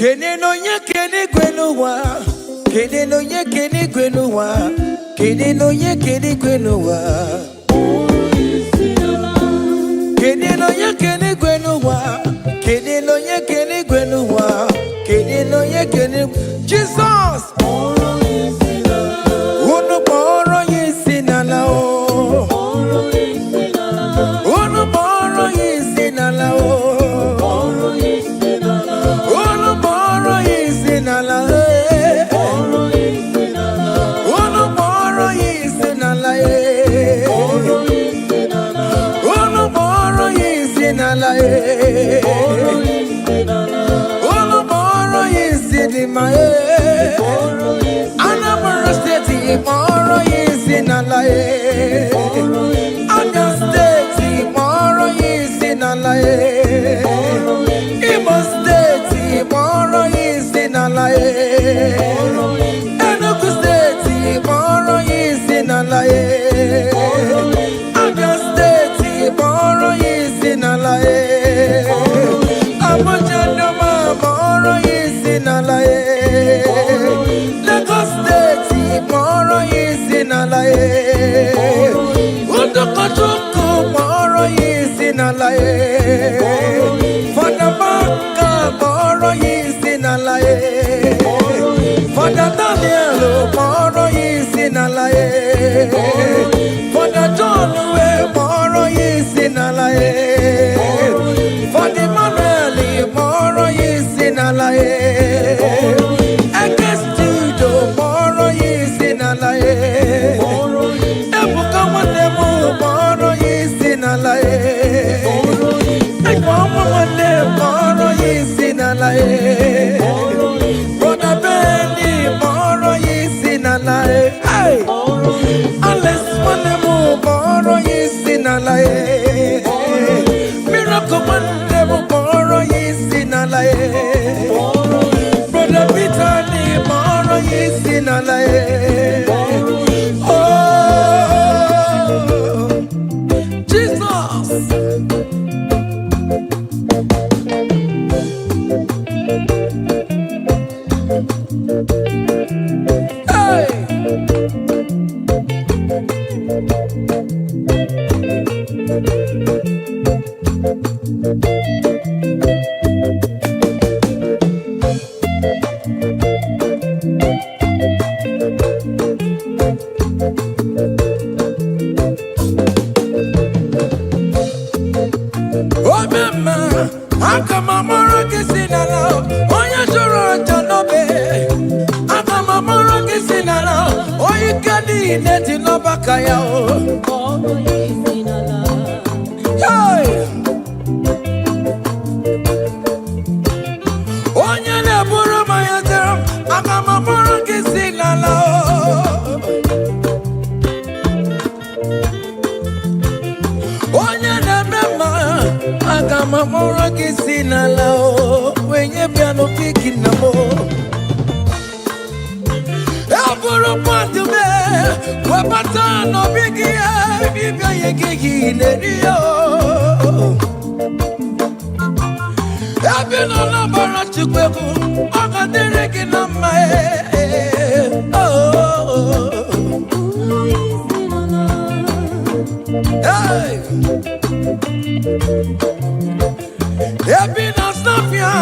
Kene no ye kene gwenuwa. Kene no ye kene gwenuwa. Kene no ye kene gwenuwa. Kene no ye kene gwenuwa. Kene no ye kene gwenuwa. Kene no ye kene. Jesus. Uno poro yesinala o. Uno poro yesinala o. Uno poro yesinala e. Uno poro yesinala e. Uno poro yesinala e. Uno poro yesinima e. Anambra State poro yesinala e. Abia State poro yesinala e. Igbo State poro yesinala e. Enugu State poro yesinala e. Abia State poro yesinala e. Abuja Doma poro yesinala e. Lagos State poro yesinala e. Udokojuku poro yesinala e. Father Baka poro yesinala e. Father Daniel poro yesinala e. Father John poro yesinala e. Father Manuel poro yesinala e. Studio poro yesinala e. Ebuka Wanemu poro yesinala e. Mama Wande poro yesinala e. Brother Benny poro yesinala e. Hey, Alex Wanemu poro yesinala e. Miracle Wanemu poro yesinala e. Brother Peter ni poro yesinala e. Oh, Jesus. Hey. Oh mama, akamamoro kisinala, oya joro janobe. Akamamoro kisinala, oya kadi neti no bakaya o. Hey, oya ne buru mayazero, akamamoro kisinala. Oya ne mema, akamamoro kisinala o. Wenye piano piki namo. Aburu pantu me, wapata no bigi e, bibia yegi nerio. Abino na bara chukweku, akadere kinama e. Hey. Ebina Sofia,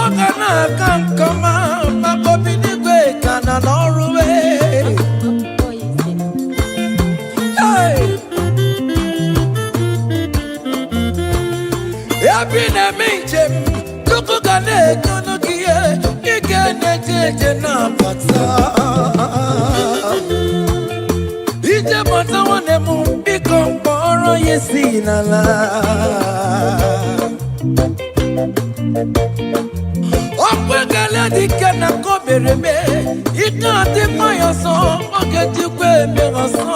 Ogana Kankama, Makobinigwe, Kana Norway. Hey, Ebina Minchim, Tukugane, Kunukia, Igene Napata. Ije Mata Wanemu, Become Poro Yesinala. Okwegale dikena kobereme, ikati mayaso, ogetikwe megaso.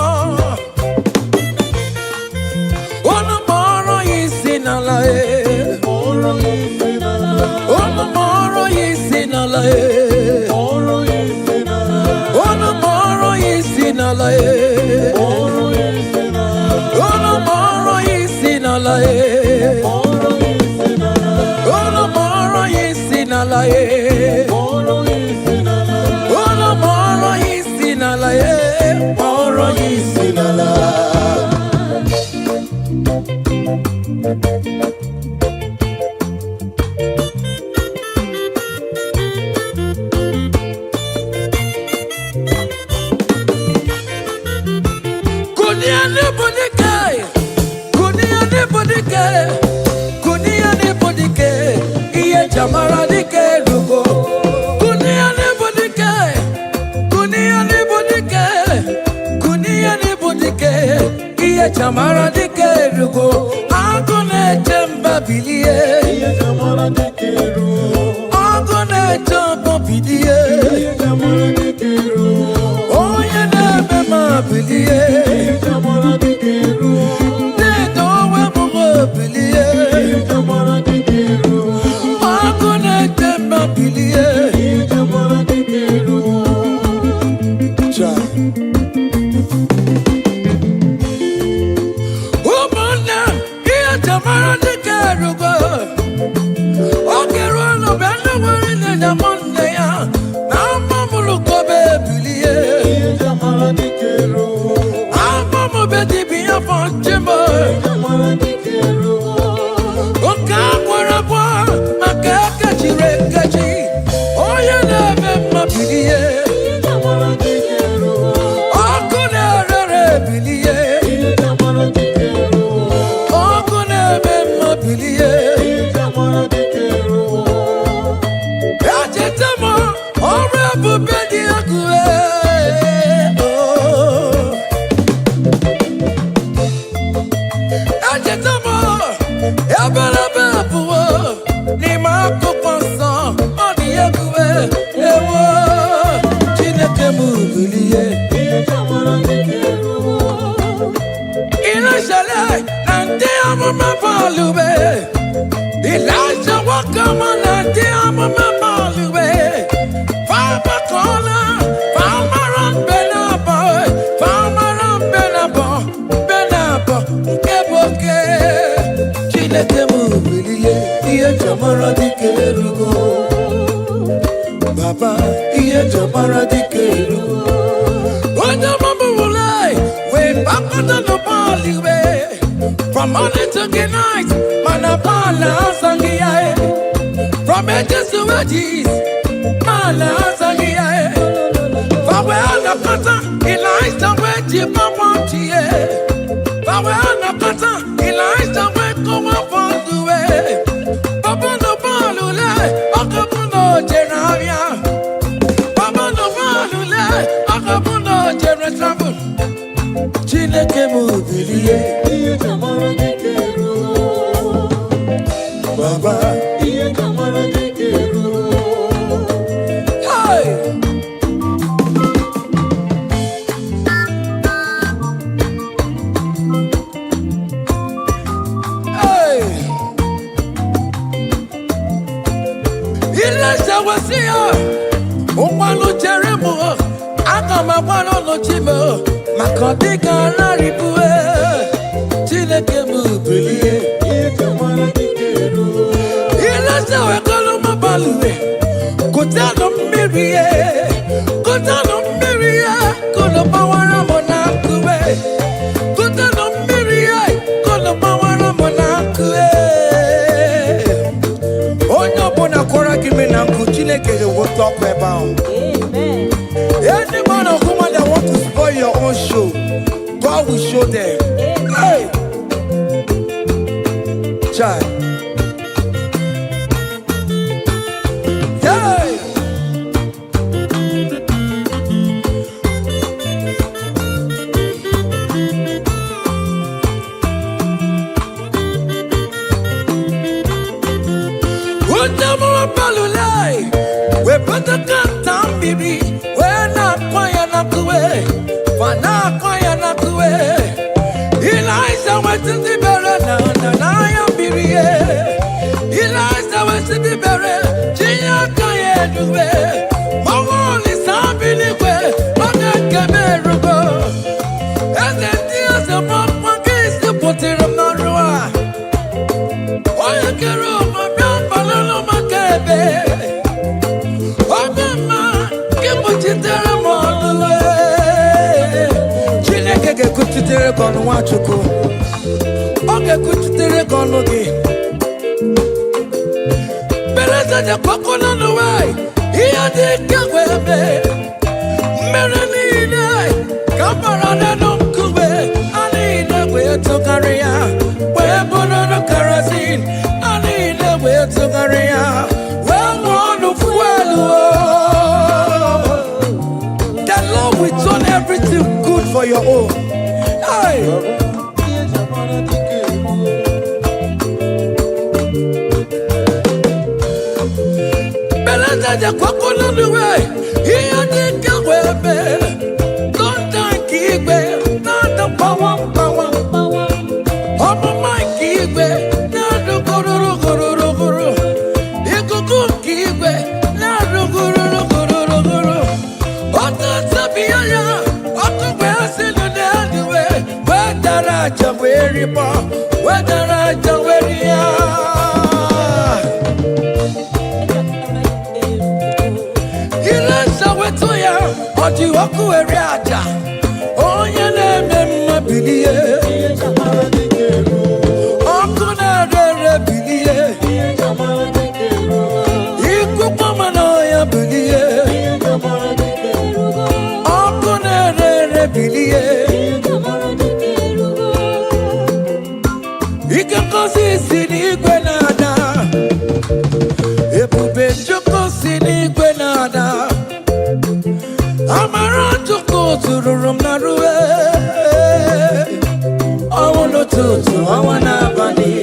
Ono moro yesinala e. Ono moro yesinala e. Ono moro yesinala e. Ono moro yesinala e. Ono moro yesinala e. Chamara de Kerugo, I'm gonna jump up here. Chamara de Kerugo, I'm gonna jump up here. Chamara de Kerugo, oh, you never my billion. Chamara de Kerugo, they don't want to billion. Chamara de Kerugo, I'm gonna jump up here. Chamara de Kerugo, Chamara de Kerugo, okay, run up and the world in the Monday. I'm Mamma Baby, Chamara de Kerugo, I'm Mamma Baby, a fun Jimbo, Chamara de Kerugo, okay, where I want, I can't catch you, oh, you never my billion, Chamara de Kerugo, I could never billion, Chamara de Kerugo. Elijah walk come on and dear mama Luwe. Farmer corner, farmer on Benabo, farmer on Benabo, Keboke. Chineke Mubilie, Ia Chamara de Kerugo. Baba, Ia Chamara de Kerugo. When the mama will lie, we back on the Baliwe. From morning to the night, Manapala Sangiae. From edges to edges, Mala Sangiae. Fawela Pata, Elijah Weji Papantie. Fawela Pata, Elijah Weko Wapandue. Papano Balule, Akapuno Geravia. Papano Balule, Akapuno Geratravel. Chineke Mubilie, Chamara de Kerugo. Baba, Chamara de Kerugo. Hey! Hey! Elijah was here. Umalo Jeremo, Akama Wano Chimo. Makodiga Laribue, Chineke Mubilie, Chamara de Kerugo. Elijah Wekoloma Balue, Kotano Mirie, Kotano Mirie, Kolopawara Monakue, Kotano Mirie, Kolopawara Monakue. Onyo Bona Kora Kimenanku, Chineke will talk about. Amen. Any man or woman that wants to spoil your own show, God will show them. Hey, child. Hey. We put the gun down, baby. We're not quiet enough to wait. We're not quiet enough to wait. Elijah went to the barrel, and I am Biri. Elijah went to the barrel. Gia Kaya do it. My wall is happy way. My God came here to go. And then there's a mom case to put it on the road. Why you get up, my young balloon, my baby? Chineke kuchitere kono wachuko. Oge kuchitere kono gi. Beleza de kwako na nuwai. Iya di kagwebe. Merenine. Kamara na nunkuwe. Anine we to career. We bono no kerosene. Anine we to career. We wonu fuelu. That Lord will turn everything good for your own. Hey. Beleza kwako na nuwe. Iya di kagwebe. Don't thank Igwe. Not the power. Omo Mike Igwe. Not the guru. Ikuku Igwe. Not the guru. Oto Sabiaya. Oto Wesinu Nadiwe. Wedaraja Weripa. Wedaraja Weria. Oji oku eriaja onye na-eme bilie oku na-ere bilie iku mama ya bilie oku na-ere bilie ike kosi si n'igwe na-ada ebube chukwu si n'igwe na-ada Amara tuko tururum na ruwe Awono tutu awana bani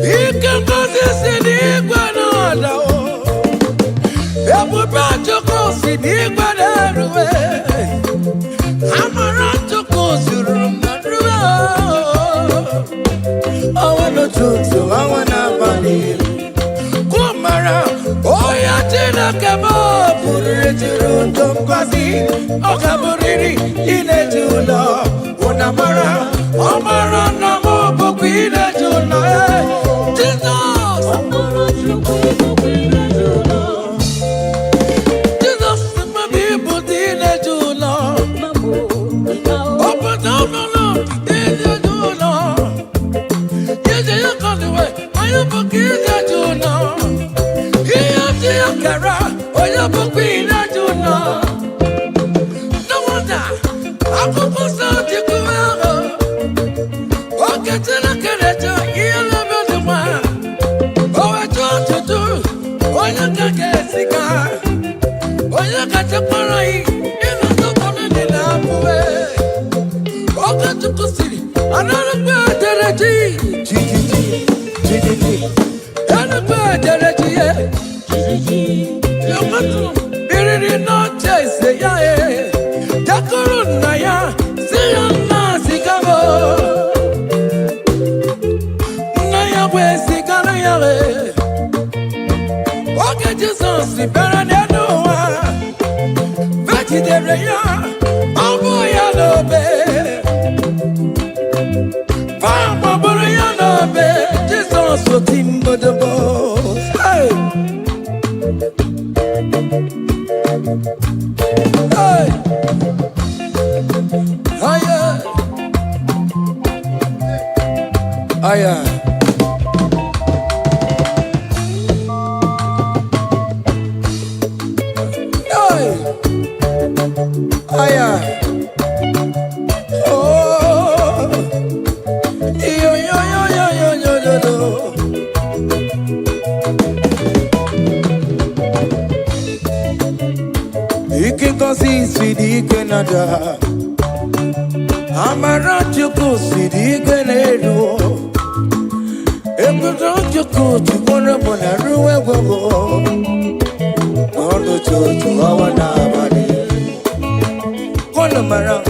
Ike mkazi sini igwana adao Ebube tuko sini igwana ruwe Amara tuko tururum na ruwe Awono tutu awana bani Kumara Oya tina kemo Puriri tirundum kwazi Okaburiri ine jula Unamara Omara namo boku ine jula Jesus Jesus mami buti ine jula Open up no ine jula Yeje yakandiwe Ayo boku ine jula Yakara, oya bukwina juna. No wonder, aku pusa tikuwa. Oke tena kerejo, iyala beduma. Owe tutu, oya kakesika. Oya kachaparai, ina tokone nilamuwe. Oke tukusiri, anarukwe dereji. Anarukwe dereji, Yamatu, Biriri no chase, ya, Takuru Naya, Sayana Sigabo Naya, where Sigana Yale. Okay, Jesus, the Barananoa, Vati de Rea, Amboyano Be, Fama Boriano Be, Jesus, so Timbo the Boss. Hey! Hey! Aya! Aya! Hey! Aya! Oh! Yo! Ikikosi sidi Canada Amara chuku sidi Canada Ekudo chuku chukona bona ruwe gogo Ondo chuchu awana bani Kono mara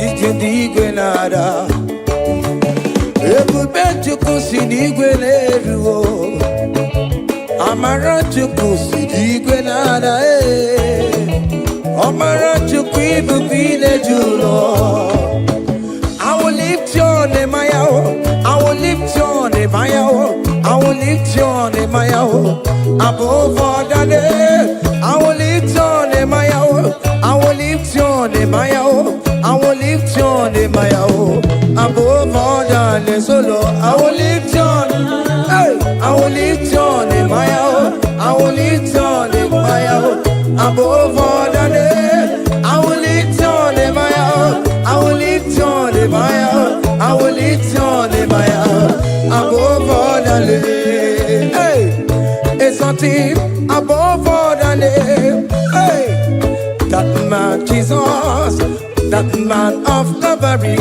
ikindi Canada Ekube chuku sidi Canada Amara chuku sidi Canada Amara chuku ibu bine julo I will lift your name, I will lift your name, I will lift your name, above all the name. I will lift your name, I will lift your name, I will lift your name, above all the name solo. I will lift your name. Hey, I will lift your name, my own. I will lift your name, my own. Above all the name, I will lift your name, my own. I will lift your name, my own. I will lift your name, my own. Above all the name. Hey, it's something above all the name. Hey, that man Jesus, that man of Calvary,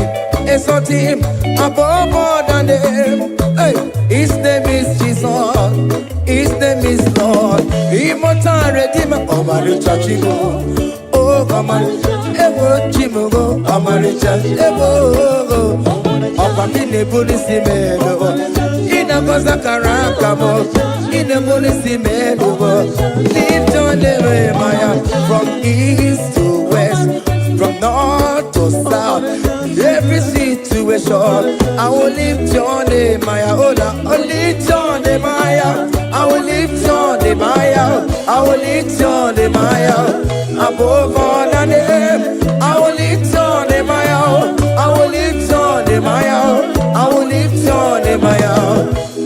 is something above all the name. Hey, his name is Jesus, his name is Lord, immortal Redeemer. Oh, my Chigo, oh, my Evo Chimugo, oh, my Evo, oh, my Police Melo, in a Gozakaramo, in a Police Melo, lift on the way, Maya, from east to west, from north to south, every situation. I will lift your name, Maya. I will lift your name, Maya. I will lift your name, Maya. I will lift your name, Maya. Above all the name, I will lift your name, Maya. I will lift your name, Maya. I will lift your name, Maya.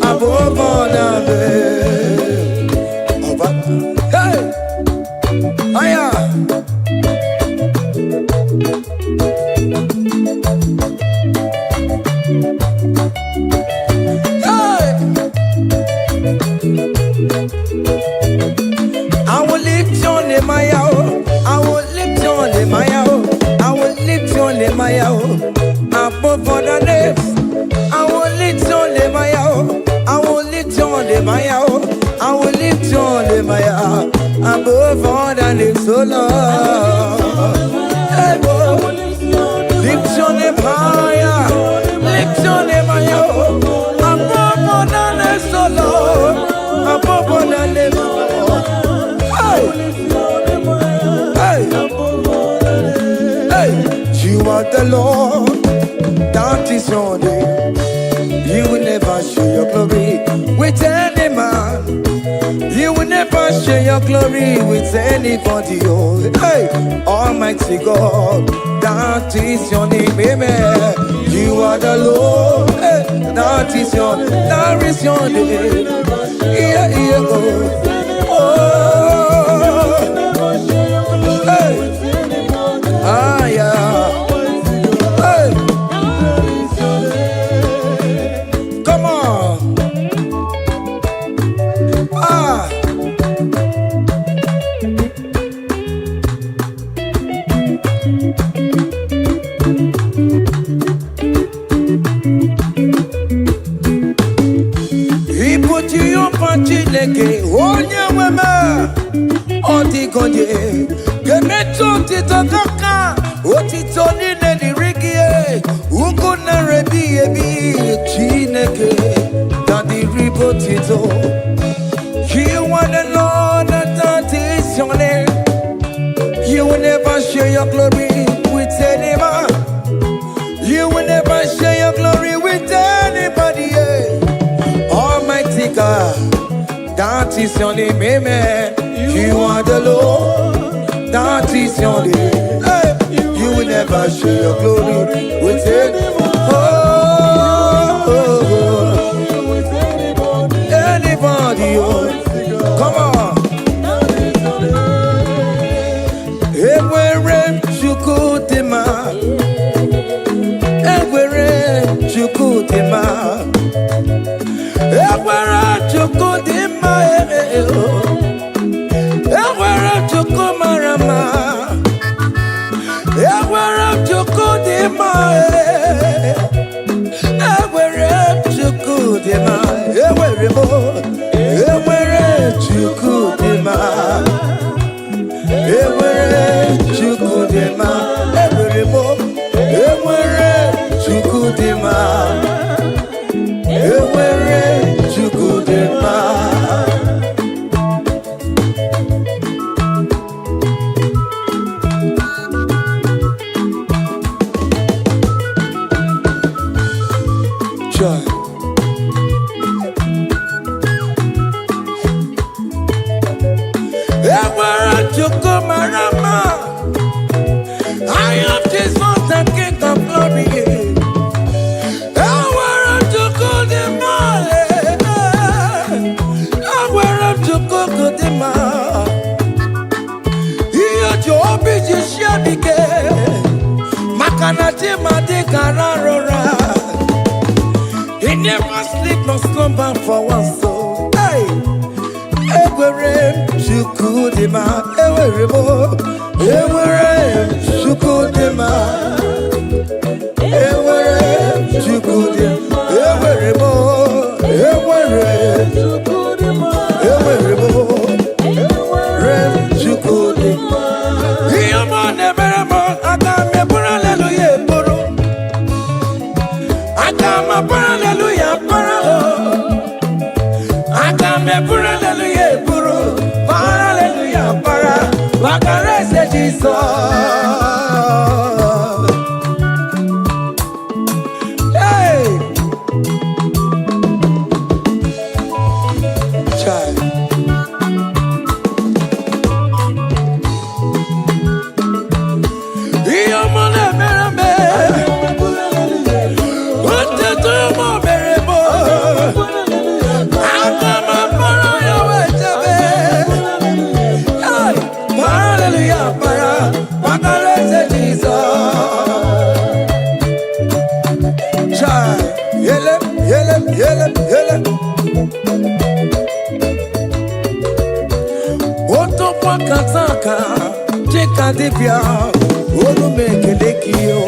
Above all the name. Hey, Maya. I will lift your name, my own. I will lift your name, my own. I will lift your name, my own. Above all the names, I will lift your name, my own. I will lift your name, my own. I will lift your name, my own. Above all the names, so Lord. Lift your name higher. Lift your name, my own. Above all the names, so Lord. Above all the names, so Lord. Hey, you are the Lord, that is your name. You will never share your glory with any man. You will never share your glory with anybody. Oh, hey, Almighty God, that is your name, amen. You are the Lord, hey, that is your name, that is your name. Yeah, yeah, oh, hey. Ah, yeah. Hey. Come on. Ah. He put you up on Chileke, on your woman. Otikonye, Gemeto Titokaka, Otitoni Nerigie, Ukuna Rebi Ebi, Chineke, Daddy Ribotito. You want the Lord that is your name. You will never share your glory with any man. You will never share your glory with anybody. Almighty God, that is your name, amen. You are the Lord, that is your name. Hey, you will never share your glory with anyone. Anybody, oh. Come on. Everywhere you go, Tema. Everywhere you go, Tema. Everywhere you go, Tema. Everywhere you go, Marama. Everywhere you go, Tema. Everywhere you go, Tema. Everywhere you go, Tema. Everywhere you go, Tema. Everywhere you go, Tema. Everywhere you go, Tema. Joy. Everywhere you go, Marama. I am Jesus, the King of Glory. Everywhere you shall be gay. Makanati made kararora. He never sleep nor slumber for one soul. Hey, Ewerem Shukudima, Eweremo, Ewerem Shukudima, Ewerem Shukudima, Eweremo, Ewerem Shukudima, Eweremo, Ewerem Shukudima. Yamane Beremo, Agame Hallelujah, Buru. Agama Hallelujah, Paralo. Agame Hallelujah, Buru. Hallelujah, Para. Bakarese Jesus. Hey, child. Yamane Bereme. What the Tomo Beremo? Agama Hallelujah, para, Bakarese Jesus. Child, yele. Oto kwa kataka, cheka dibia, olu mekelekio.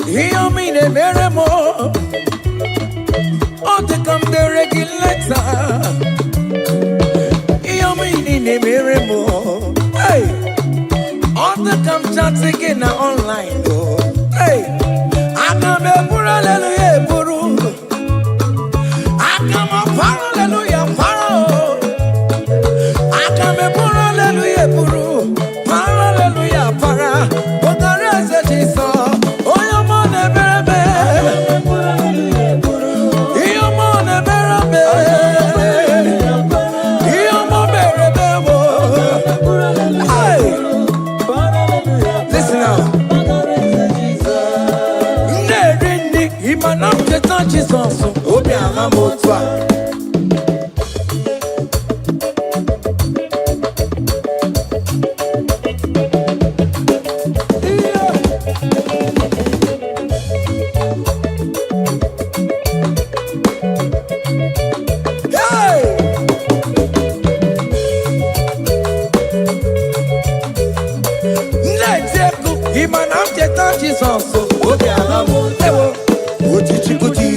Hiyo mine meremo, ote kam de regulator. Ni meremo, hey, on the come chatting in online, oh, hey, I come for hallelujah, Buru, I come up hallelujah, Paro, I come for hallelujah, Buru, hallelujah, Para, what the rest of this song, oh, your money, baby, your money, baby. Jesus, Obi Amamotwa. Jesus, Obi Amamotwa. Ojichikuji,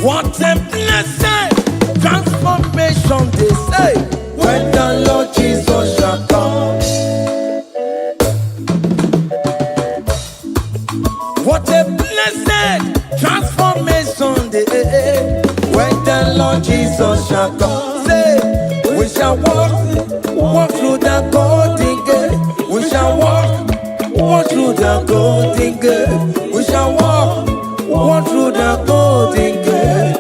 What a blessing, transformation they say, when the Lord Jesus shall come. What a blessing, transformation they say, when the Lord Jesus shall come. Say, we shall walk through the golden gate. We shall walk through the golden gate. We shall walk through the golden gate.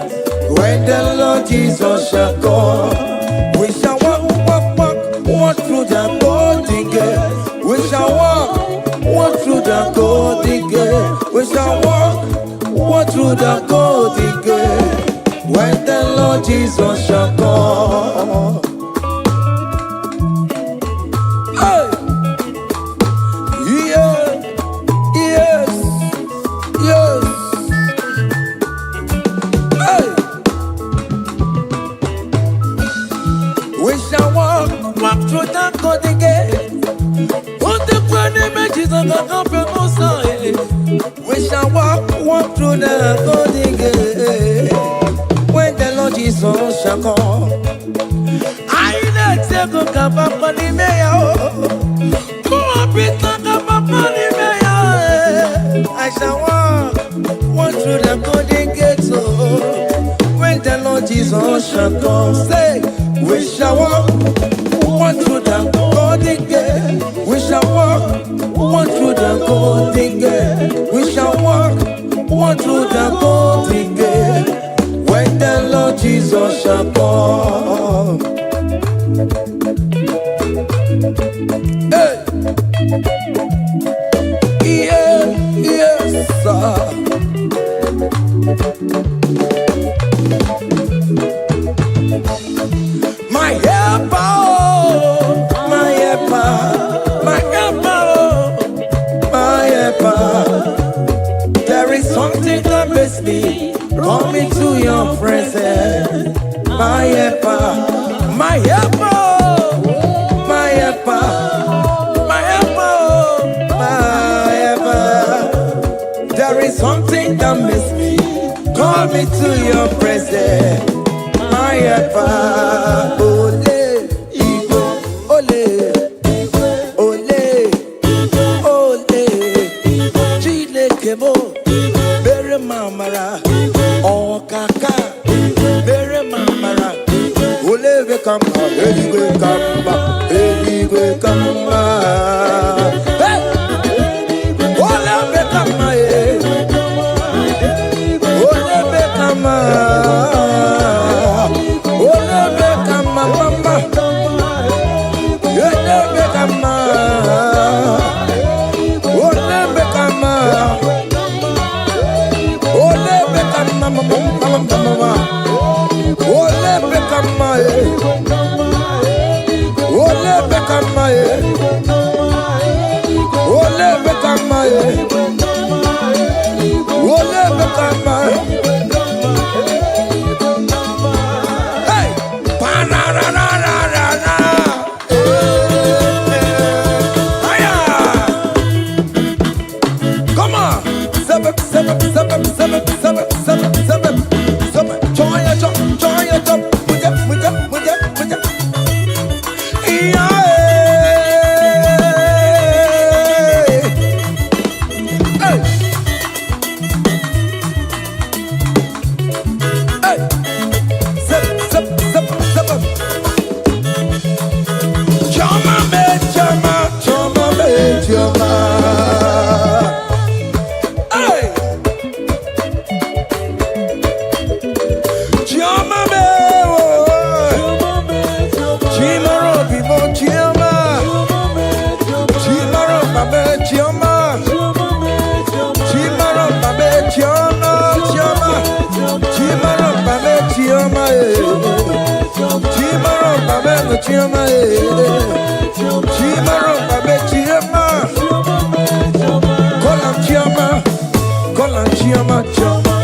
When the Lord Jesus shall come, we shall walk through the golden gate. We shall walk through the golden gate. We shall walk through the golden gate. When the Lord Jesus shall come. Hey, yeah, yes, yes. Hey. walk through the golden gate. When the Lord Jesus shall come, I let you go come up on the mayor. Go up it up on the mayor. I shall walk through the golden gate. So when the Lord Jesus shall come, say, we shall walk through the golden gate. We shall walk through the golden gate. We shall walk through the golden gate. When the Lord Jesus shall come. Hey. Yes, sir. My helper, my helper, my helper, my helper. There is something that makes me come into your presence. My helper, my helper, my helper, my helper, my helper. There is something that makes me come into your presence. My helper, ole, Igbo, ole, ole, ole, Chinekebo, bere mamara, okaka, bere mamara, ole we kamba, eligwe kamba, eligwe kamba, hey, ole we kamba, ole we kamba.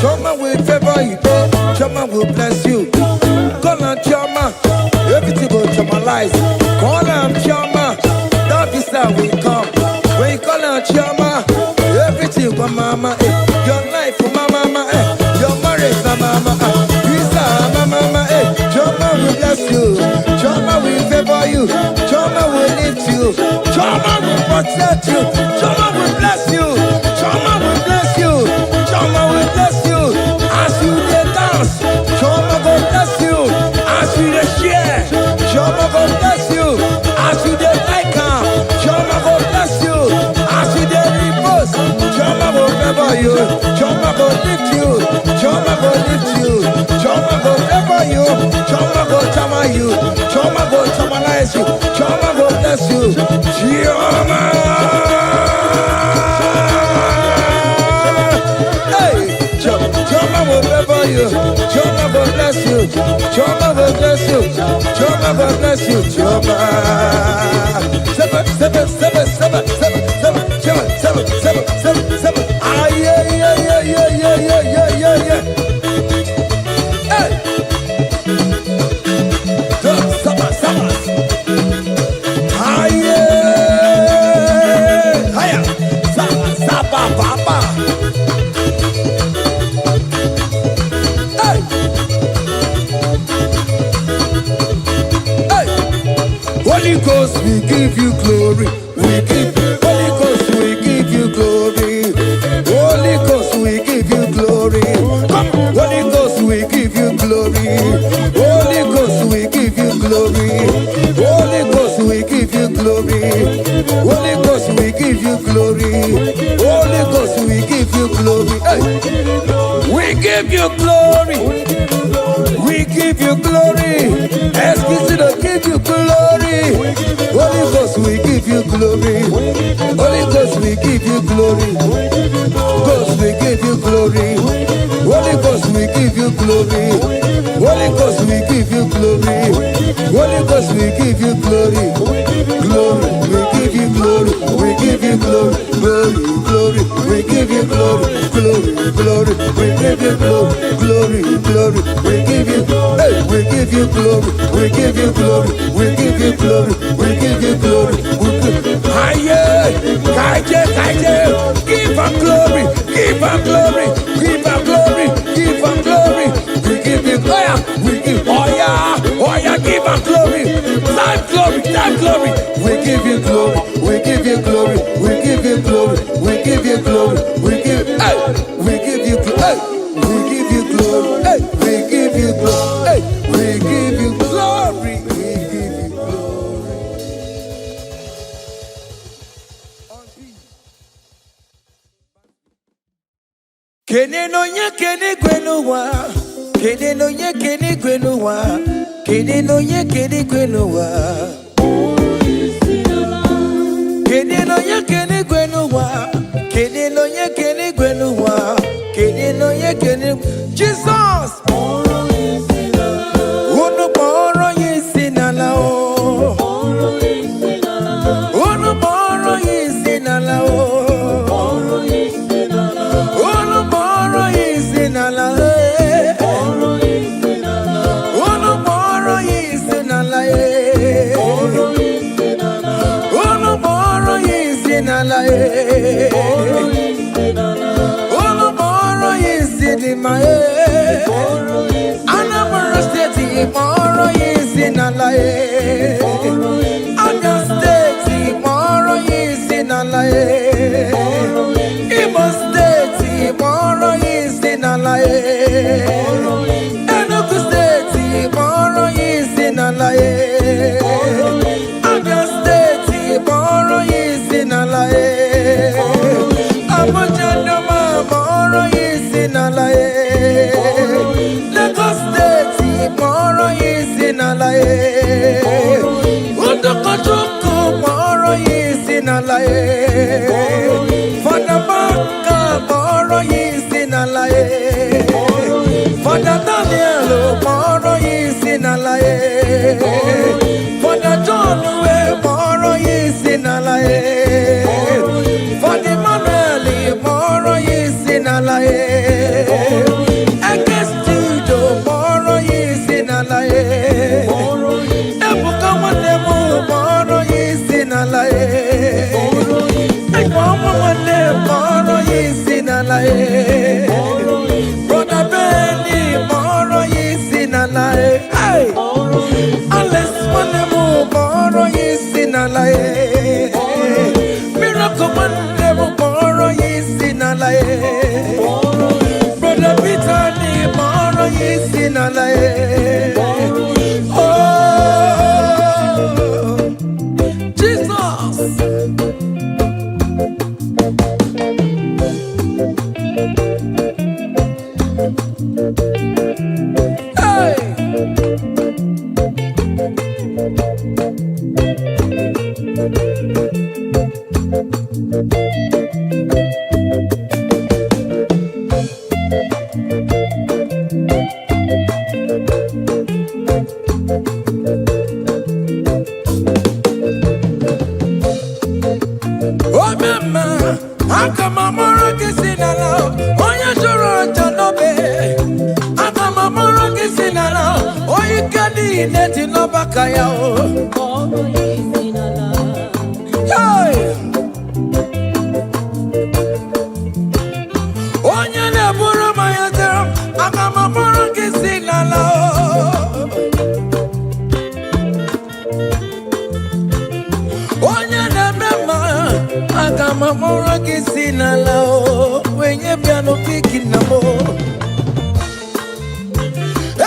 Choma will favor you, Choma will bless you. Call on Choma, everything will Chomalize. Call on Choma, that is how we come. When you call on Choma, everything for mama, your life for mama, your marriage for mama, visa mama, Choma will bless you, Choma will favor you, Choma will lift you, Choma will protect you, Choma will bless you, Choma will bless you, Choma will bless you. As you dance, Choma will bless you. As you share, Choma will bless you. As you like Choma will bless you. As you repose, Choma will favor you. Choma will lift you. Choma will lift you. Choma will favor you. Choma will chama you. Choma will chamanize you. Choma will bless you. Choma. Choma will favor you. Choma will bless you. Choma will bless you. Choma will bless you. Choma. Seven, seven, seven, seven, seven, seven, seven, seven, seven, seven, seven. Ah yeah, yeah, yeah, yeah, yeah, yeah, yeah, yeah, yeah. Hey. Saba, saba. Ah yeah. Hiya. Saba, saba, papa. give you glory. We give Holy Ghost, we give you glory. Holy Ghost, we give you glory. Holy Ghost, we give you glory. Holy Ghost, we give you glory. Holy Ghost, we give you glory. Holy Ghost, we give you glory. Holy Ghost, we give you glory. Hey. We give you glory. We give you glory. Excuse me, give you glory. Holy Ghost, we give you glory. Holy Ghost, we give you glory. Ghost, we give you glory. Holy Ghost, we give you glory. Holy Ghost, we give you glory. Holy Ghost, we give you glory. Glory, we give you glory. We give you glory. Glory, glory, we give you glory. Glory, glory, we give you glory. Glory, glory, we give you glory. Hey, we give you glory. We give you glory. We give you glory. We give you glory. Aye, give her glory. Give her glory. Give her glory. Give her glory. We give you glory. We give oh yeah, give her glory. Time glory. We give you glory. We give you glory. We give you glory. We give you glory. We give hey, we give you hey, we give you glory. Hey, we give you glory. Hey, we give you glory. We give you glory. Kene no nye kene kwenuwa. Kene no nye kene kwenuwa. Kene no nye kene kwenuwa. Kene no nye kene kwenuwa. Kene no nye kene kwenuwa. Kene no nye kene Jesus. Unu moro yesinala o. Unu moro yesinala o. Unu moro yesinala e. Unu moro yesinala e. Unu moro yesinala e. Unu moro yesinima e. Anambra State moro yesinala e. Abia State moro yesinala e. Igbo State moro yesinala e. Enugu State moro yesinala e. Abia State moro yesinala e. Abuja Doma moro yesinala e. Lagos State moro yesinala e. Udokojuku moro yesinala e. Fadabaka moro yesinala e. Fada Daniel moro yesinala e. Fada John moro yesinala e. Fada Emmanuel moro yesinala e. Studio moro yesinala e. Ebuka Wademu moro yesinala e. Mama Wademu moro yesinala e. Brother Benny moro yesinala e. Hey, Alice Wademu moro yesinala e. Miracle Wademu moro yesinala e. Brother Peter ni moro yesinala e. Oh, Jesus. Hey. Oh mama, akamamoro kisinala, oya joro janobe. Akamamoro kisinala, oya kadi neti no bakaya o. Hey, oya ne buru mayatero, akamamoro kisinala. mora kisina lao wenye piano piki na mo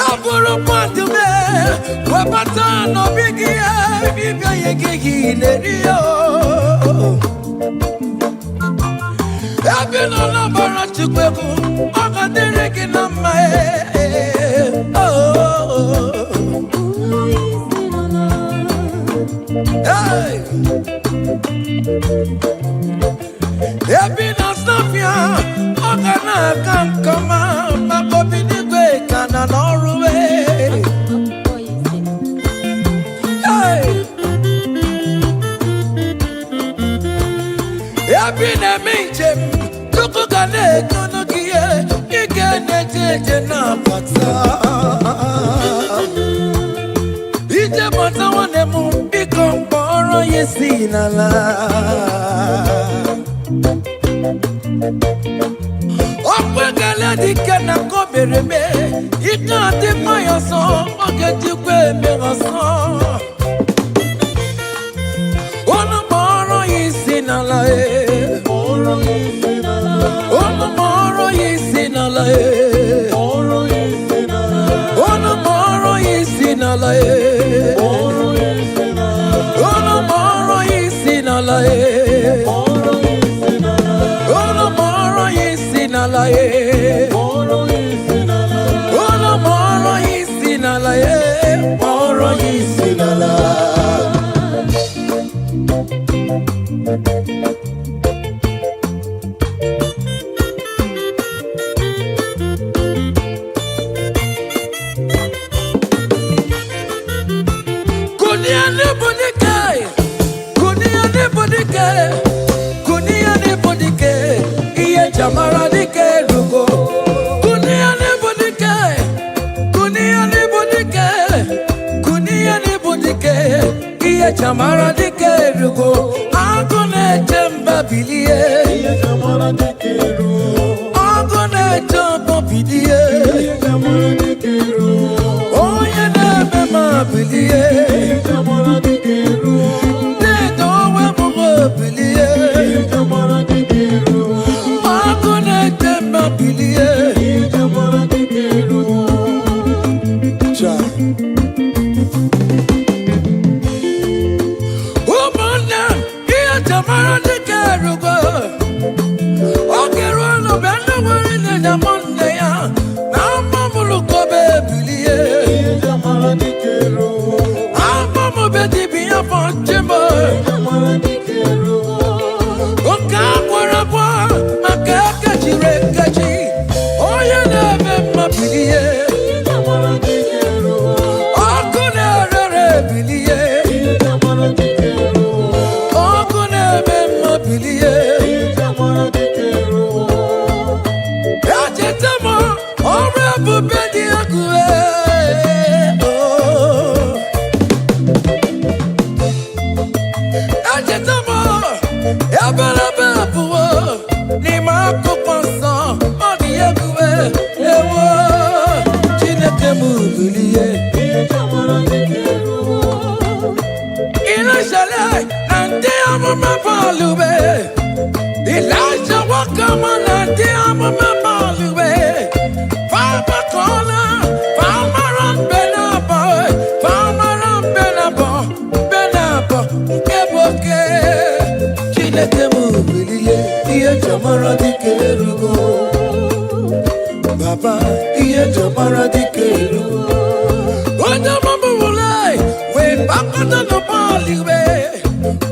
Aburo pantu me wapata no bigi bibia yegi nerio Abino na bara chukweku akadere kinama Hey Ebina Safia, Ogana can come Makobini Gwe can an Orwe. Hey Ebina Minchem, Tukugane, Kunukia, Igan Napata. Ije Mata one moon become Boro Yesina la. Okwegala dikana kobereme ikante mayoso okejikwe meroso Ono moro yisinala Ono moro yisinala Ono moro yisinala Ono moro yisinala Moro yisinala Moro yisinala Kunia ne bodike iye jamara dike rugo Kunia ne bodike iye jamara dike rugo Agone jemba bilie iye jamara dike rugo Agone jemba bilie iye jamara dike rugo Oye ne bema bilie iye jamara dike rugo Dedo we mugo bilie iye jamara dike rugo Agone jemba bilie iye jamara dike rugo Cha Jamara de Carugo, Okerolo, Benawari, and Amonea, now Mamuluko Baby, Jamara de Caru, Amamo Betty be upon Jimbo, Jamara de Caru, Okawara, Makakachi, Rekachi, oh, you never Mapilie, Jamara de Caru, Okuna Rebilie, Jamara de Caru. Jamara dike rugo Ajetama Ore bubedi akue Ajetama Yabala bebuwa Nima kupansa Odi akue Ewo Chineke mubuliye Jamara dike rugo Ina shale Nante amama palube Elijah wakama nante amama palube Fama kola Fama ram benabo Eboke Chineke mubiliye Iye jamara dike rugo Baba Iye jamara dike rugo Oja mambu ulai We bakata no palube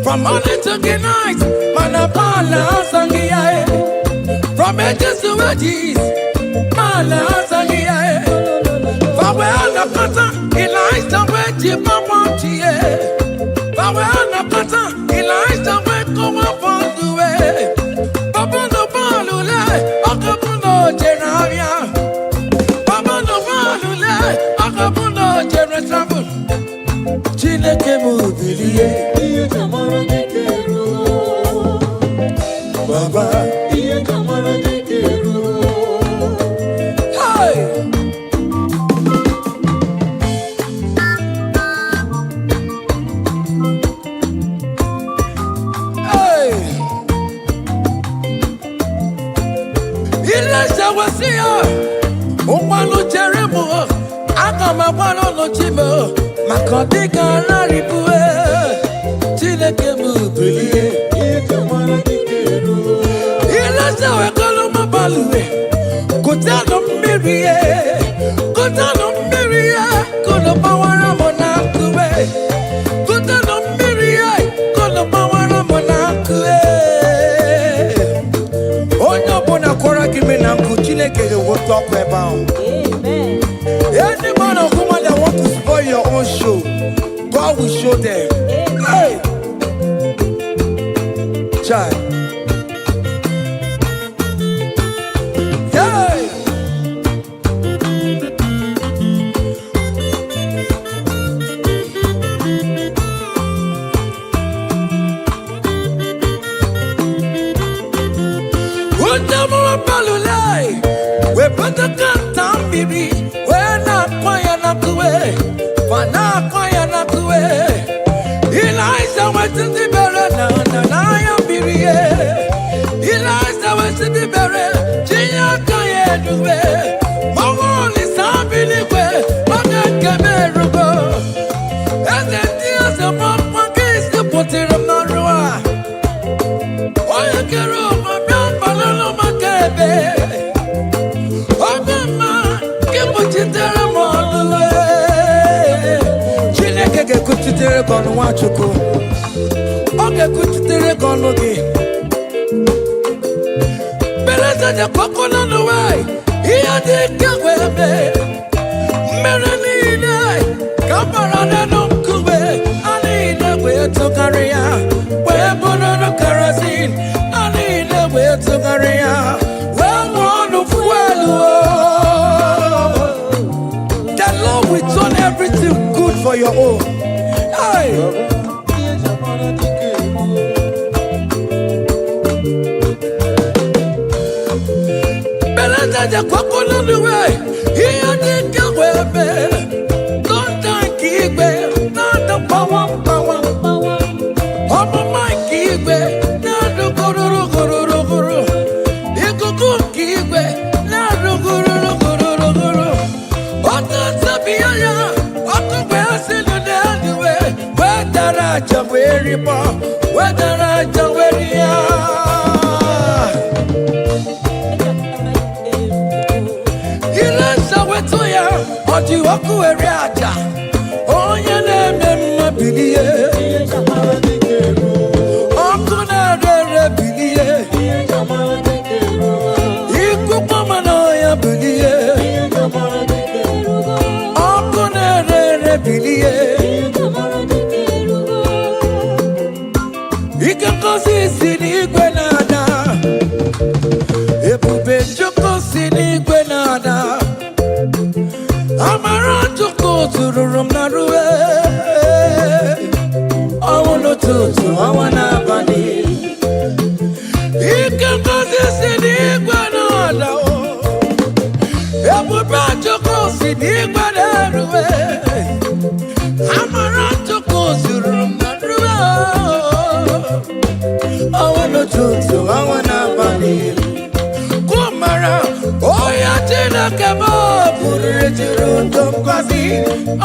From morning to the night, Manapala Sangiae. From edges to edges, Mala Sangiae. Fawela Kata, Elijah Weji Papanchie. Fawela Kata, Elijah Weko Wapandue. Babano Balule, Akapuno Genavia. Babano Balule, Akapuno Genavia. Chineke mubiliye iye jamara dike rugo Baba iye jamara dike rugo Hey ụgbọalụ chere m aga m agbalụ n'ochi m maka ọdịga narịbue Chineke m bilie ilesa wekọlụ m balue kụtanụ mmiri ya kụtanụ mmiri ya kụlụ gbawara m n'akụwe kụtanụ mmiri ya kụlụ gbawara m n'akụwe onye ọbụla kwara gị me na nkụ Chineke ga-ewepụ ọkụ ebe ahụ. Any man or woman that want to spoil your own show, God will show them. Hey, child. Hey. We put the gun down, baby. We're not quiet enough to wait. We're not quiet enough to wait. Eliza went to the barrel, and I am baby. Eliza went to the barrel. Gia can't do it. Mama is happy the way. Mama can't go. And then there's a mama case to put it on the road. Why you get over my balloon, my baby? Chineke kuchitere kono Nwachukwu oge kuchitere kono gị beleza ja kokona n'ụwa ihe dị ka webe mmere niile ka mara n'elu nkume a niile wee tụgharị ya wee bụrụ kerosene a niile wee tụgharị ya wee ṅụọ ọnụ fuelu. The Lord will turn everything good for your own. Hey. Beleza ja kwakona niwe hiyo dika webe tonda kigwe nada power omo my kigwe nada gororo ikuku kigwe nada gororo Sabiyaya, wakugwe asilu neandiwe, wedara jaweri pa, wedara jaweri ya. Ilesa wetu ya, odi wakuweri aja, onye neme mabilie. Okuna rere bilie, ikupama na ya bilie. Ike kosi si n'igwe nada, ebube Chukwu si n'igwe nada, amara Chukwu tururu m na ruwe, ọnwụ n'ụtụtụ ọnwa n'abalị. Ike kosi si n'igwe nada, ebube Chukwu si n'igwe na-eruwe. Amara Chukwu zuru m na ruo ọnwa n'ụtụtụ ọnwa n'abalị. Kwụmara onye Chineke m bụrụrị jiri ndụ ngọzi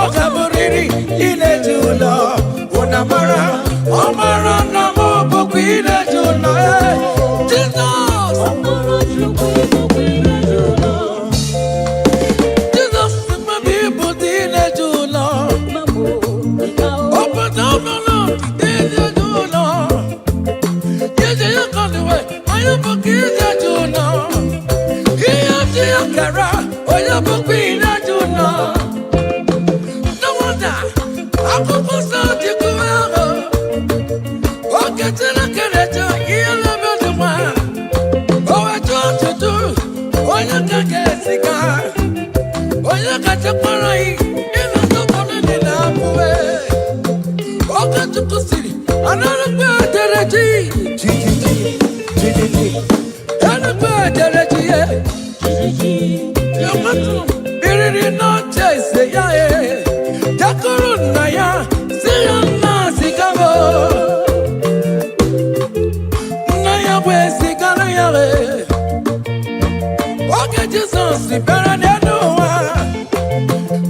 ọ ga-abụrịrị ineji ụlọ ụna mara ọ mara na m bụkwa ineji ụlọ Jizọs no wonder akụkọ nsọ dị kwuo oge Chineke na-eche ihe na-emedu nwa o wetu ọtụtụ onye ka ga-esiga onye kachakwara yi ịnọdụkọrọ dị na abụwe oge Chukwu siri anarụkpe ejere ji enukpe ejere ji ye biriri n'oche ise ya jakọrọ nna ya si ya nna sigaro nna ya bụ esigara ya oge Jesus, the better than no one.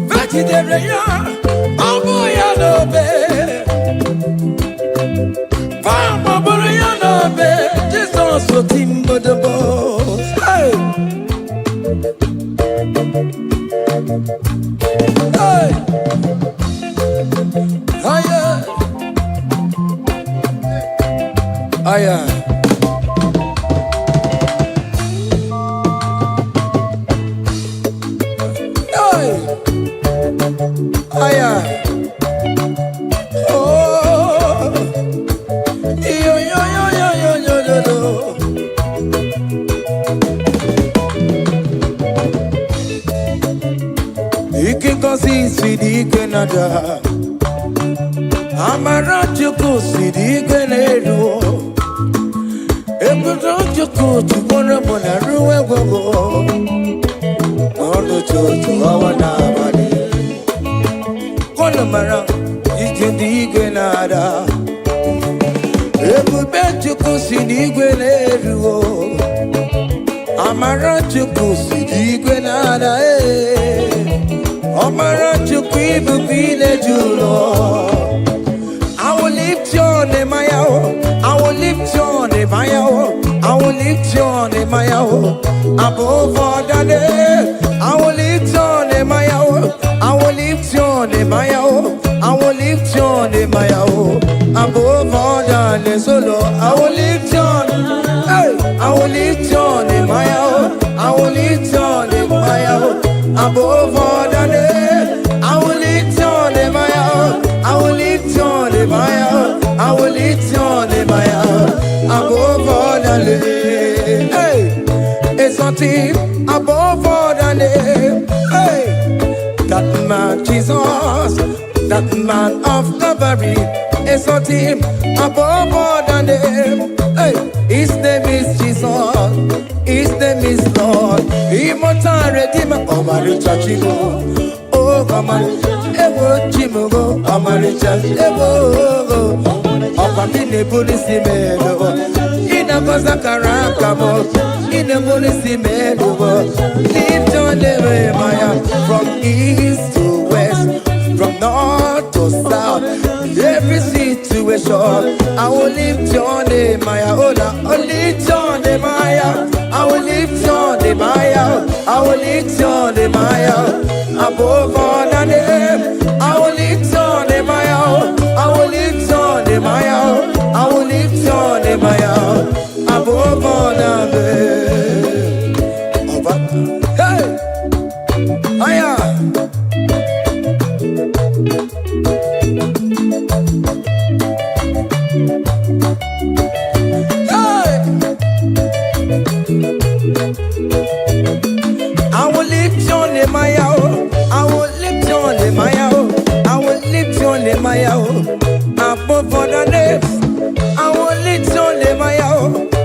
Vegetarian, I'm boy, I know, Farmer, boy, I know, Jesus, so timber the boss. Hey, hey, higher, higher. Aya, oh, yo yo yo yo yo yo yo. Ike kosi sidi Canada, amara chuku sidi Canada. Ekuto chuku chukona bona ruwe gogo. Ono chuchu awana bani. Mara, ikendigwe nada. Ebube chukusi digwe neruo. Amara chukusi digwe nada. Amara chukibu bile julo. I will lift your name, I will lift your name, I will lift your name, above all the day. I will lift your name, I will lift your name, I will lift your name, above all the day. Solo, I will lift your name, I will lift your name, I will lift your name, above all the day. I will lift your name, I will lift your name, I will lift your name, above all the day. Hey, it's something above all the day. Hey, that man Jesus, that man of Calvary, is something above all the day. Hey, his name is Jesus, his name is Lord, immortal Redeemer, Omaricha Chigo. Oh, Ewo Chimugo, Omaricha, Ewo, Opamine Police Melo, in a Mazakaramo, in a Police Melo, lift on the Maya, from east to west, from north to south, every situation. I will lift your name, Maya, Ola, I will lift your name, Maya, I will lift your name, Maya, I will lift your name, Maya. Above all the name, I will lift your name, Maya. I will lift your name, Maya. I will lift your name, Maya. Above all the name. Hey, Maya. Hey, I will lift your name, Maya. I will lift your name, Maya. I will lift your name, Maya. Above all the names, I will lift your name, Maya.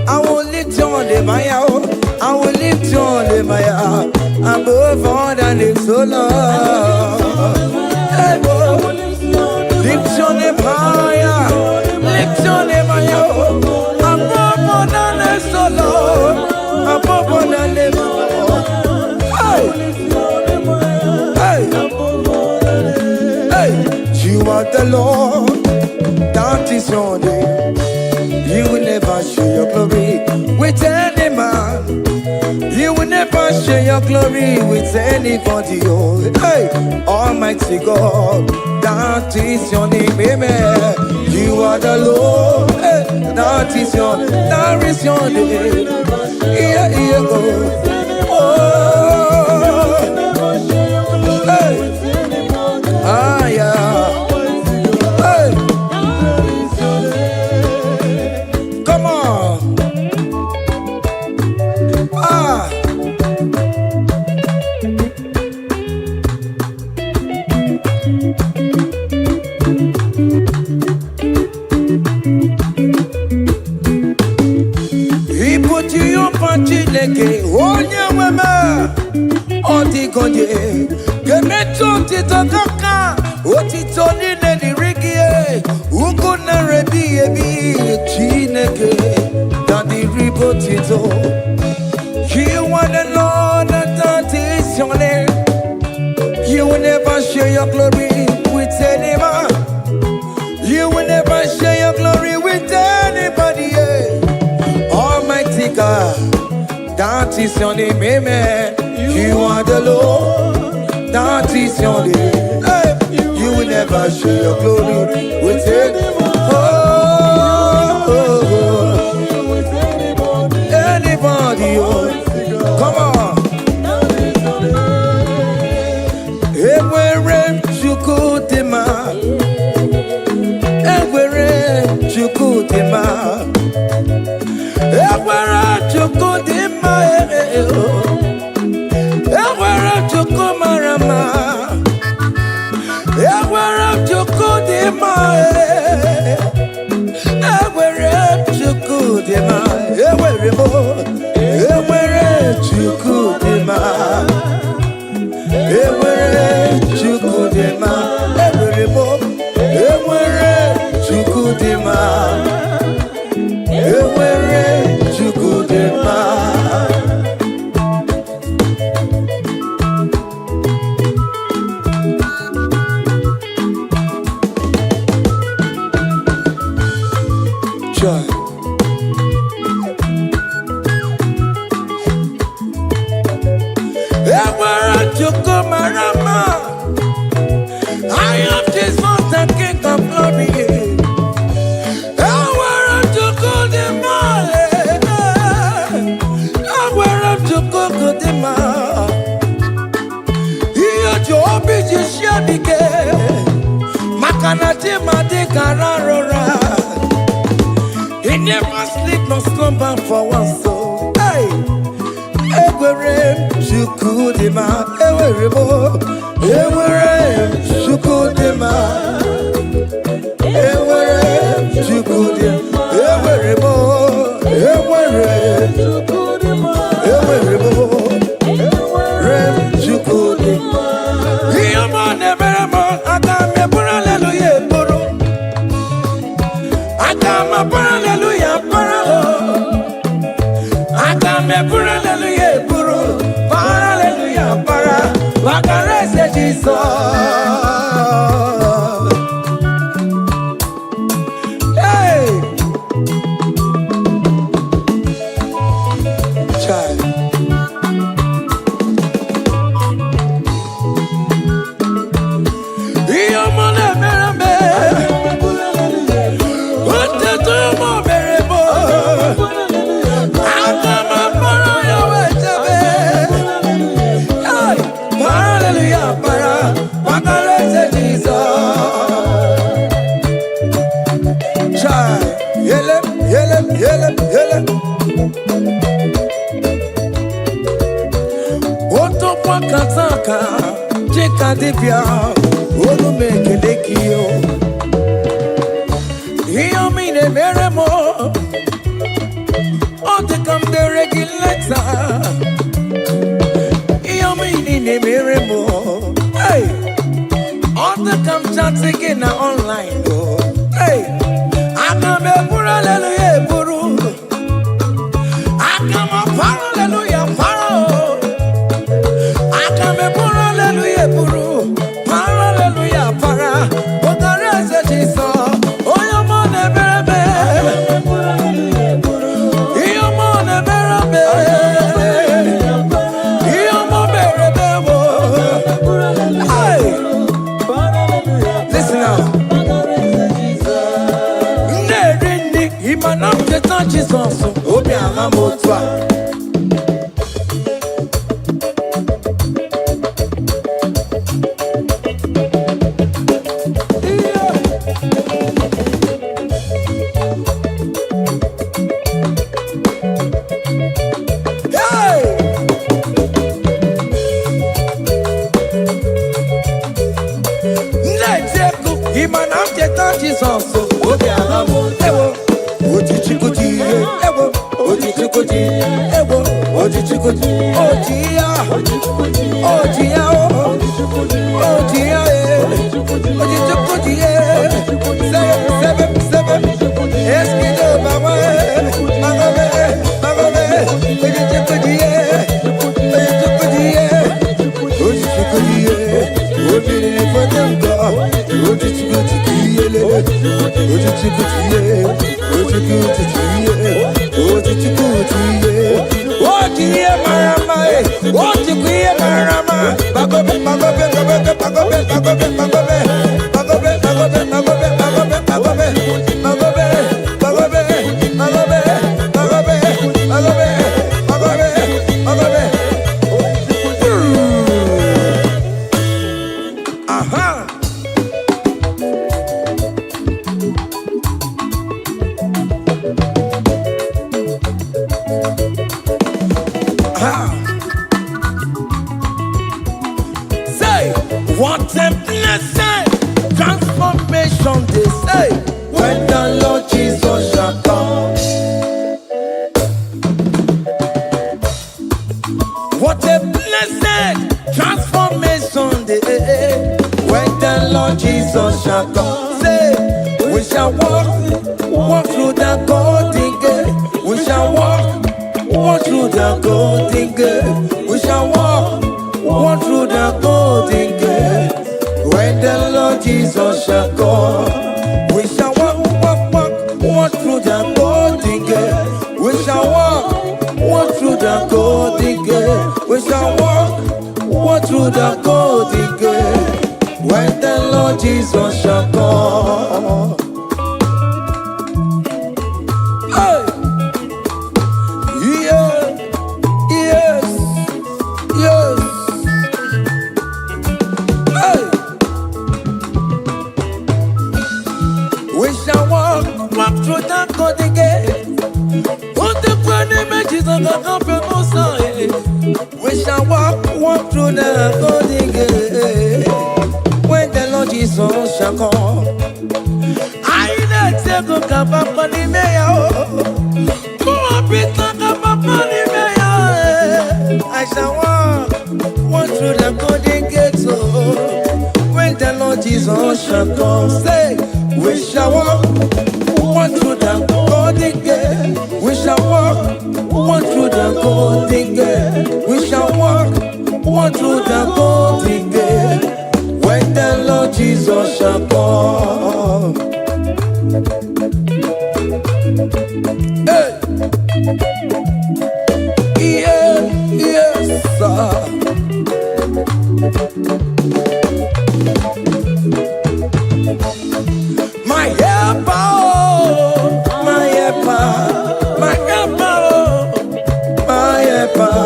I will lift your name, Maya. I will lift your name, Maya. Above all the names, oh Lord. Hey, lift your name, Maya. Lift your name, Maya. Above all the names, oh Lord. Above all the names, oh Lord. Hey. Hey, you are the Lord, that is your name. You will never share your glory with any man. You will never share your glory with anybody. Oh, hey, Almighty God, that is your name, amen. You are the Lord, hey, that is your name. Yeah, yeah, oh, hey. Ah, yeah. Hey. Come on. Ah. He put you up on Chileke. Oh, yeah, mama. Oh, the God, yeah. Titoka, Otitoni Nedi Rigie, Ukuna Rebi Ebi, Chineke, Daddy Ribotito. You are the Lord your glory with any man. You will never share your glory with anybody. Yeah. Almighty God, that is your name, amen. You are the Lord, that is your name. Hey. You will never share your glory with anyone. Anybody, oh. Come on. Ewere chukudima, ewere chukudima, ewere chukudima, ewere chukumarama, ewere chukudima, ewere chukudima, ewere mo, ewere chukudima. Ewere chukudema, ewere mo, ewere chukudema, ewere chukudema. Joy. I am Jesus, the King of Glory. I want to go the mile. I want to go the mile. Here, Job is Shabike. Makanati Madikararora. He never sleep nor slumber for one soul. Hey. Ewere chukudima, ewere mo, ewere chukudima, ewere chukudima, ewere mo, ewere chukudima, ewere mo, ewere chukudima. Iyama nebere mo, akame pura hallelujah puro, akama pura hallelujah puro, akame pura hallelujah puro, hallelujah para, wakarese Jesus. Hey, child. Kataka, Jeka Divya, Olu Mekelekio. Hear me, the Meremo, or to come the regulator. Hear me, the Meremo, hey, or to come chat again online. Hey, I come a pura hallelujah, puru. I come a hallelujah, paro. Hallelujah, puru, hallelujah, para, ogarese Jesus, oyo mone berebe, iyo mone berebe, iyo mo berebe wo. Hey, listen now. Nderini imanam ketan Jesus, obi amamotwa. Jesus, obi alamo, ewo, ojichikuji, ewo, ojichikuji, ewo, ojichikuji, ojia, ojia, ojia, ojichikuji, seven, eskido, mama, magome, ojichikuji, ojichikuji, obi What a blessing, transformation they say, when the Lord Jesus shall come. What a blessing, transformation they say, when the Lord Jesus shall come. Say, we shall walk through the golden gate. We shall walk through the golden gate. We shall walk through the golden gate. When the Lord Jesus shall come, we shall walk through the golden gate. We shall walk through the golden gate. We shall walk through the golden gate. When the Lord Jesus shall come. Hey, yeah, yes, yes. Hey, we shall walk through the golden gate. On the planet, images of the comfortable side. We shall walk through the golden gate. When the Lord Jesus shall come, I let you go come up on the mayor. Go up and talk about the mayor. I shall walk through the golden gate. When the Lord Jesus shall come, say, we shall walk through the golden gate. We shall walk through the golden gate. We shall walk through the golden gate. When the Lord Jesus shall come. Hey. Yeah, yes, sir. My helper, my helper, my helper, my helper.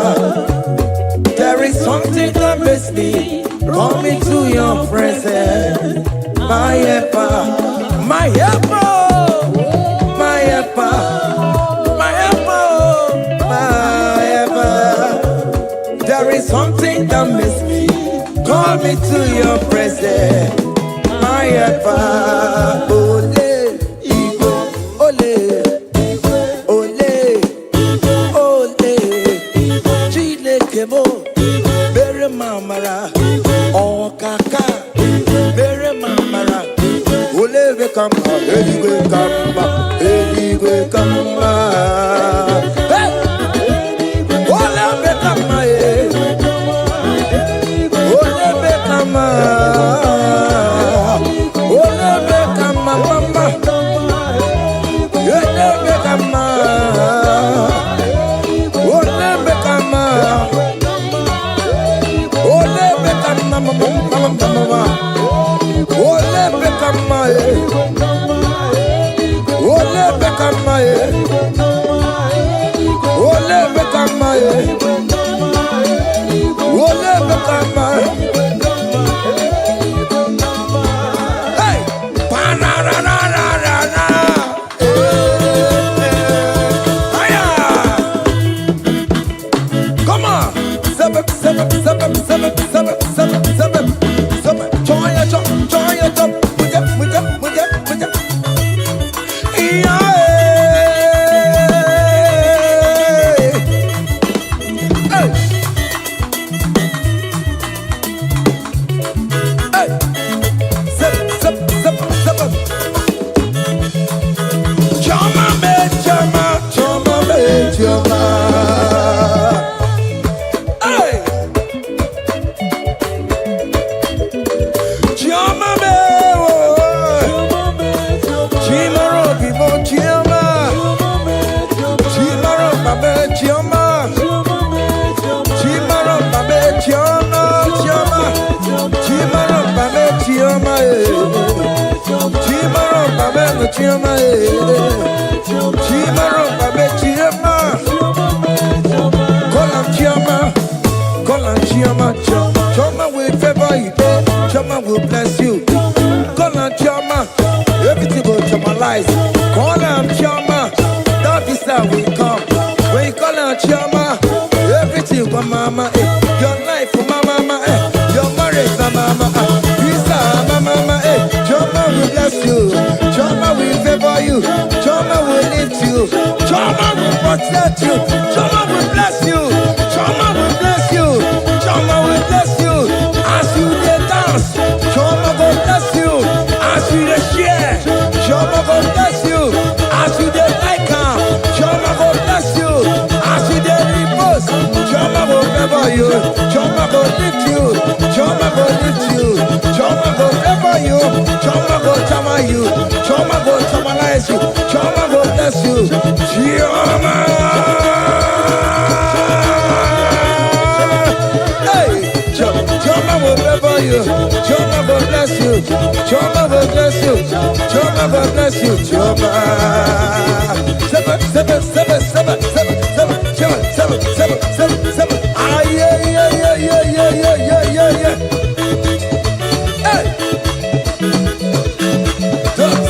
There is something that makes me come into your presence, my helper, my helper, my helper, my helper, my helper. There is something that makes me come into your presence, my helper. Ole, Igbo, ole, ole, ole, Chineke mo, bere mamara. Oh, kaka, bere mamara. Ole we kamba, eli we kamba, eli we kamba. Hey, ole we kamba, ole we kamba, ole we kamba, mama. Ole we kamba, ole we kamba. Ole bekama mama, ole bekama ole bekama ole bekama ole bekama. Hey, panarararara. Come on, seven. Join your top, with them. Yeah. Hey. Hey. Seven. Chama. Chama will favor you, Chama will bless you. Call on Chama, everything will Chamalize. Call on Chama, that is how we come. When you call on Chama, everything for mama, your life for mama, your marriage for mama. you. Choma will lift you. Choma will protect you. Choma will bless you. Choma will bless you. Choma will bless you. As you dey dance, Choma will bless you. As you dey share, Choma will bless you. As you dey like am, Choma will bless you. As you dey repost, Choma will favor you. Choma will lift you. Choma will lift you. Choma will favor you. Choma will chama you. Choma will chamalize you. Choma will bless you. Choma. Hey, Choma will favor you. Choma will bless you. Choma will bless you. Choma will bless you. Choma. Seven, seven, seven, seven, seven, seven, seven, seven, seven, seven. Ah, yeah, yeah, yeah, yeah, yeah, yeah, yeah, yeah, yeah. Hey.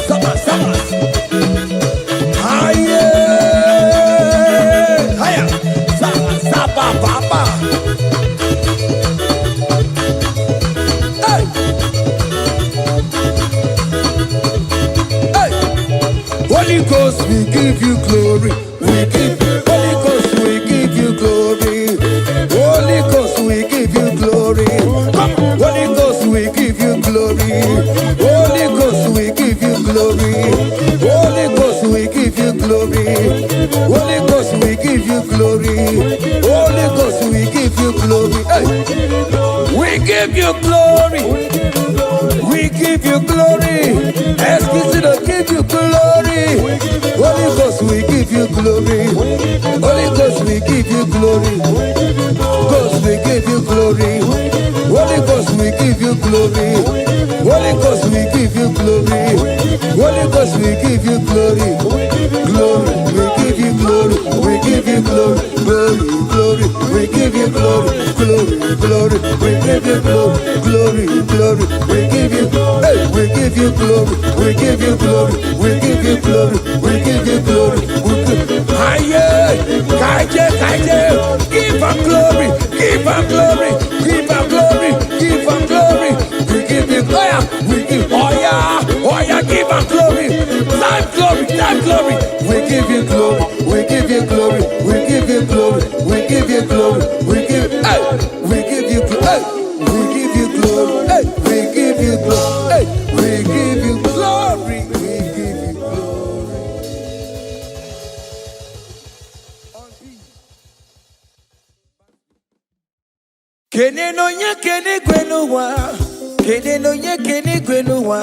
Summer, summer. Ah, yeah. Hiya. Saba, saba, papa. Hey. Hey. Holy Ghost, we give you glory. We give Holy Ghost, we give you glory. Holy Ghost, we give you glory. Come, Holy Ghost, we give you glory. Holy Ghost, we give you glory. Holy Ghost, we give you glory. Holy Ghost, we give you glory. Holy Ghost, we give you glory. Hey. We give you glory. We give you glory. Excuse me, give you glory. Holy Ghost, we give you glory. Holy Ghost, we give you glory. Ghost, we give you glory. Holy Ghost, we give you glory. Holy Ghost, we give you glory. Holy Ghost, we give you glory. Glory, we give you glory. We give you glory. Glory, glory, we give you glory. Glory, glory, we give you glory. Glory, glory, we give you glory. Hey, we give you glory. We give you glory. We give you glory. We give you glory. We give give am glory. Give am glory. Give am glory. Give am glory. We give you glory. We give give am glory. Time glory. Time glory. We give you glory. We give you glory. We give you glory. We give you glory. We give hey. We give you glory. We give you glory. Hey. We give you glory. Hey. We give you glory. We give you glory. Kene no nye kene gwenuwa. Kene no nye kene gwenuwa.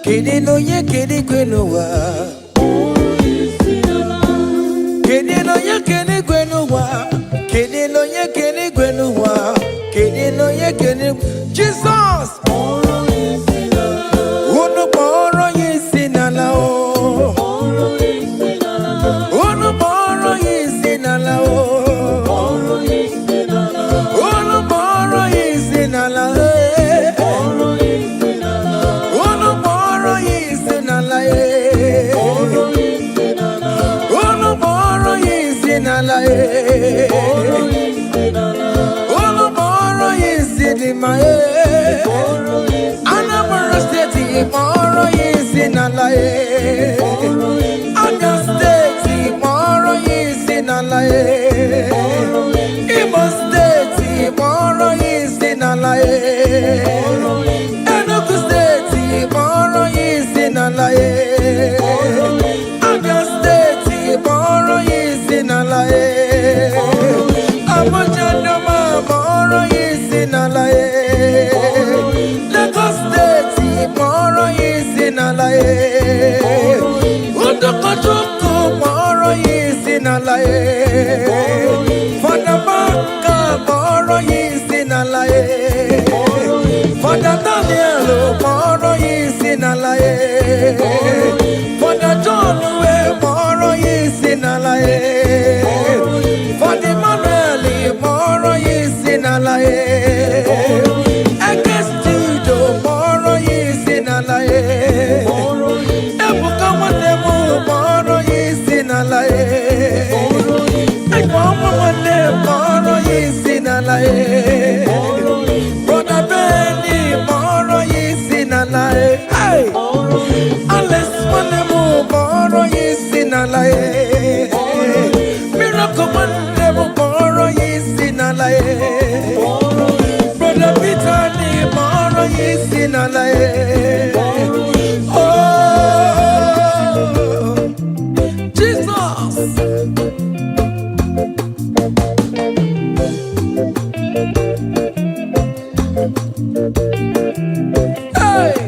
Kene no nye kene gwenuwa. Kene no nye kene gwenuwa. Kene no nye kene gwenuwa. Kene no nye kene Jesus. Unu boro yisinala o. Unu boro yisinala o. Unu boro yisinala e. Unu boro yisinala e. Unu boro yisinala e. Unu boro yisinima e. Anambra State boro yisinala e. Abia State boro yisinala e. Igbo State boro yisinala e. Enugu State boro yisinala e. Abia State boro yisinala e. Abuja Doma boro yisinala e. Lagos State boro yisinala e. Udokojuku boro yisinala e. Fadabaka boro yisinala e. Fada Daniel boro yisinala e. Fada John we boro yisinala e. Fada Emmanuel boro yisinala e. Studio boro yisinala e. Ebuka Wademu boro yisinala e. Ekwamu Wade boro yisinala e. Brother Benny boro yisinala e. Alex Wademu boro nala oh Jesus hey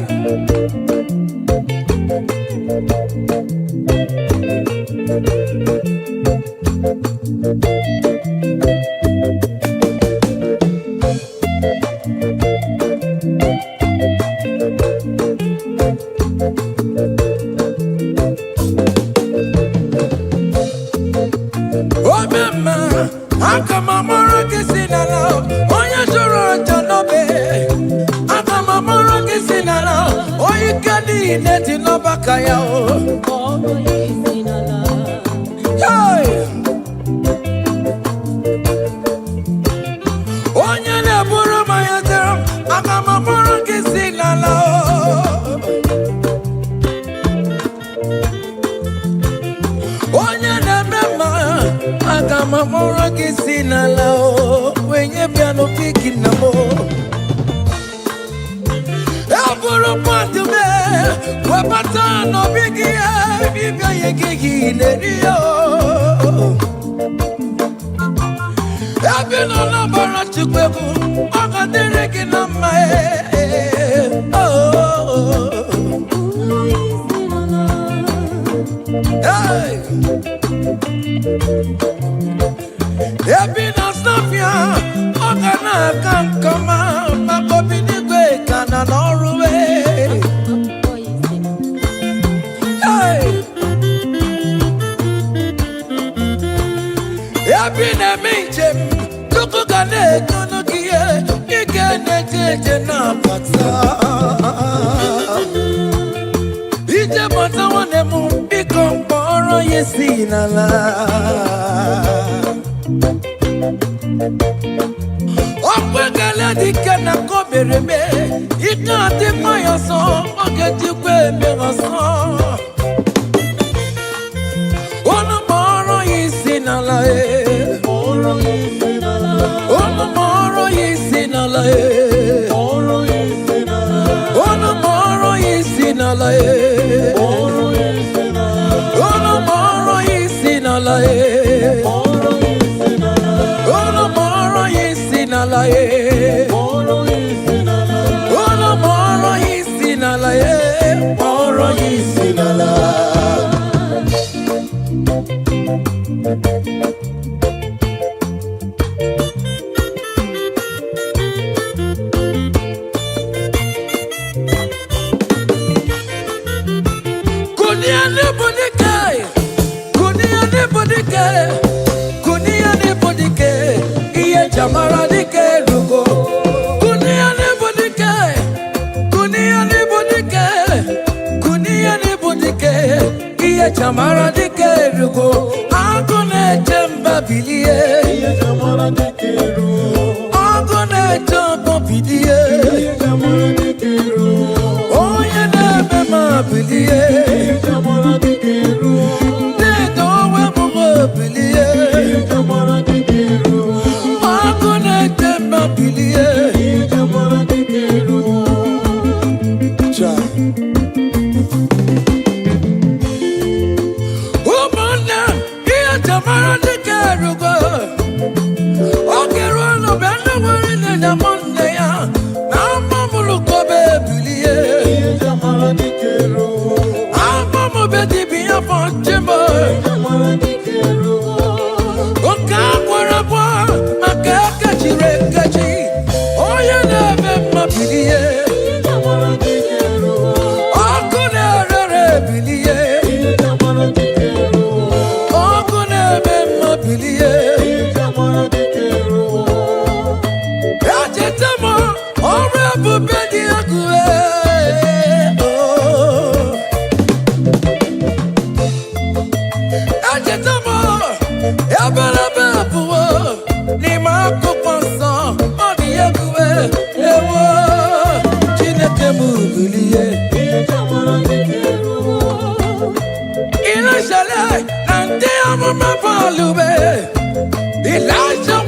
Elijah,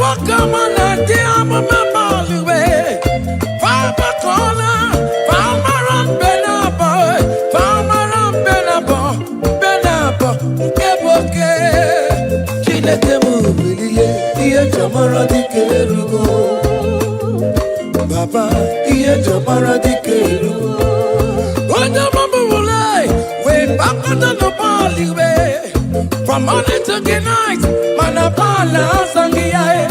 iye jamara dikeru. Oja mabulai, we back on the bali way. From morning to the night, manapala sangiae.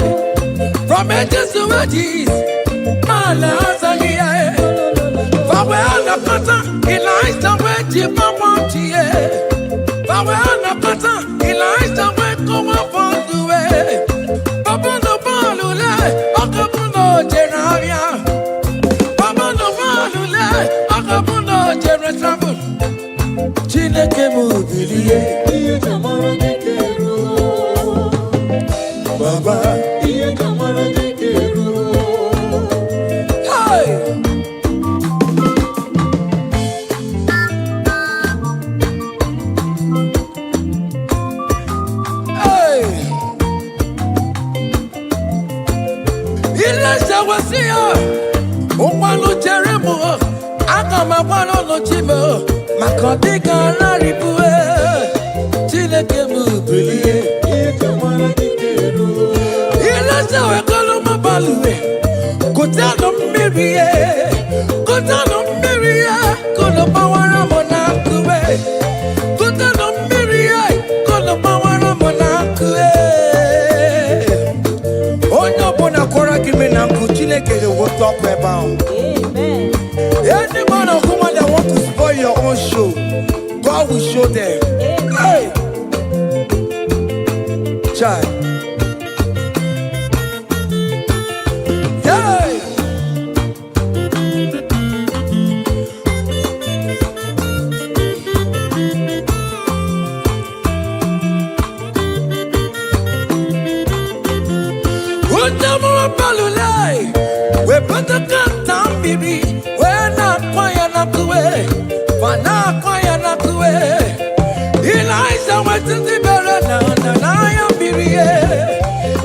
From edges to edges, mala sangiae. Fawe anapata, ilaista weji mamantie. Fawe anapata, ilaista weko wafonduwe. Babono balule, akabuno jeravia. Babono balule, akabuno jeretrabu. Chineke mudilie, iye jamara dikeru. Baba, iye jamara dikeru. Hey! Wasia, Umalo Jeremo, Akamabano no Chimo, Makodiga Laribue, Chilekemu, Billy, Itamana Dikeru, Ilasa, Coloma Balue, Cotano Mirie, Cotano Miria, Colomawara Monacue, Cotano Miria, Colomawara Monacue. Talk about. Amen. Any man or woman that want to spoil your own show, God will show them. Amen. Hey, child. Hey. We put the cut down, baby. We're not quiet enough to wait. We're not quiet enough to wait. Eliza went to the barrel, and I am baby.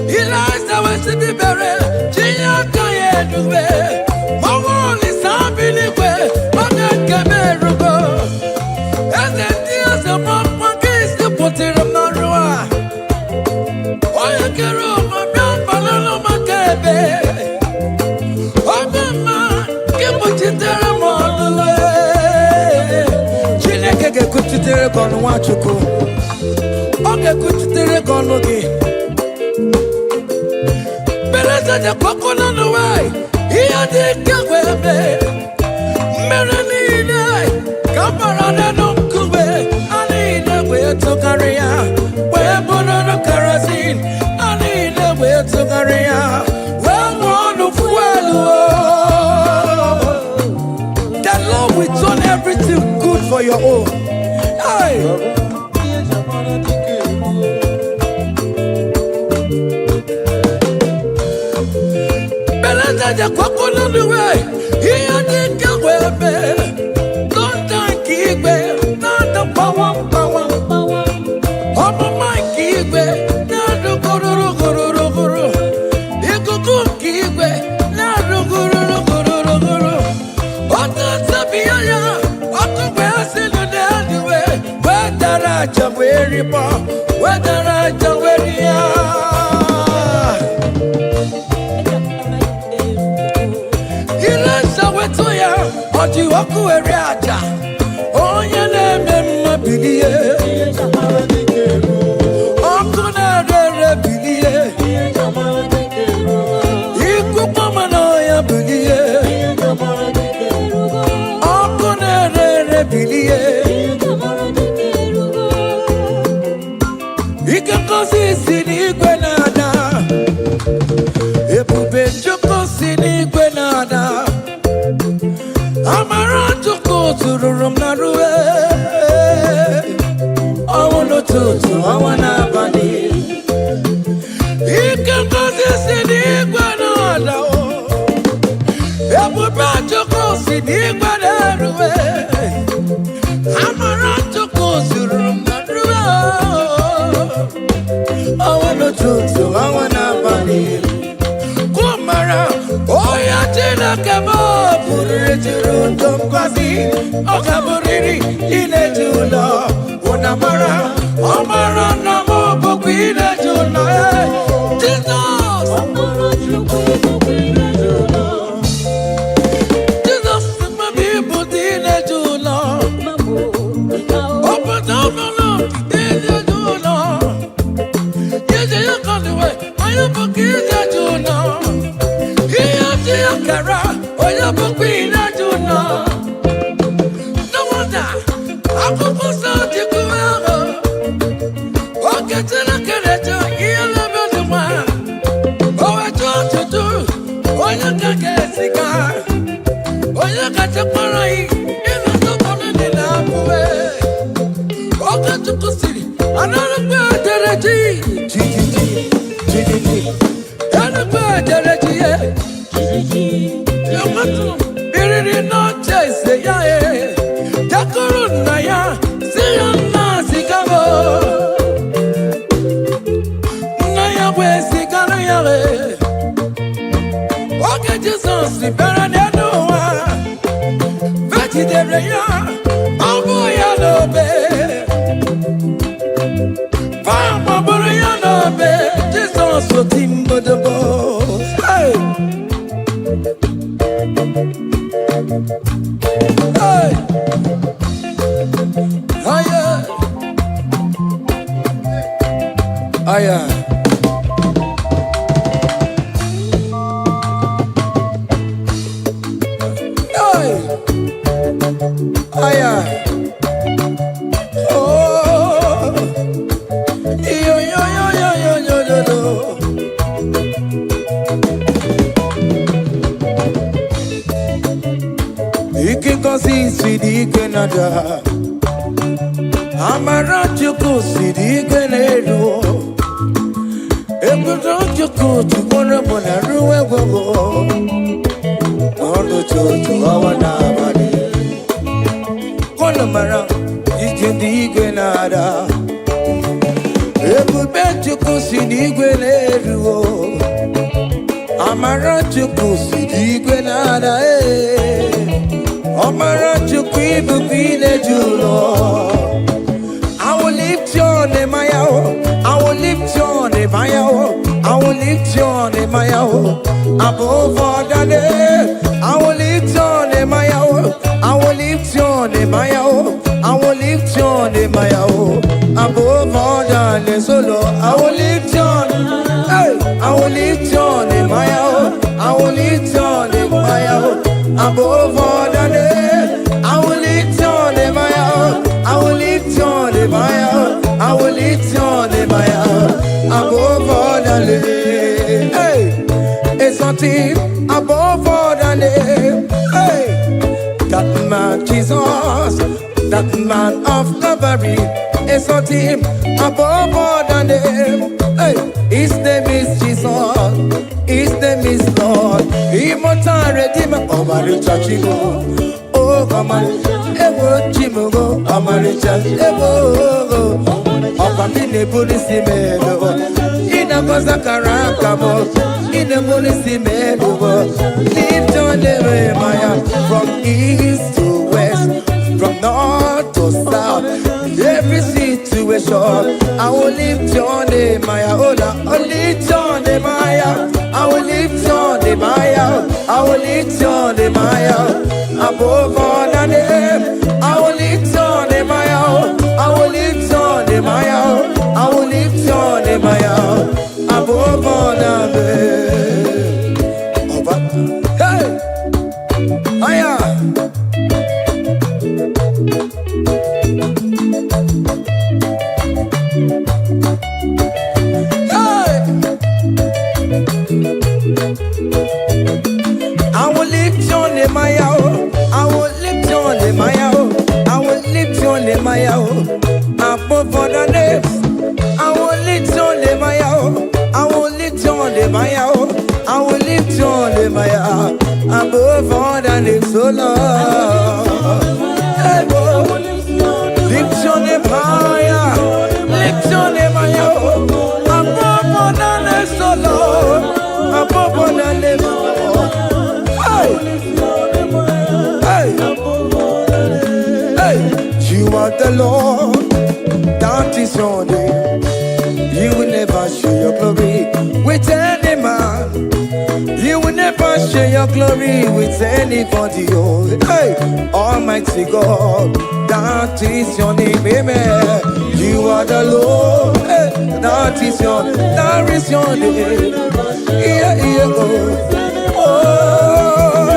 Eliza went to the barrel. Gia can't do it. My wall is up in the way. But I can't go. And then there's a monk is to put it on the road. Oh, you can roll my young balloon, my baby. Chineke kuchitere kono wachuku. Oge kuchitere kono gi. Bereza de koko na nuwai. Iya de kewebe. Merenine. Kapara de nukube. Anine we tokaria. We bono no kerosene. Anine we tokaria. We wonu fuelu. We turn everything good for your own. Hey! Beleza de coco no way. Here they go, baby. Don't think it, not the power. Oh, my key, not the guru. You could go keep it, not the guru. Whether I oh, your name, my billy. Oh, Kuna billy. You could come and I billy. Oh, Kuna billy. Sini Gwenada, Epube Joko Sini Gwenada, Amara Joko to the room Narue. I want to, I want to body. He can go Sini Gwenada, Epube Joko Sini Gwenada, Amara Joko to the room Narue. I want to, so I want to body. Kumara, oh, ya tina kama puriru tomkwasi, o kaburi ine jula, unamara, amara na mobo ine jula, Jesus, amara juku ine jula. Mara, oya bukwina juna. No wonder, aku kusa jikuwa. Oke tena kerejo, iyala bezuma. Owe chochotu, oya kakesika. Oya kachaparai, ina tokone nina kuwe. Oke tukusiri, anana kwa tereji. Yana kwa tereji, Yamatu, biriri no chase ya Takuru na ya, siya na sikabo. Na ya we sikana ya we. Oke Jesus, libera nenuwa. Veti de reya, abu ya lobe. Vama buru ya lobe. Jesus, so timbo de bo. Hey! Hey! Aya! Aya! Hey! Aya! Oh! Yo yo yo yo yo yo yo yo! Ike kosi sidi Canada, Amara chuku sidi Canado. Ekuto chuku chukona mona ruwe gogo. Ondo chuchu awana bani. Kono mara ike di Canada. Ekube chuku sidi Canado. Amara chuku sidi Canada. Omara chukwi bukine julo. I will lift your name, I will lift your name, I will lift your name, above all the name. I will lift your name, I will lift your name, I will lift your name, above all the name. Solo, I will lift your name, I will lift your name, I will lift your name, above all the name. I will lift your name, I will lift your name, I will lift your name, above all the name. Hey, it's something above all the name. Hey, that man Jesus, that man of Calvary, is something above all the name. Hey, his name is Jesus, his name is Lord, immortal Redeemer, Omaricha Chinwo. Oh, Ewo Chimugo, Omaricha, Ewo, Opamine Polisi Melo, Ina Kosa Karakamo, Ina Polisi Melo, lift your name, Maya, from east to west, from north to south, every situation, I will lift your name, Maya, I'll lift your name, Maya, I will lift your name, Maya, I will lift your name, Maya, above all the name, I will lift your name, Maya, I will lift your name, Maya, I will lift your name, Maya, above all the name. Hey, Maya. I will lift your name, I will lift your name, I will lift your name, above all the names. I will lift your name, I will lift your name, I will lift your name, above all the names. So Lord, hey, lift your name higher, lift your name above all the names. So Lord, above all the names. You are the Lord, that is your name. You will never share your glory with any man. You will never share your glory with anybody. Oh, hey, Almighty God, that is your name, amen. You are the Lord, hey, that is your name, that is your name. Yeah, yeah, oh, oh.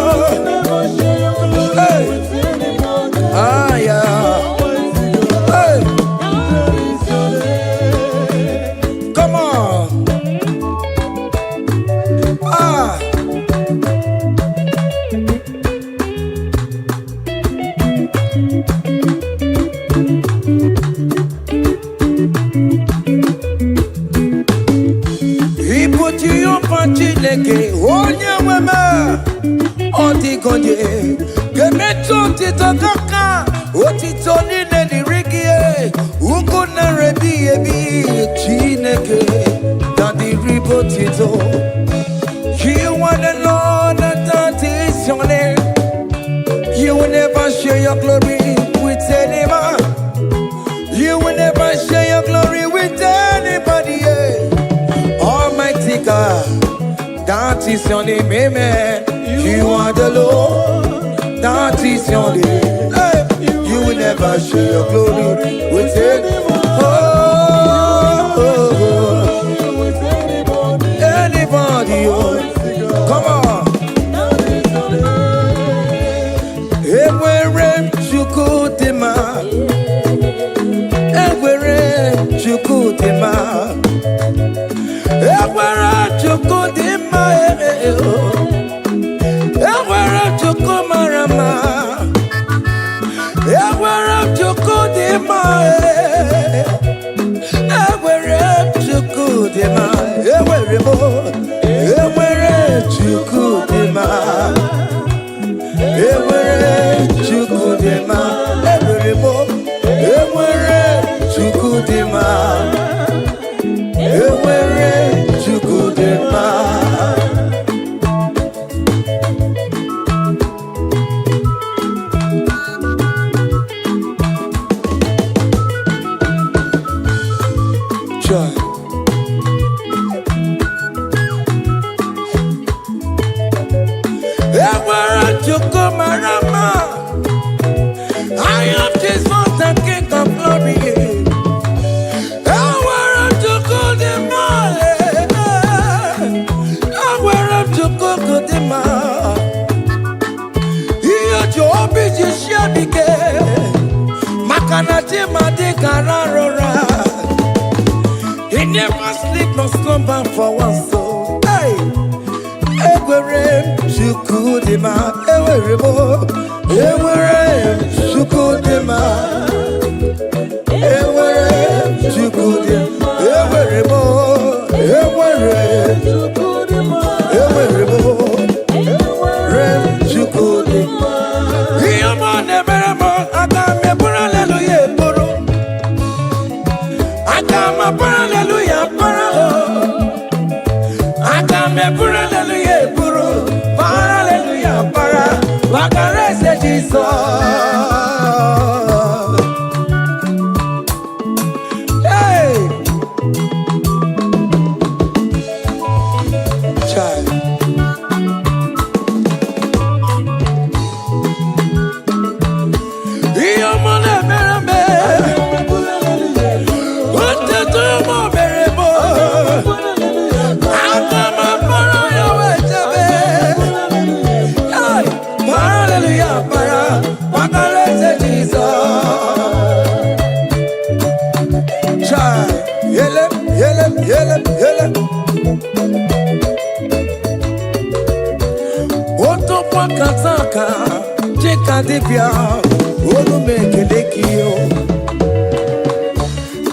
onye kemetu ntito kaka otito nine di rigie ugu na rebi ebi Chineke that the ribo tito you wanna know that is your name. You will never share your glory with anyone. You will never share your glory with anybody. Almighty God, that is your name, amen. You are the Lord, that is your name. You will never share your glory with anyone. Anybody, come on. Ewere chukudima, ewere chukudima, ewere chukudima, ewere chukumarama, ewere chukudima, ewere chukudima, ewere mo, ewere chukudima. Ewere chukudema, ewere mo, ewere chukudema, ewere chukudema. Joy. I am Jesus, the King of Glory. I want to go to I want to go to the job is shabby. Makanati Madikarara. He never sleep nor slumber for one soul. Hey. Ewere chukudima, ewere mo, ewere chukudima, ewere chukudima, ewere mo, ewere chukudima, ewere mo, ewere chukudima. Iyama nebere mo, akame pura hallelujah puru, akama pura hallelujah para, akame pura hallelujah puru, para hallelujah para, bakarese Jesus. Hey, child. Iyamane merame, what the tomo merebo. Akama para yawechebe. Hey, para hallelujah para, bakarese Jesus. Child, yele, yele, yele, yele. Oto kwa kataka, chika divya, olu mekelekio.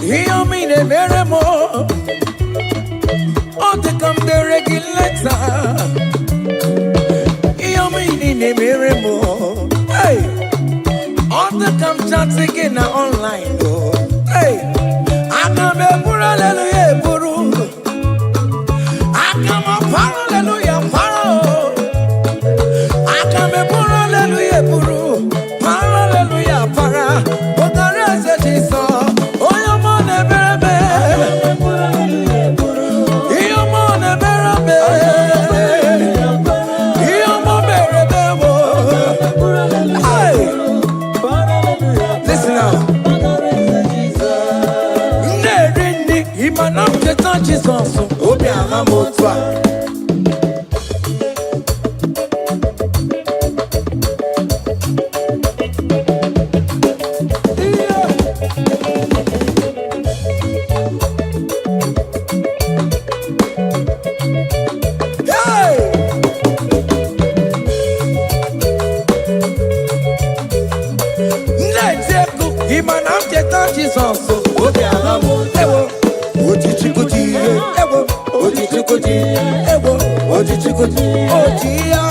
Iyo mine meremo, ote kam de regulator. Iyo mine meremo, hey, ote kam chatting na online. Hey, akame pura hallelujah puru, akama para hallelujah para, akame pura hallelujah puru, para hallelujah para, bakarese Jesus. Oyo mone berebe, iyo mone berebe, iyo mone berebe wo. Hey, listen now. Nerini imanam ketan Jesus, obi amamotwa. Imanam ketan Jesus, obi amamotwa. Ewo, ojichikuti, ewo, ojichikuti, ewo, ojichikuti, ojia,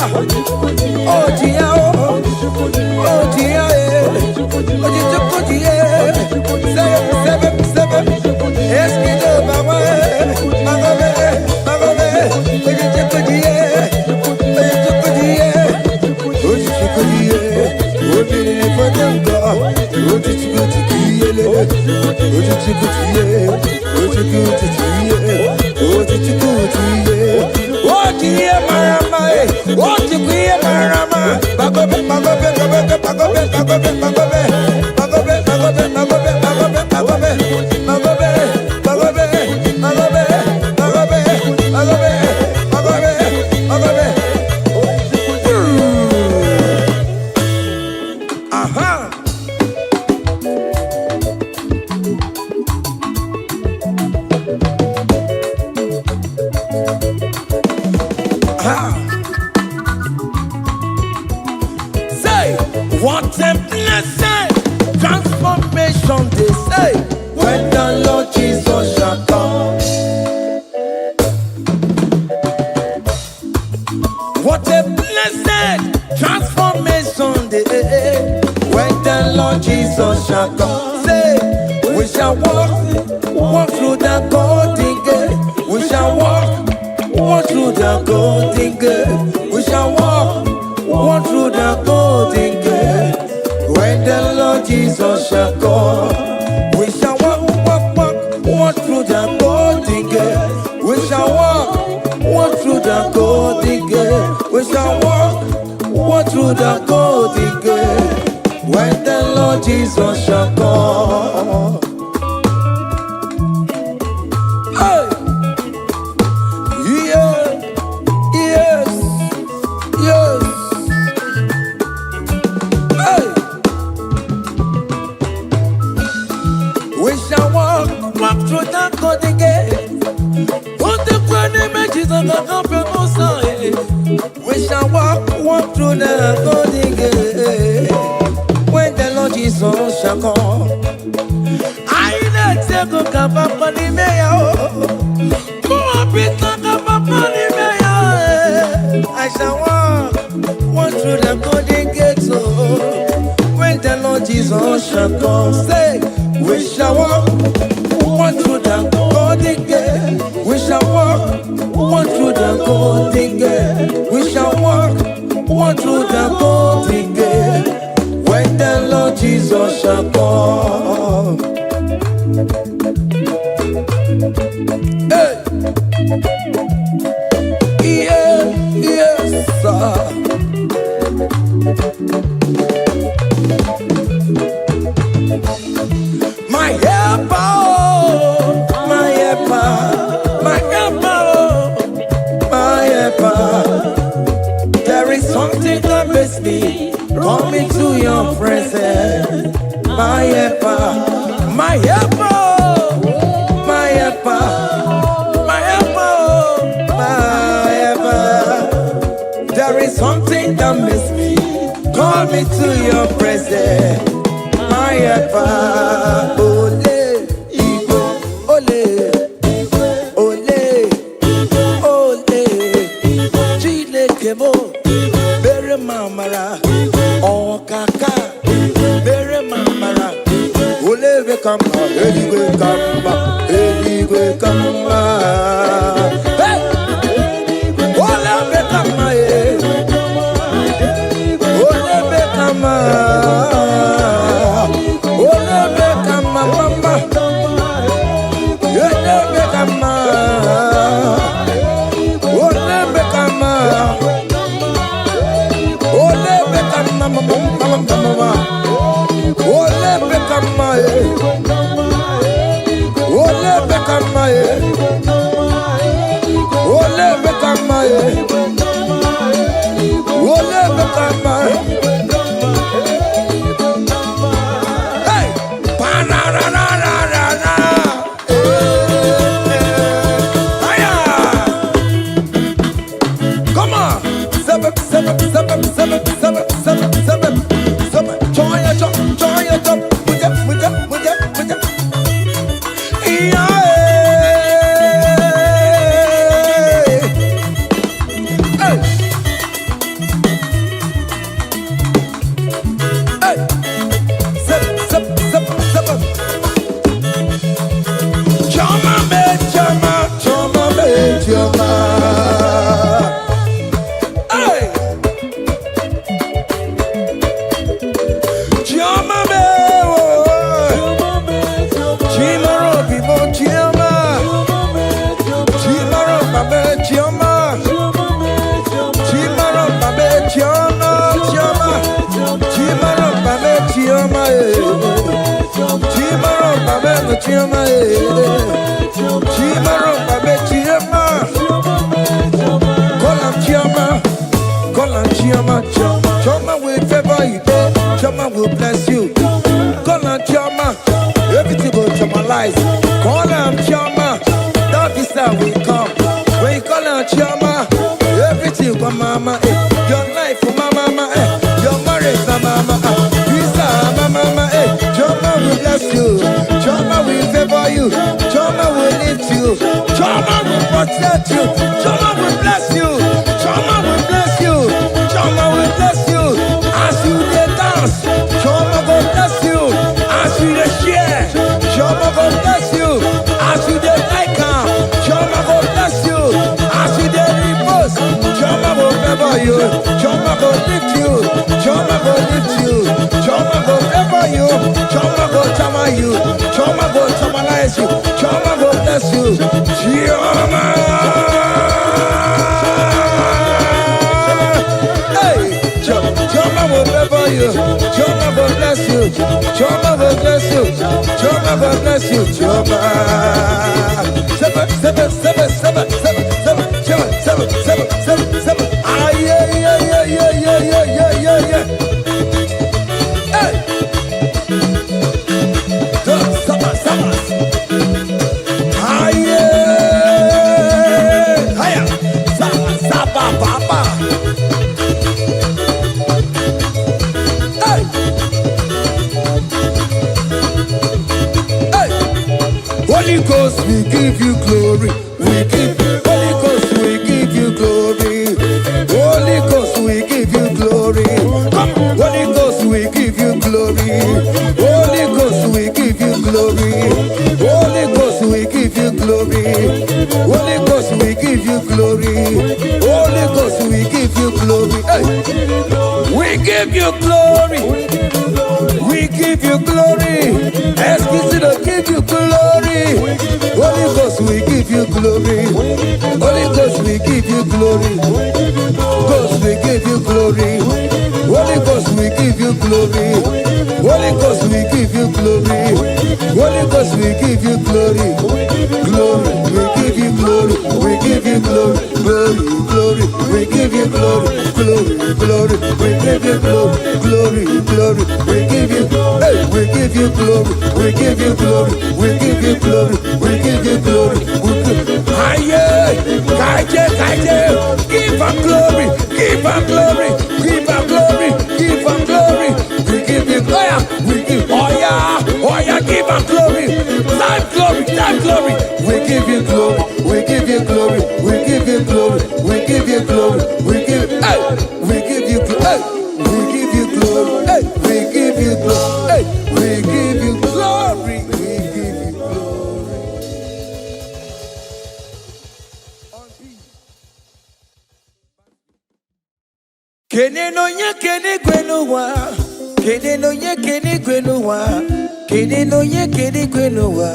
chioma, chima roba be chioma. Call him chioma, chioma will favor you, chioma will bless you. Call him chioma, everything will chiomalize. Call him chioma, that visa will come. When you call him chioma, everything for mama, your life for mama, your marriage for mama, visa mama, chioma will bless you, chioma will favor you, chioma will lift you, chioma will protect you, chioma will bless you, chioma will bless you, chioma will bless you. As you dey dance, chioma will bless you. As you dey share, chioma will bless you. As you dey like am, chioma will bless you. As you dey repost, chioma will favor you, chioma will lift you, chioma will lift you, chioma will favor you, chioma will chama you, chioma will chamalize you, chioma will bless you, chioma. Hey, chioma will favor you, chioma will bless you, chioma will bless you, chioma will bless you, chioma. Seven. Ah, yeah. Hey. Sabas. Ah, yeah. Hiya. Saba, papa. Hey. Holy Ghost, we give you glory. Holy Ghost, we give you glory. Holy Ghost, we give you glory. Come, Holy Ghost, we give you glory. Holy Ghost, we give you glory. Holy Ghost, we give you glory. Holy Ghost, we give you glory. Holy Ghost, we give you glory. Hey. We give you glory. We give you glory. Excuse me, give you glory. Holy Ghost, we give you glory. Holy Ghost, we give you glory. Ghost, we give you glory. Holy Ghost, we give you glory. Holy Ghost, we give you glory. Holy Ghost, we give you glory. Glory, we give you glory. We give you glory. Glory, we give you glory. Glory, we give you glory. Glory, we give you glory. Hey, we give you glory. We give you glory. We give you glory. We give you glory. Aye, kaije, give him glory. Give him glory. Give him glory. Give him glory. We give you glory. We give give him glory. Time glory. We give you glory. We give you glory. We give you glory. We give you glory. We give you glory. We give you glory. Hey, we give you glory. Hey, we give you glory. We give you glory. Kene no nye kene gwenuwa. Kene no nye kene gwenuwa. Kene no nye kene gwenuwa.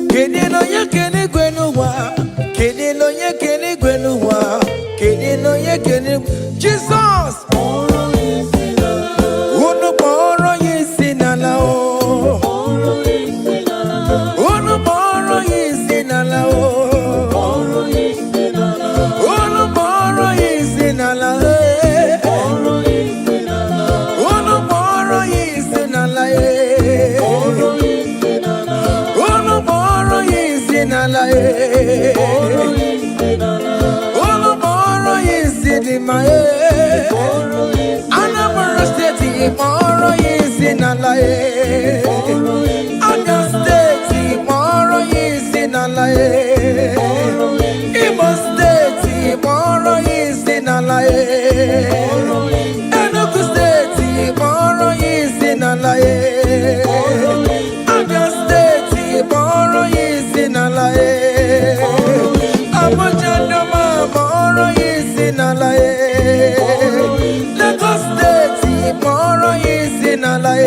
Kene no nye kene gwenuwa. Kene no nye kene gwenuwa. Kene no nye kene. Jesus. Unu boro yesinala o. Unu boro yesinala o. Unu boro yesinala e. Unu boro yesinala e. Unu boro yesinala e. Unu boro yesinima e. Anambra State boro yesinala e. Abia State boro yesinala e. Igbo State boro yesinala e. Enugu State boro yesinala e. Abia State boro yesinala e. Abuja Doma boro yesinala e. Lagos State boro yesinala e.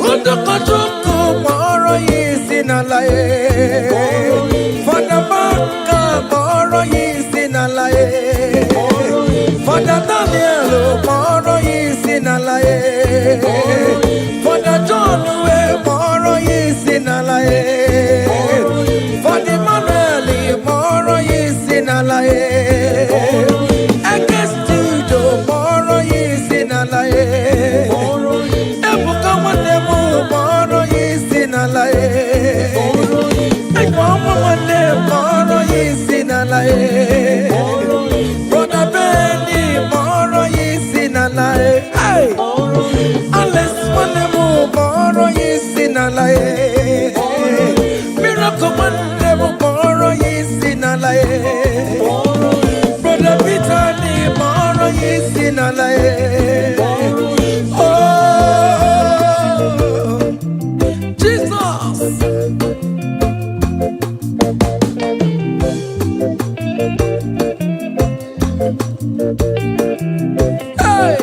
Odokojuku boro yesinala e. Fada Baka boro yesinala e. Fada Daniel boro yesinala e. Fada John we moro yisi nala Fadi Manuel moro yisi nala Eke studio moro yisi nala Ebuka wanemu moro yisi nala Ekwamu wane moro yisi nala Brother Benny moro yisi nala Alice wanemu moro yisi nala Miracle wanemu moro yisi nala Brother Peter ni moro yisi nala Oh Jesus Hey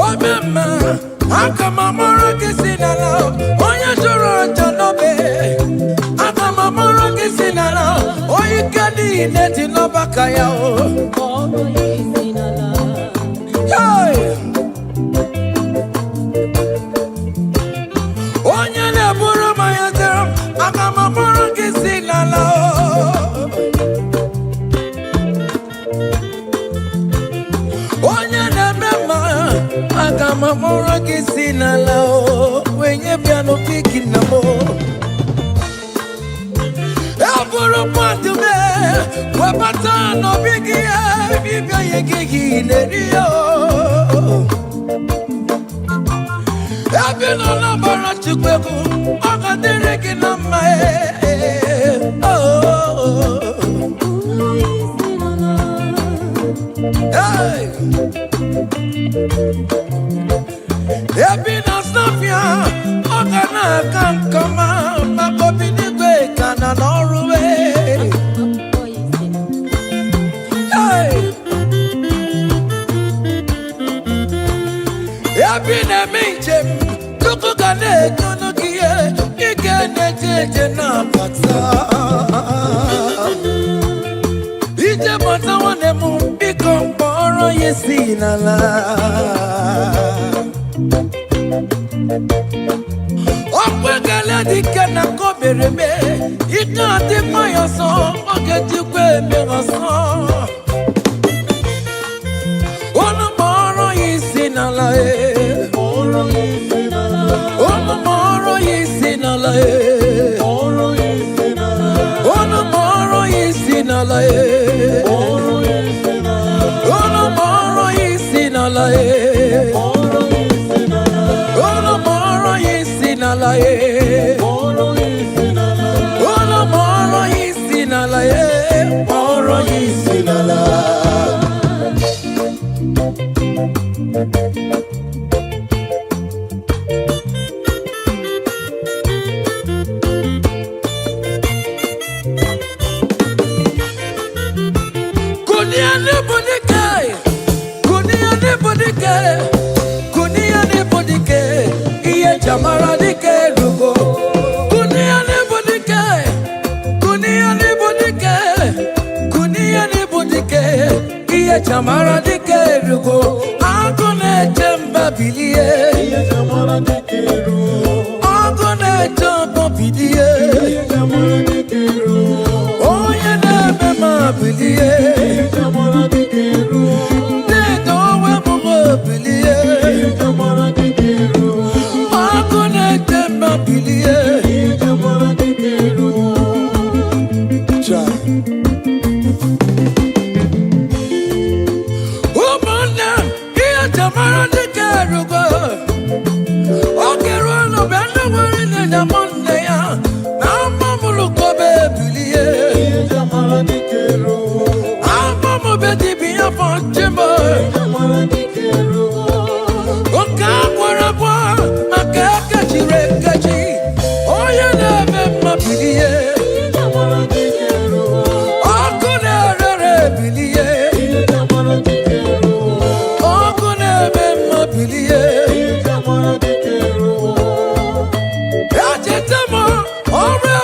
Oh mama, akamamoro kisinala, oya joro janobe. Akamamoro kisinala, oya kadi neti no bakaya o. Hey, oya neburo mayatero, akamamoro kisinala. Oya nebema, akamamoro kisinala o. Wenye piano piki namo. Eburu pantu me, wapata no bigi bibia yegi nerio. Ebino na bara chukweku, akadere kinama Hey. Ebina snafia, okana kankama, makobini kwe kana noruwe. Hey, ebina minjem, kuku kane kunukie, ikene jeje na pata. Ije mata wanemu, ikomporo yesinala. Okwegele dike na kobereme, ika di mayoso, ogetikwe meroso. Ono moro yisinala ono moro yisinala ono moro yisinala ono moro yisinala Ono moro yisinala Ono moro yisinala Moro yisinala Kunia ne bodike Kunia ne bodike Kunia ne bodike Iye chamara dike rugo Kunia ne bodike Kunia ne bodike Kunia ne bodike Iye chamara dike rugo Agone jemba bilie Iye chamara dike rugo Agone jemba bilie Iye chamara dike rugo Oye nebe ma bilie Iye chamara dike rugo Nedo we bubo bilie Iye chamara dike rugo Agone jemba bilie Iye chamara dike rugo Cha Umana Iye chamara dike rugo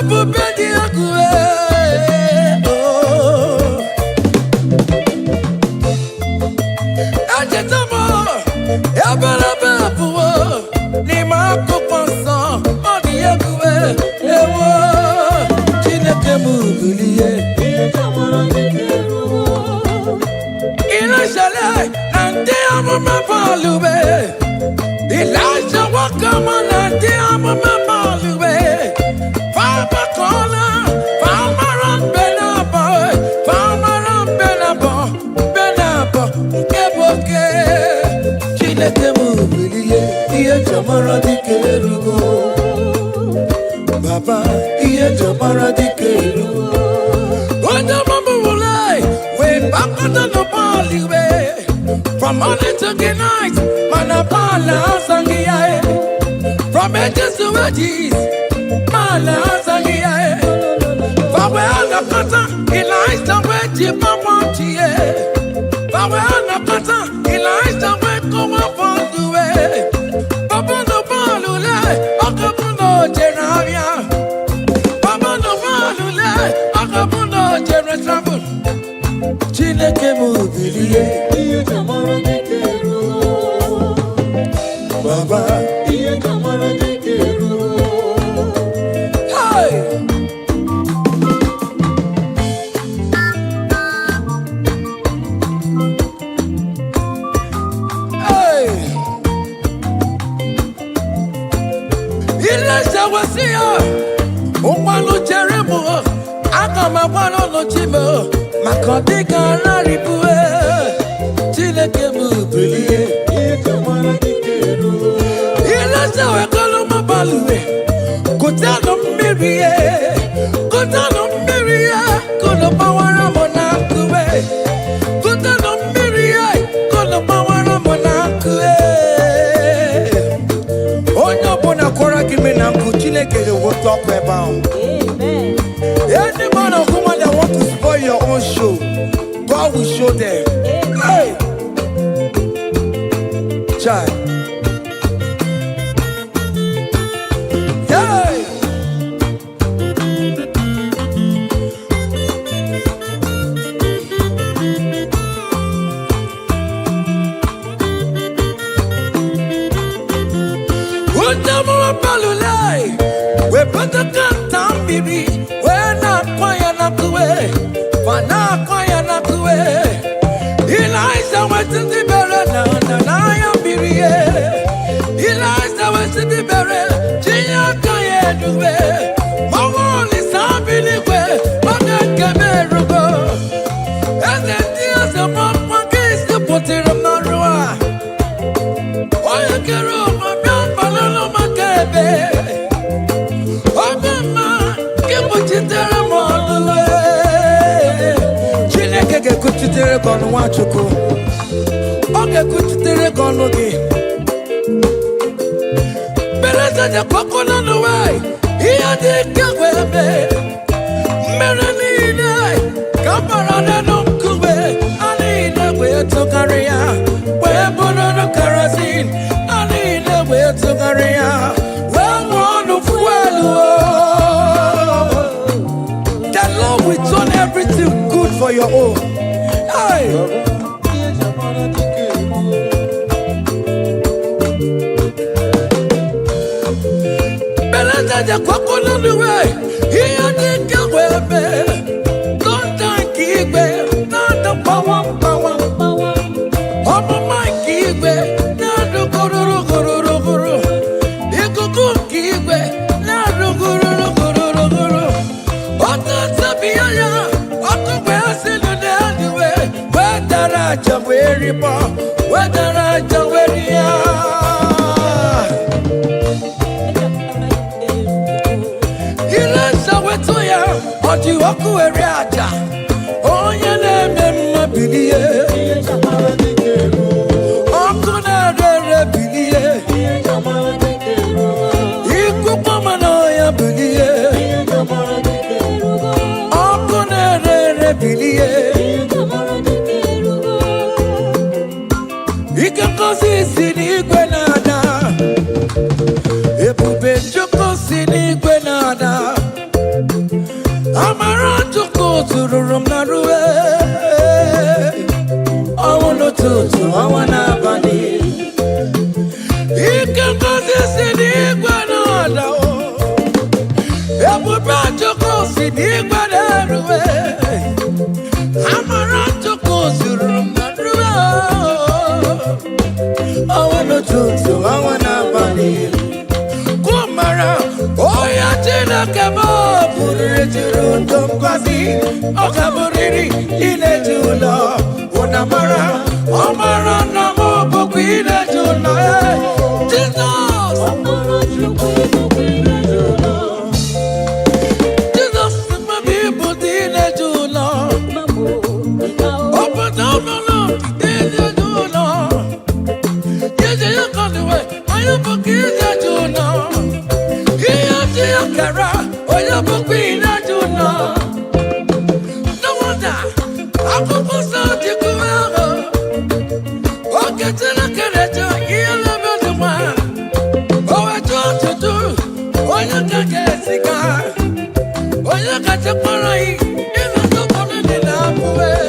bubedi akue. Ajetamo, ebelebe buwo, ni mako pansa, odi akue. Ewo, Chineke mubiliye. Inashale, nante amama balube. Elijah wakama nante amama balube. Fama kola, fama ram benabo, benabo, nkeboke. Chineke mubiliye, iye jamara dikerugo. Baba, iye jamara dikerugo. Wanda mambulai, we back on the baliwe. From morning to the night, manapala sangiae. From edges to edges, mala sangiae. Fawe anakata, Elijah we jipa wanchie. Fawe anakata, Elijah we koma fonduwe. Baba no balule, akabuno jeravia. Baba no balule, akabuno jeravia. Chineke mubiliye. Baba, iye kamara dikeru. Hey! Hey! Elijah was here. Umalo Jeremo. Akama wano no chimo. Makondika raribue. Chineke mubiliye. Elijah we kolo mabalue. Kutano miriye. Kutano miriye. Kolo bawara monakue. Kutano miriye. Kolo bawara monakue. Onyo bona kora kimi na Chineke will talk about. Amen. Any man or woman that want to spoil your own show, God will show them. Hey, child. Hey. We put the gun down, baby. We're not quiet enough to wait. We're not quiet enough to wait. Elijah went to the barrel, and I am busy. Elijah went to the barrel. Gia can't do it. My wall is happy way. But I can't go. And then there's a one case to put it on the road. Why you can't roll my young balloon, my baby? Chineke kuchitere kono wachuko. Oge kuchitere kono gi. Beleza ja kokono no way. Iya de kawebe. Merenine kamara na nkuwe. Anine we to career. We bono no kerosene. Anine we to career. We want fuel. We turn everything good for your own. Hey! Beleza ja kwako na niwe. Iya dike webe. Don't thank igwe. Nada power. Omo mike igwe. Nada gururu. Ikuku igwe. Nada gururu. Amarantuku tururum narue. Awono tutu awana bani. Ikangozi sini gwana o. Ebubantuku sini gwana narue. Amarantuku tururum narue. Awono tutu awana bani. Kumara oya tina kemo. Okaburiri ine jula unamara amara namo boku ine jula Jesus Jesus my people ine jula open up the Lord ine jula Jesus you come the way ayo boku ine jula iya tia kara oya boku ine jula. No wonder I'm supposed to take you out. Okay, tell a character, you love the man. Oh, I told you to. Oh, you can get a cigar. Oh, you got a parade. Even though I'm in the way.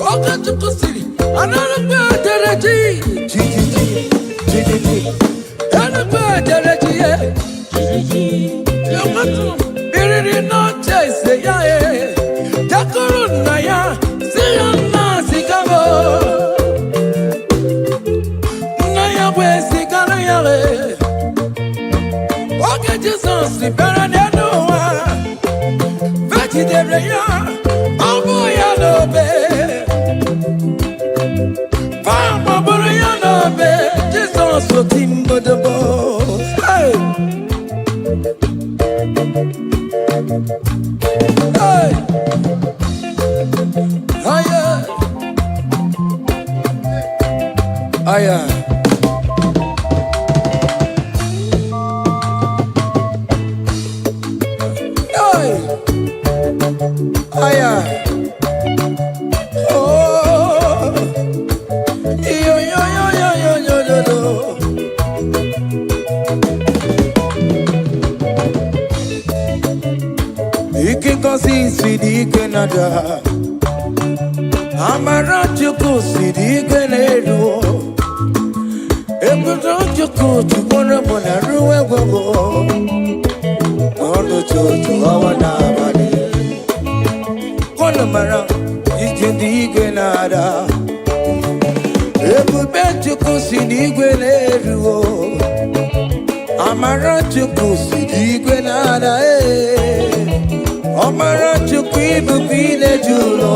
Okay, to the city. Another bad energy. Another bad energy. You want to. Really not chase, yeah. Takuruna ya, siyana sikabo. Naya we sikana ya le. Okay, Jesus, better than no one. Vegetarian ya, abu ya no be. Papa buru ya no be. Jesus, so timbo de bo. Hey. Hey, aya, aya, hey, aya, oh, yo yo yo yo yo yo yo yo. Sidi Canada, Amarantuku Sidi Canado, Eburantuku to Bonabona Ruego, on the church of our Navani, Conamara is Sidi Canada, Eburantuku Sidi Canado, Amarantuku Sidi Canada. Amarantuku ibukile julo.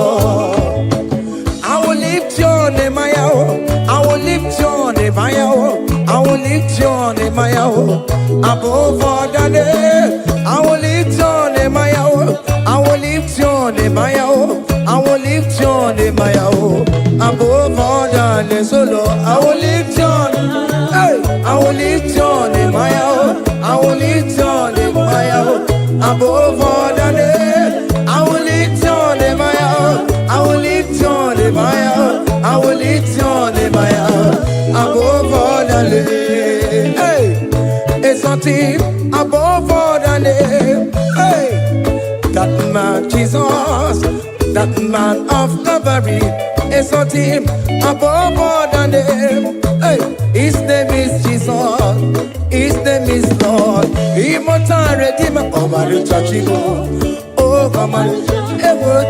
I will lift your name, I will lift your name, I will lift your name, above all the name. I will lift your name, I will lift your name, I will lift your name, above all the name. Solo, I will lift your name, I will lift your name, I will lift your name, above all the name. I will lift your name, I will lift your name, I will lift your name, above all the name. Hey, it's something above all the name. Hey, that man Jesus, that man of Calvary, is something above all the name. Hey, his name is Jesus, his name is Lord. Immortal Redeemer, Omaricha Chigo. Oh, Omaricha,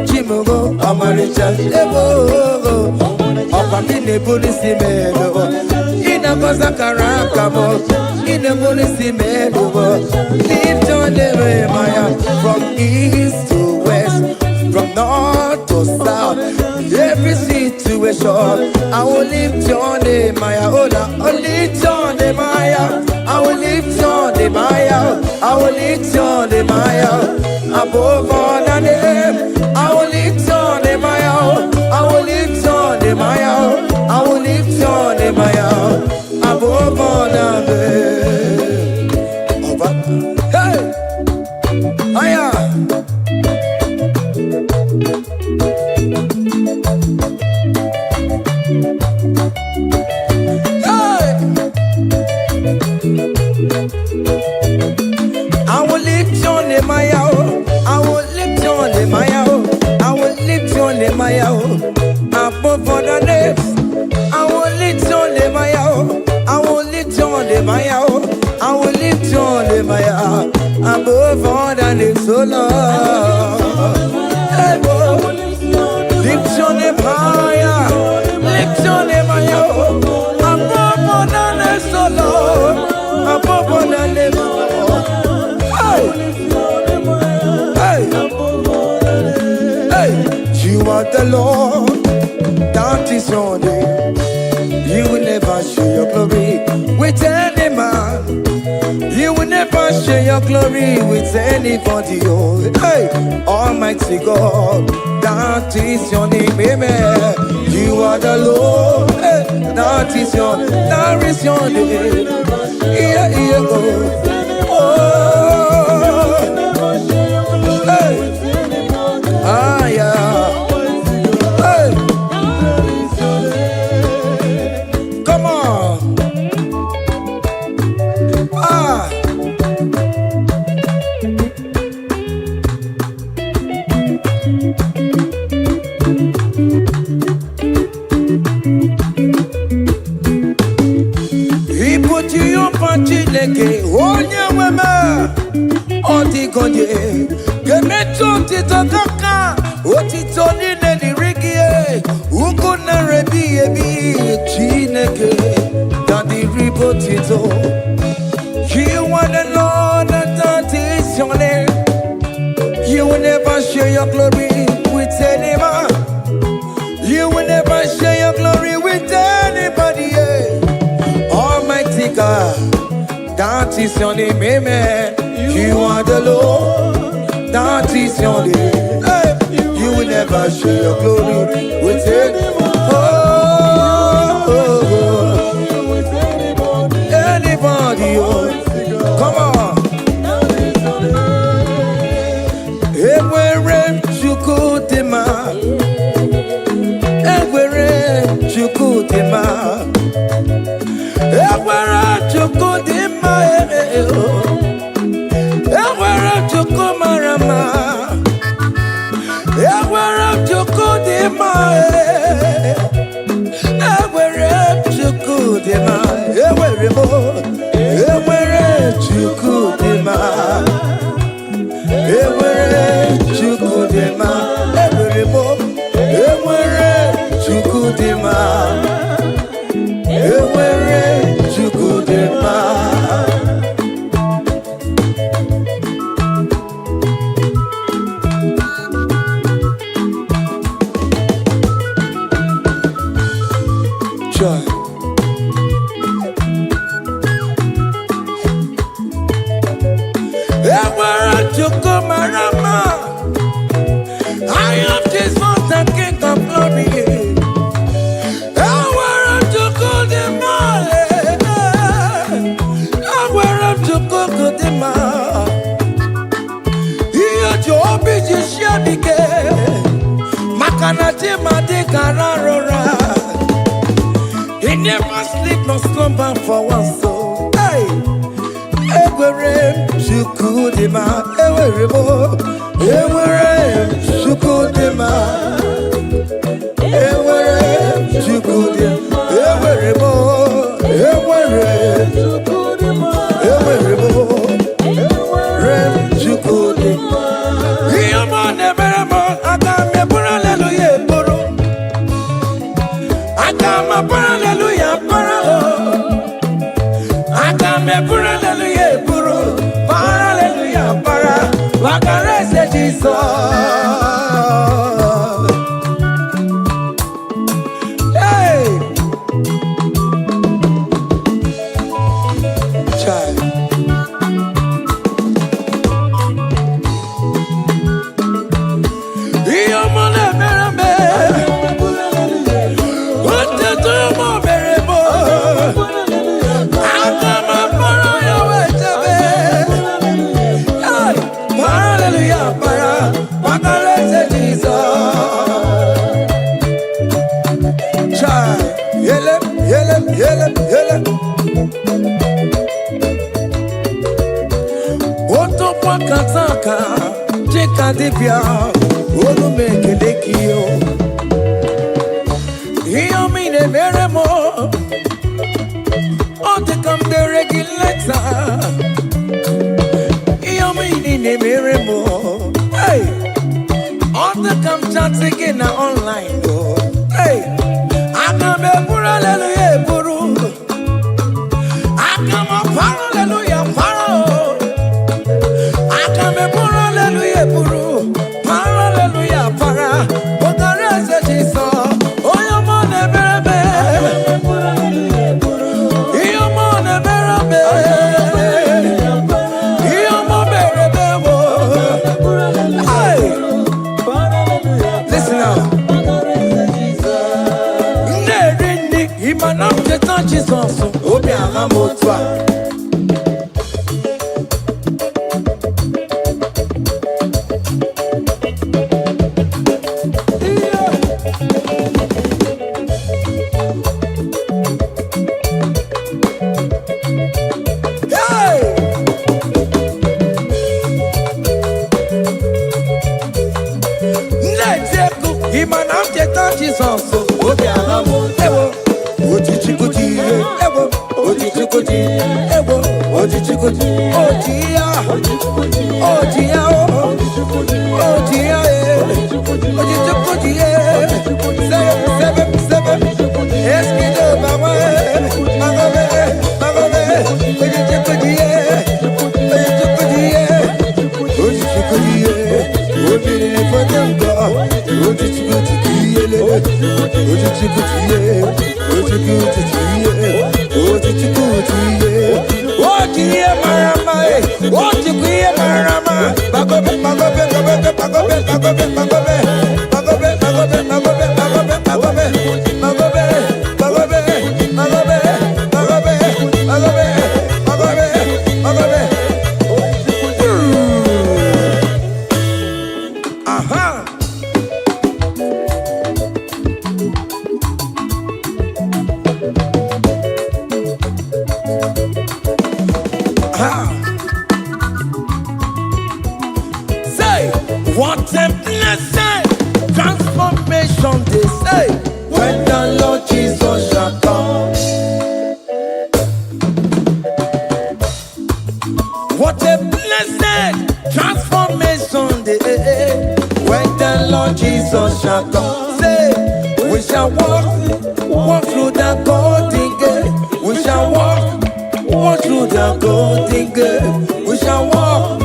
Chimugo, Omaricha, Opamine Police Medo, in a Bazakarabo, in a Police Medo, lift your name, Maya, from east to west, from north to south, every situation. I will lift your name, Maya, I will lift your name, Maya, I will lift your name, Maya, I will lift your name, Maya, above all the name. I will lift your name, Maya, I will lift your name, Maya, I will lift your name, Maya, above all the name. Hey, Maya. I will lift your name, I will oh Lord. Hey, boy. Lift your name higher. Lift your name higher. Above all the names, oh Lord. Above all the names, oh Lord. Hey. Hey. You are the Lord. That is your name. You will never share your glory with any man. You will never share your glory with anybody. Oh, hey, Almighty God, that is your name, amen. You are the Lord, hey, that is your name. Yeah, yeah, oh, hey, ah, yeah. Chineke onye nweme odigonye gemetu otito kaka otito niile dịrị gị ugwu na rebi ebi Chineke na dịrị otito. You are the Lord that is your name. You will never share your glory with any man. You will never share your glory with anybody. Almighty God, that is your name, amen. You are the Lord, that is your name. Hey. You will never share your glory with anyone. Anybody, come on. Everywhere you go, everywhere you go, everywhere you go, everywhere you go, marama. Everywhere you go, everywhere you go, everywhere you go, everywhere you go, I am Jesus, the King of Glory. Everywhere you go, the man. Everywhere you go, the man. Here you be just shabike. Makanati made kararora. He never sleep nor slumber for one soul. Hey. Everywhere you go, the man. Everywhere you go, the man. Everywhere you go, the man. Everywhere you go, the man. Everywhere you go, the man. Here man, evermore. I got me for hallelujah, boro. I got my hallelujah, boro. I got me for hallelujah, boro. Hallelujah, para. Wakarese Jesus. Dibia, olu mekelekio. Hear me the very more. On the come the regulator. Hear me the very more. the come chatting in online. Hey, I come a poor hallelujah, Buru. I come a hallelujah, Paro. I come a poor hallelujah, Buru. Hallelujah, Para. What the rest of Jesus? Oh, your money, baby. Your money, baby. Your money, baby. Hey, listen now. Imanam je tanchi sonso obi ahamotwa. Imanam je tanchi sonso obi ahamotwa. Ojichikuti, ewo, ojichikuti, ewo, ojichikuti, ojia, ojia, ojia, ojichikuti, seven, eskido bawa, magobe, ojichikuti, obìnrin fọdẹ́ǹkọ, ojichikuti, ojiye marama, ojiye marama, bagobe, bagobe, bagobe, bagobe, bagobe, bagobe, bagobe, bagobe, bagobe, bagobe, bagobe, bagobe, bagobe, bagobe, bagobe, bagobe, bagobe. Aha. Say, what a blessing, transformation they say, when the Lord Jesus shall come. What a blessing, transformation they say, when the Lord Jesus shall come. Say, we shall walk through the golden gate. We shall walk through the golden gate. We shall walk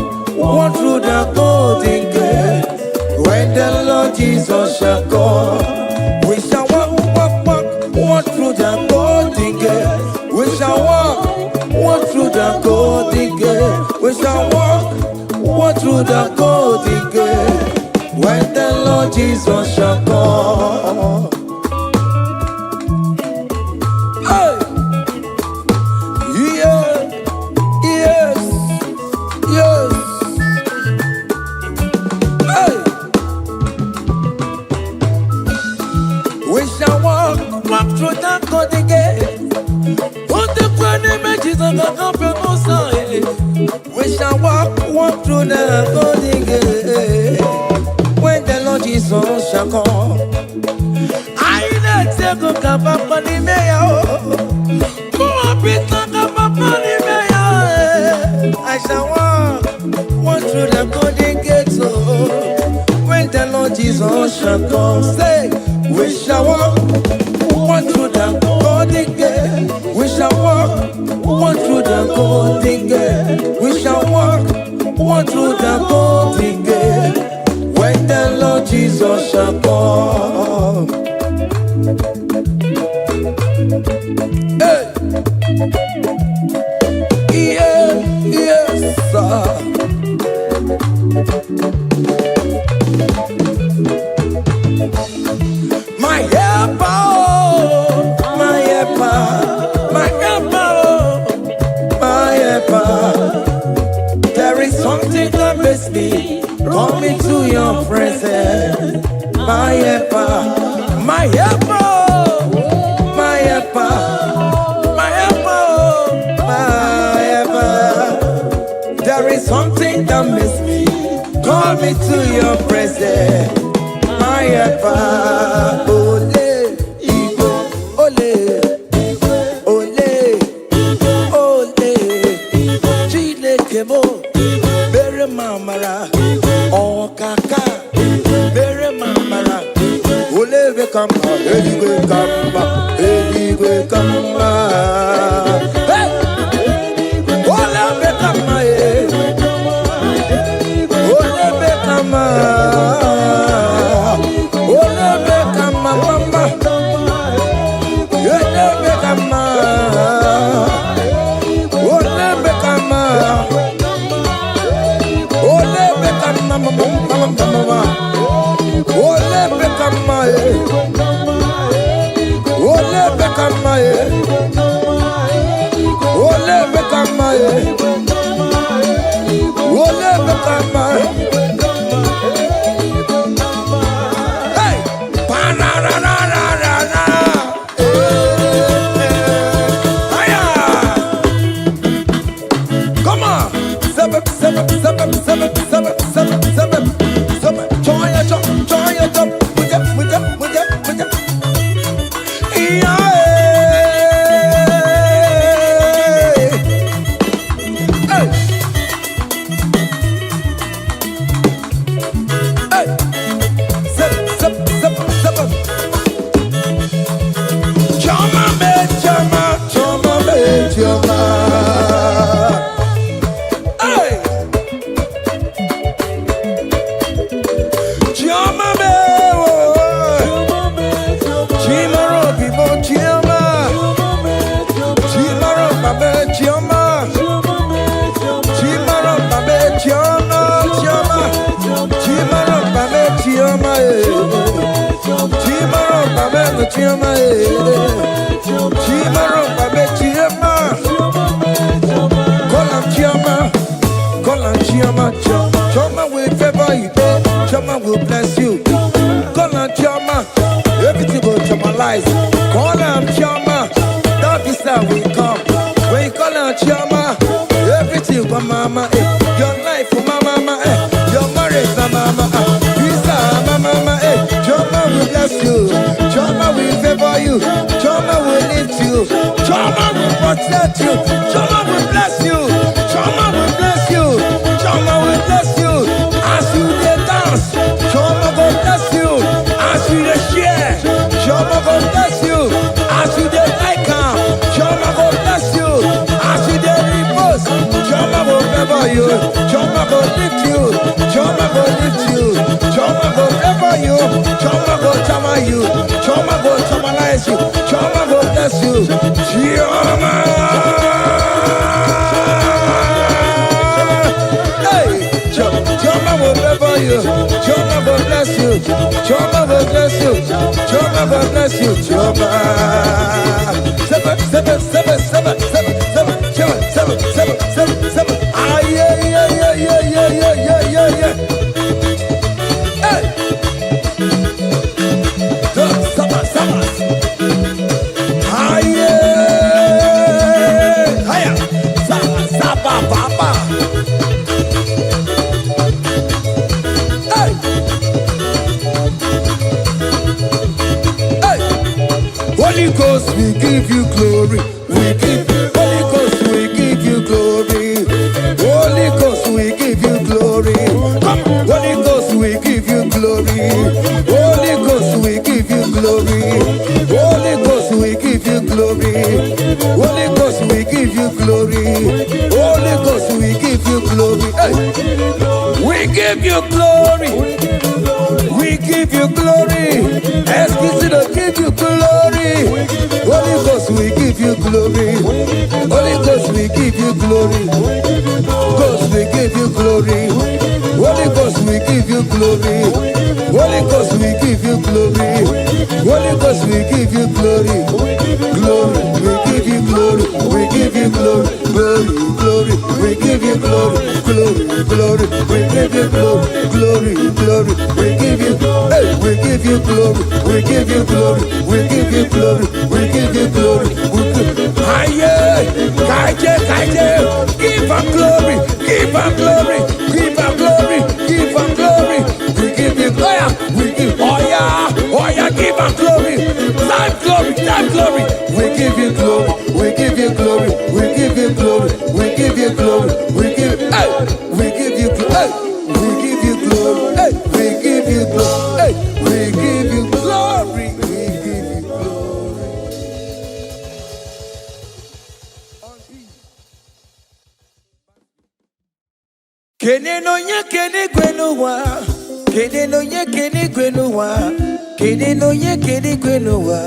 through the golden gate. When the Lord Jesus shall come, we shall walk through the golden gate. We shall walk through the golden gate. We shall walk through the golden gate. When the Lord Jesus shall come. Hey. Yeah. Yes. Yes. Hey. We shall walk through the golden gate. Put the grand images of the company side. We shall walk through the golden gate. When the Lord Jesus shall come, I let go kapapani meya. I shall walk through the golden gate. When the Lord Jesus shall come, say, we shall walk through the golden gate. We shall walk through the golden gate. We shall walk through the golden gate. When the Lord Jesus shall come. Hey. Yeah, yes, sir. My helper, my helper, my helper, my helper. There is something that makes me coming to your presence. My helper, my helper, my helper, my helper, my helper. There is something that makes me coming to your presence. My helper, ole, Igbo, ole, ole, ole, Chineke mo, bere mamara, oh kaka, bere kama, eligwe kama, eligwe kama. Hey, olebe kama, olebe kama, olebe kama, mama, olebe kama, olebe kama, olebe kama, mama, mama. Ole bekama ole bekama ole bekama ole bekama. Hey, panarararara. Aya, come on, seven. Join your jump. Choma will favor you, Choma will bless you. Call on Choma, everything will Chomalize. Call on Choma, that is how we come. When you call on Choma, everything for mama, your life for mama, your marriage for mama, visa mama, Choma will bless you, Choma will favor you, Choma will lift you, Choma will protect you, Choma will bless you, Choma will bless you, Choma will bless you. As you dey dance, Choma will bless you. As you dey share, Choma will bless you. As you dey like am, Choma will bless you. As you dey repost, Choma will favor you. Choma will lift you. Choma will lift you. Choma will favor you. Choma will chama you. Choma will chamalize you. Choma will bless you. Choma. Choma will favor you. Choma will bless you. Choma will bless you. Choma will bless you. Choma. Seven. Ah, yeah. Hey. Seven. Ah, yeah. Hiya. Saba. Holy Ghost, we give you glory. Holy Ghost, we give you glory. Holy Ghost, we give you glory. Holy Ghost, we give you glory. Holy Ghost, we give you glory. Holy Ghost, we give you glory. Holy Ghost, we give you glory. Holy Ghost, we give you glory. We give you glory. We give you glory. Excuse me, give you glory. Holy Ghost, we give you glory. Holy Ghost, we give you glory. Ghost, we give you glory. Holy Ghost, we give you glory. Holy Ghost, we give you glory. Holy Ghost, we give you glory. Glory, we give you glory. We give you glory. Glory, we give you glory. Glory, we give you glory. Glory, we give you glory. We give you glory. We give you glory. We give you glory. We give you glory. Aye, kaije, give am glory. Give am glory. Give am glory. Give am glory. We give you glory. We give give am glory. Time glory. We give you glory. We give you glory. We give you glory. We give you glory. We give you glory. We give you glory. We give you glory. We give you glory. gwenuwa. Kede no ye kede gwenuwa. Kede no ye kede gwenuwa.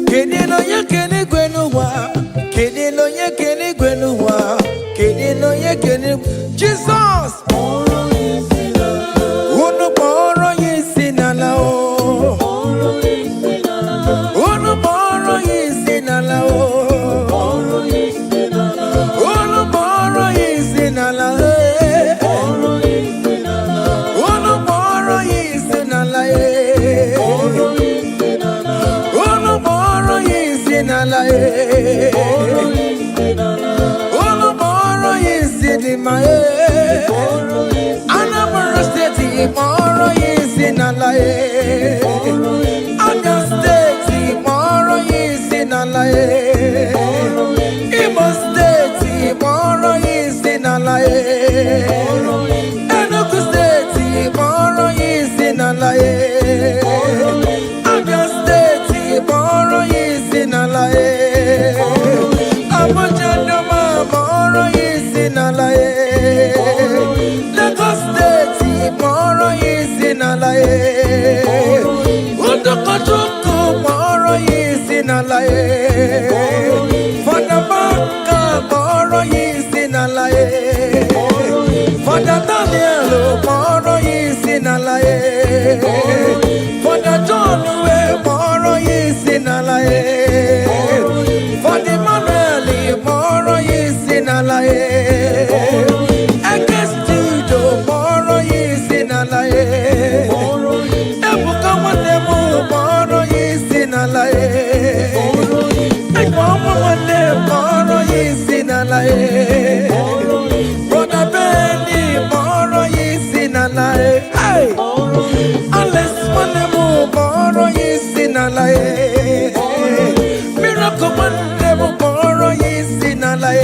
Kede no ye kede gwenuwa. Kede no ye kede gwenuwa. Kede no ye kede. Jesus. Unu moro yesinala o. Unu moro yesinala o. Unu moro yesinala e. Unu moro yesinala e. Unu moro yesinala e. Unu moro yesinima e. Anambra State moro yesinala e. Abia State moro yesinala e. Igbo State moro yesinala e. Enugu State moro yesinala e. Abia State moro yesinala e. Abuja Doma moro yesinala e. Lagos State moro yesinala e. Udokojuku moro yesinala e. Father Baka moro yesinala e. Father Daniel moro yesinala e. Father John moro yesinala e. Father Emmanuel moro yesinala e. Ekestudo moro yesinala e. Ebuka Wademu moro yesinala e. Ekwamu Wade moro yesinala e. Brother Benny moro yesinala e. Hey! Alex Wademu moro yesinala e. Miracle Wademu moro yesinala e.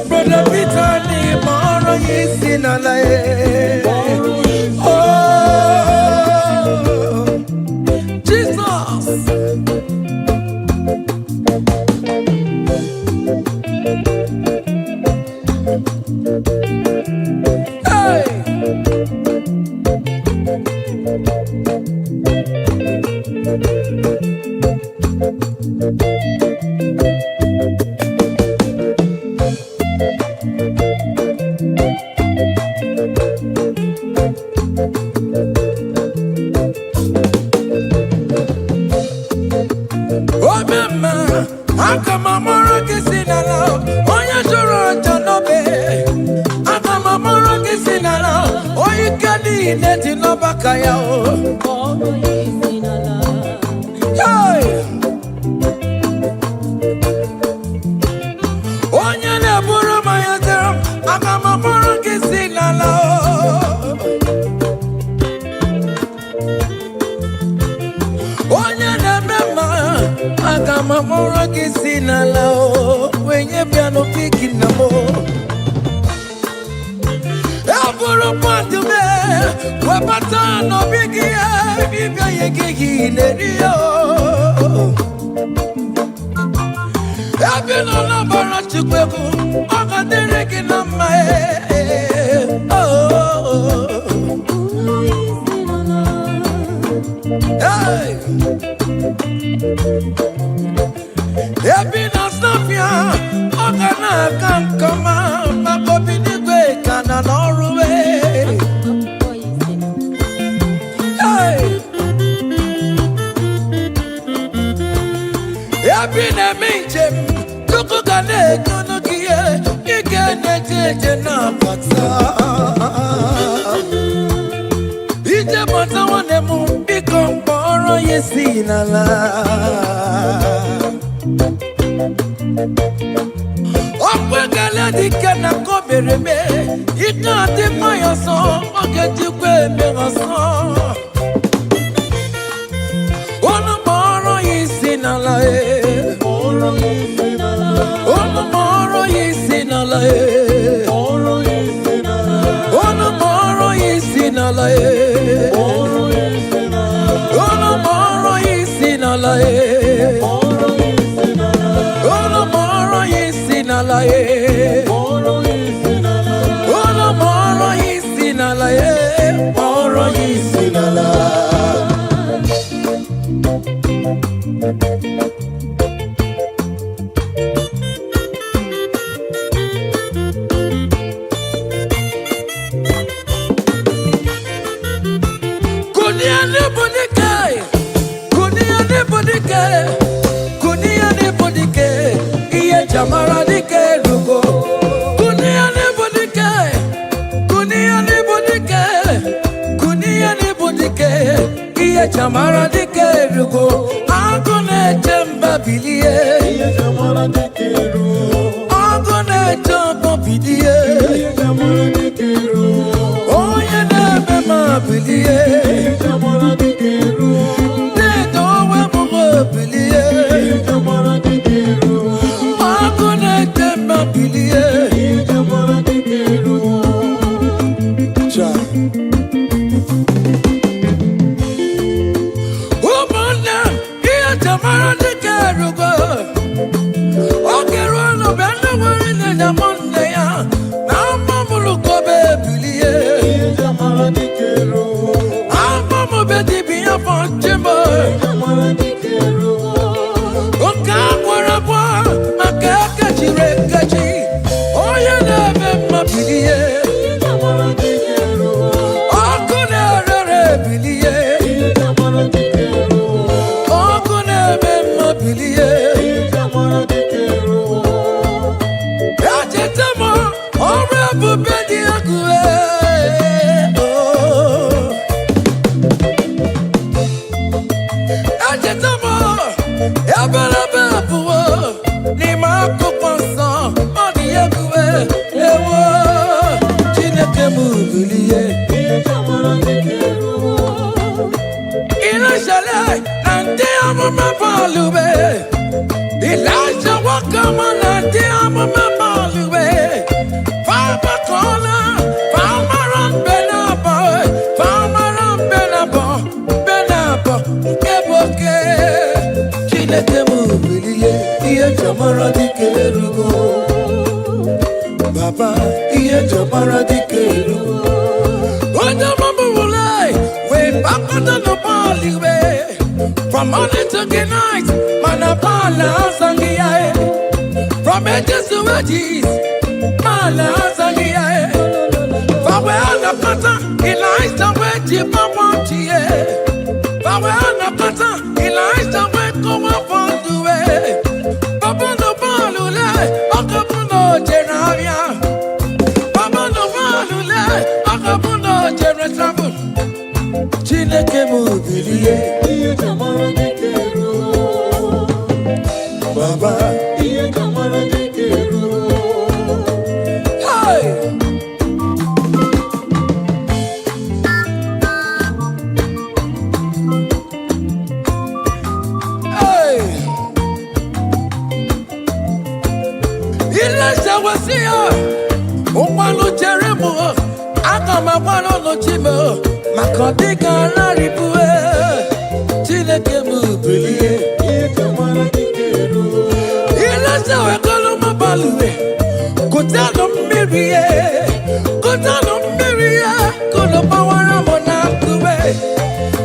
Brother Peter ni moro yesinala e. Oh, Jesus. Hey. Oh mama, akamamoro kisinala, oya joro janobe. Akamamoro kisinala, oya kadi neti no bakaya o. Hey, oya ne buru mayatero, akamamoro kisinala o. Oya ne mema, akamamoro kisinala o. Wenye piano piki namo. Aburu pandume, wapata no bigi e, bibia yegi nerio. Abino na bara chukweku, akadere kinama e. Hey! Ebina snapia, okana kankama, makobini kwe kana noruwe. Hey! Ebina minjem, tukugane kunukie, ikene jeje na pata. Ije pata wanemu, ikomporo yesinala. Okwekele dike na kobereme, ika ati mayoso, okejikwe meroso. Onu moro yesinala e. Onu moro yesinala e. Onu moro yesinala e. Onu moro yesinala e. Ono moro yesinala e. jamara dike rugo. Oge ruo bendo wari ne jamonde ya. Na mamulu kobe biliye. Jamara dike rugo. Amamu bedi biya fonchimo. Jamara dike rugo. Oka kwara makaka chiregaji. Oye nebe mabiliye. Jamara dike rugo. Okune rere biliye. Jamara dike rugo. Okune nebe mabiliye. Jamara dike rugo. Yachetamo ore bubedi akue. Yachetamo yabalabe buwo ni makuponso odi akue. Ewo Chineke mubiliye. Jamara dike rugo. Ilashale nante amama palube. Elijah wakama nante amama palube. Fama kola, fama ran benabo, fama ran benabo, benabo keboke. Chineke mubiliye, iye jamara dike rugo. Baba, iye jamara dike rugo. Oja mama mulai, we back on the palube. From morning to the night, manapala sangiae. From edges to edges, mala sangiae. For we are the pattern, Elijah we keep up on tie. For we are the pattern, Elijah we come up on the way. Papa no balule, akapuno jeravia. Papa no balule, akapuno jeretravel. Chineke mubiliye. Jamara dike rugo. Baba, iye jamara dike rugo. Hey! Hey! Ilesha wasiya, umalo jeremo, akama wano no chimo, makodika laribue. Chineke mubiliye. Jamara dike rugo. Ilesha wekolo mabalue, kutano miriye, kutano miriye, kono bawara monakue,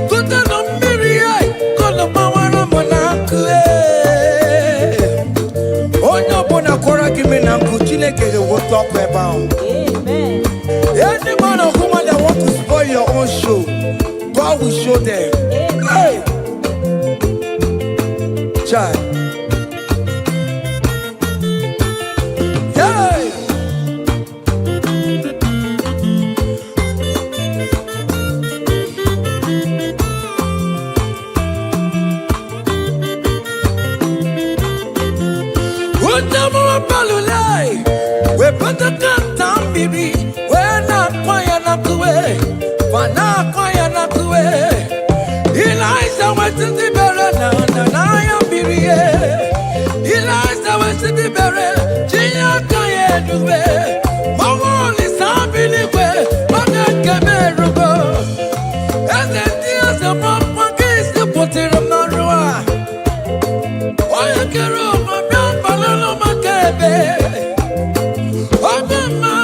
kutano miriye, kono bawara monakue. Onyo bona kora kimi nanku Chineke they will talk about. Amen. Any man or woman that want to spoil your own show, God will show them. Hey. Child. Yeah. Undamura balulai, we put the gun down, baby. We're not quiet enough to wait. We're not quiet enough to wait. Elijah went to the barrel, and I am Birie. Elijah went to the barrel, Gia Kaya do it. Mama is happy, but I can't go. And then there's a mom, my case, the potter of Narua. Why a girl, my brown balloon, my cabby. Oh, mama,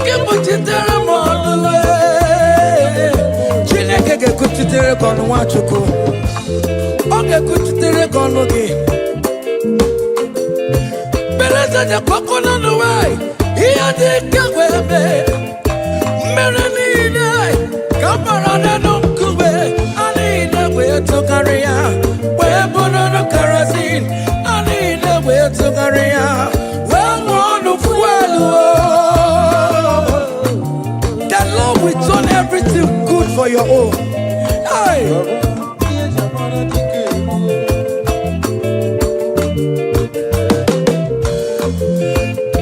give what you tell them all the way. Chineke kuchitere kono wachuku. Oge kuchitere kono gi. Beleza de koko no no way. Iya de kawebe. Merenine. Kamarada no kube. Anine we to career. We bono no kerosene. Anine we to career. We want to fuel. The Lord will turn everything good for your own. Hey.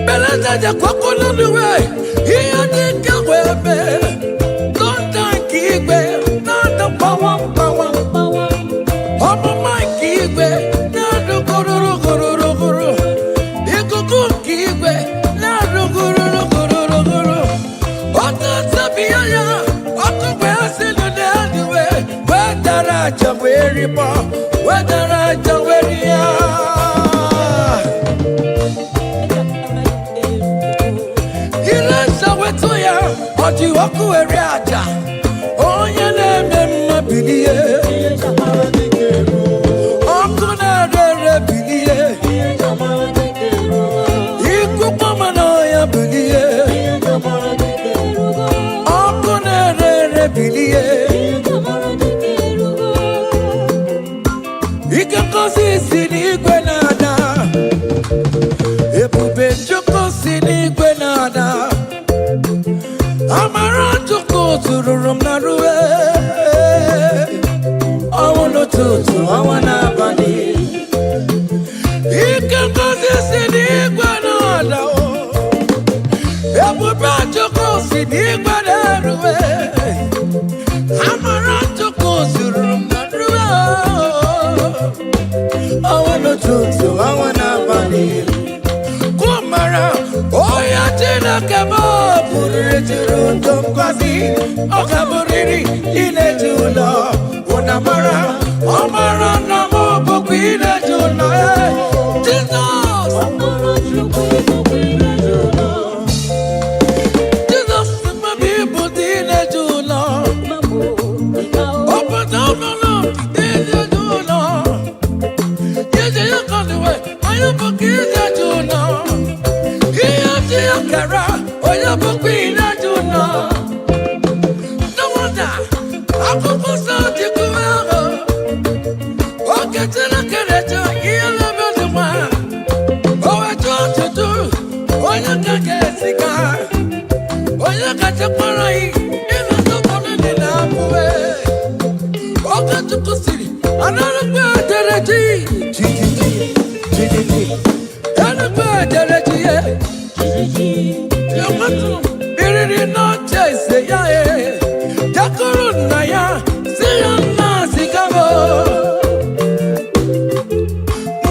Beleza de koko no no way. Iya de kawebe. Don't thank you, not the power. Omo my kigwe, not the guru. Ikuku kigwe, not the guru. Oto sabiya, oto wesi no the way. Where that I aja weri bo, wedara aja weri ya. Ilaisa wetu ya, oji waku weri aja. Onye na-eme mma bilie. Oku na-ere bilie. Iku mama na ya bilie. Oku na-ere bilie. Ike kosi si n'igwe na-ada. Ebube Chukwu si n'igwe na-ada. Amara Chukwu tururu m na ruwe. Ọnwụ n'ụtụtụ, ọnwa n'abalị. Ike ngozi si n'igwe na-ada. Ebube Chukwu si n'igwe na-eruwe. Amara Chukwu tururu m na ruwe. Ọnwụ n'ụtụtụ, ọnwa n'abalị. Kumara, oya Chineke m pụrụ ejiri ndụ m gọzi. Ọ ka bụrịrị ileji ụlọ. Unamara, Omara na mo bukwi na juna. Jesus, Jesus, my people did na juna. Open down the Lord, did na juna. Yes, you come the way. I am bukwi na juna. Yes, you kara. I am bukwi na juna. No wonder. I'm supposed to take you out. Okay, till I get it, you love the one. Oh, I told you to. Oh, you can get sick. Oh, you got your party. Even the one in the lap away. Okay, to the city. Another bad energy. Another bad energy. You want to be really not just say, yeah. Jacaruna ya, siyana sigabo.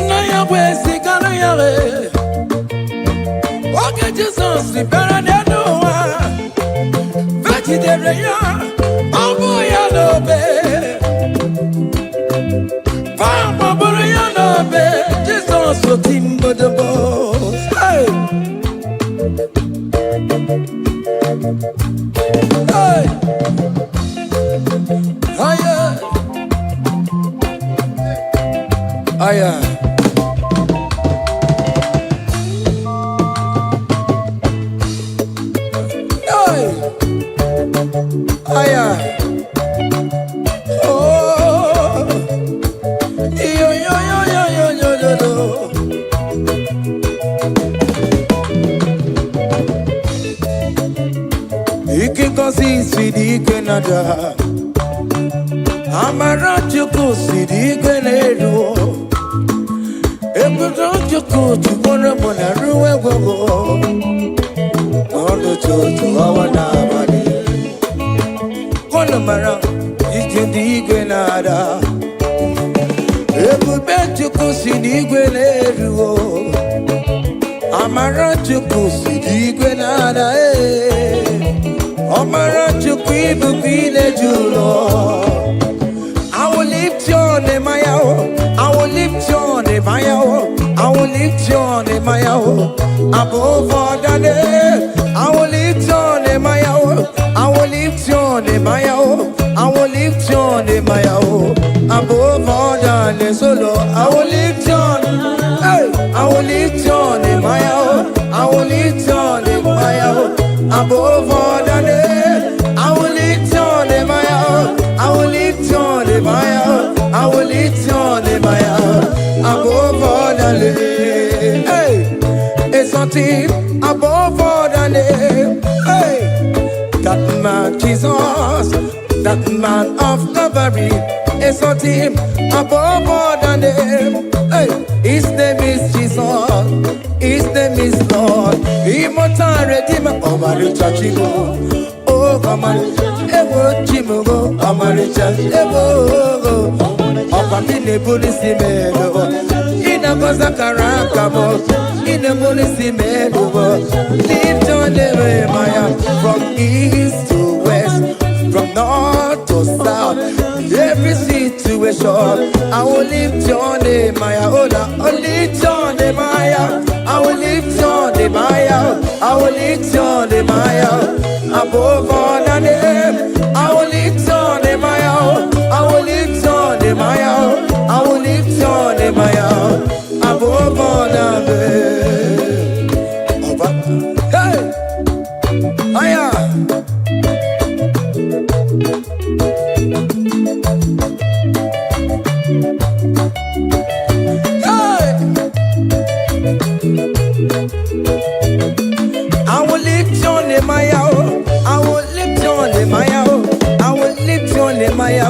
Naya we sigana ya we. Okay, Jesus, we better than no one. Vegetarian ya, abu ya no be. Fama buru ya no be. Jesus, so timbo the boss. Hey. Hey. Aya, aya. Hey, aya. Oh, yo yo yo yo yo yo yo yo. Ike kosi sidi kenada. Amara Chukwu si n'igwe na-eru. Ebube Chukwu tukwara mụ na ruwe gwego. Ọnụ tụtụ ọnwa n'abalị. Kọnụ mara ike n'igwe na-ada. Ebube Chukwu si n'igwe na-eru. Amara Chukwu si n'igwe na-ada. Amara Chukwu ibukwa ileji ụlọ. I will lift your name, I will lift your name, I will lift your name, above all the name. I will lift your name, I will lift your name, I will lift your name, above all the name. So Lord, I will lift your name, I will lift your name, I will lift your name, above all the name. I will lift your name, I will lift your name, I will lift your name, above all the name. Hey, it's something above all the name. Hey, that man Jesus, that man of Calvary, is something above all the name. Hey, his name is Jesus, his name is Lord, immortal Redeemer, Omaricha Chigo. Oh, come on, Ewo Chimugo, Omaricha, Ewo, Opamine Police Medo, Inagoza Karakamo, in the Police Medo, lift on the way, Maya, from east to west, from north to south, every city. I will lift your name, Maya. I will lift your name, Maya. I will lift your name, Maya. I will lift your name, Maya. Above all the name, I will lift your name, Maya. I will lift your name, Maya. I will lift your name, Maya. Above all the name. Hey, Maya. I will lift your name, Maya. I will lift your name, Maya. I will lift your name, Maya.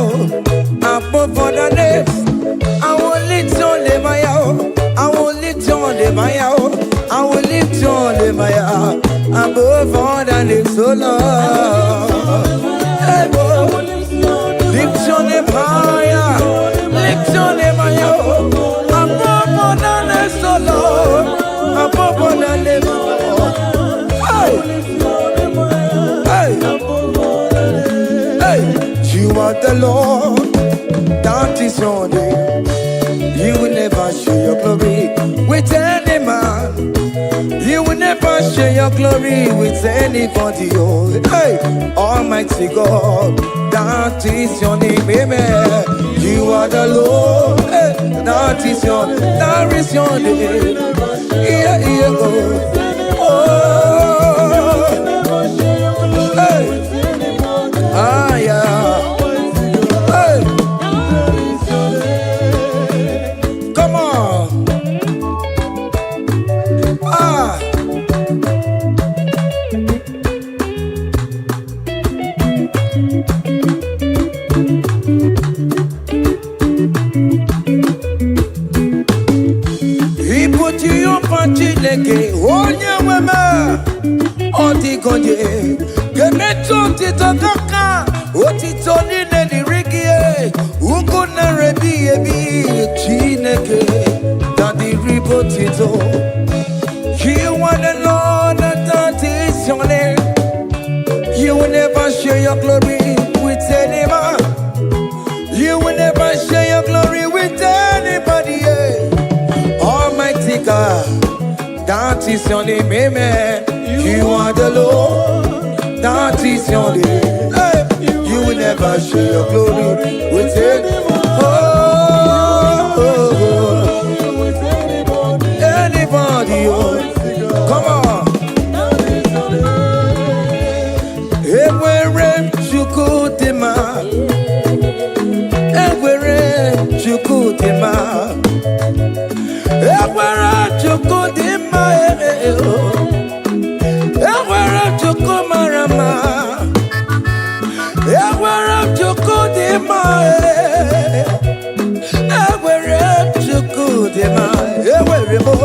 Above all the names, I will lift your name, Maya. I will lift your name, Maya. I will lift your name, Maya. Above all the names, oh Lord. Hey, lift your name, Maya. Lift your name, Maya. Above all the names, oh Lord. Above all the names, oh Lord. Hey, hey, you are the Lord, that is your name. You will never share your glory with any man. You will never share your glory with anybody. Oh, hey, Almighty God, that is your name, amen. You are the Lord, hey, that is your name, that is your name. Yeah, yeah, oh, hey, ah, yeah, hey, come on, ah. He put you up on Chileke, onye wema, Otikonje, Gemeto Titokaka, Otitoni Nerigie, Ukuna Rebi Ebi, Chineke, Daddy Ribotito. You want the Lord, that is your name. You will never share your glory with any man. You will never share your glory with anybody. Almighty God, that is your name, amen. You are the Lord, that is your name. Hey, you will never share your glory with anyone. Anybody, oh. Come on. Ewere chukudima, ewere chukudima, ewere chukudima, ewere chukumarama, ewere chukudima, ewere chukudima, ewere mo,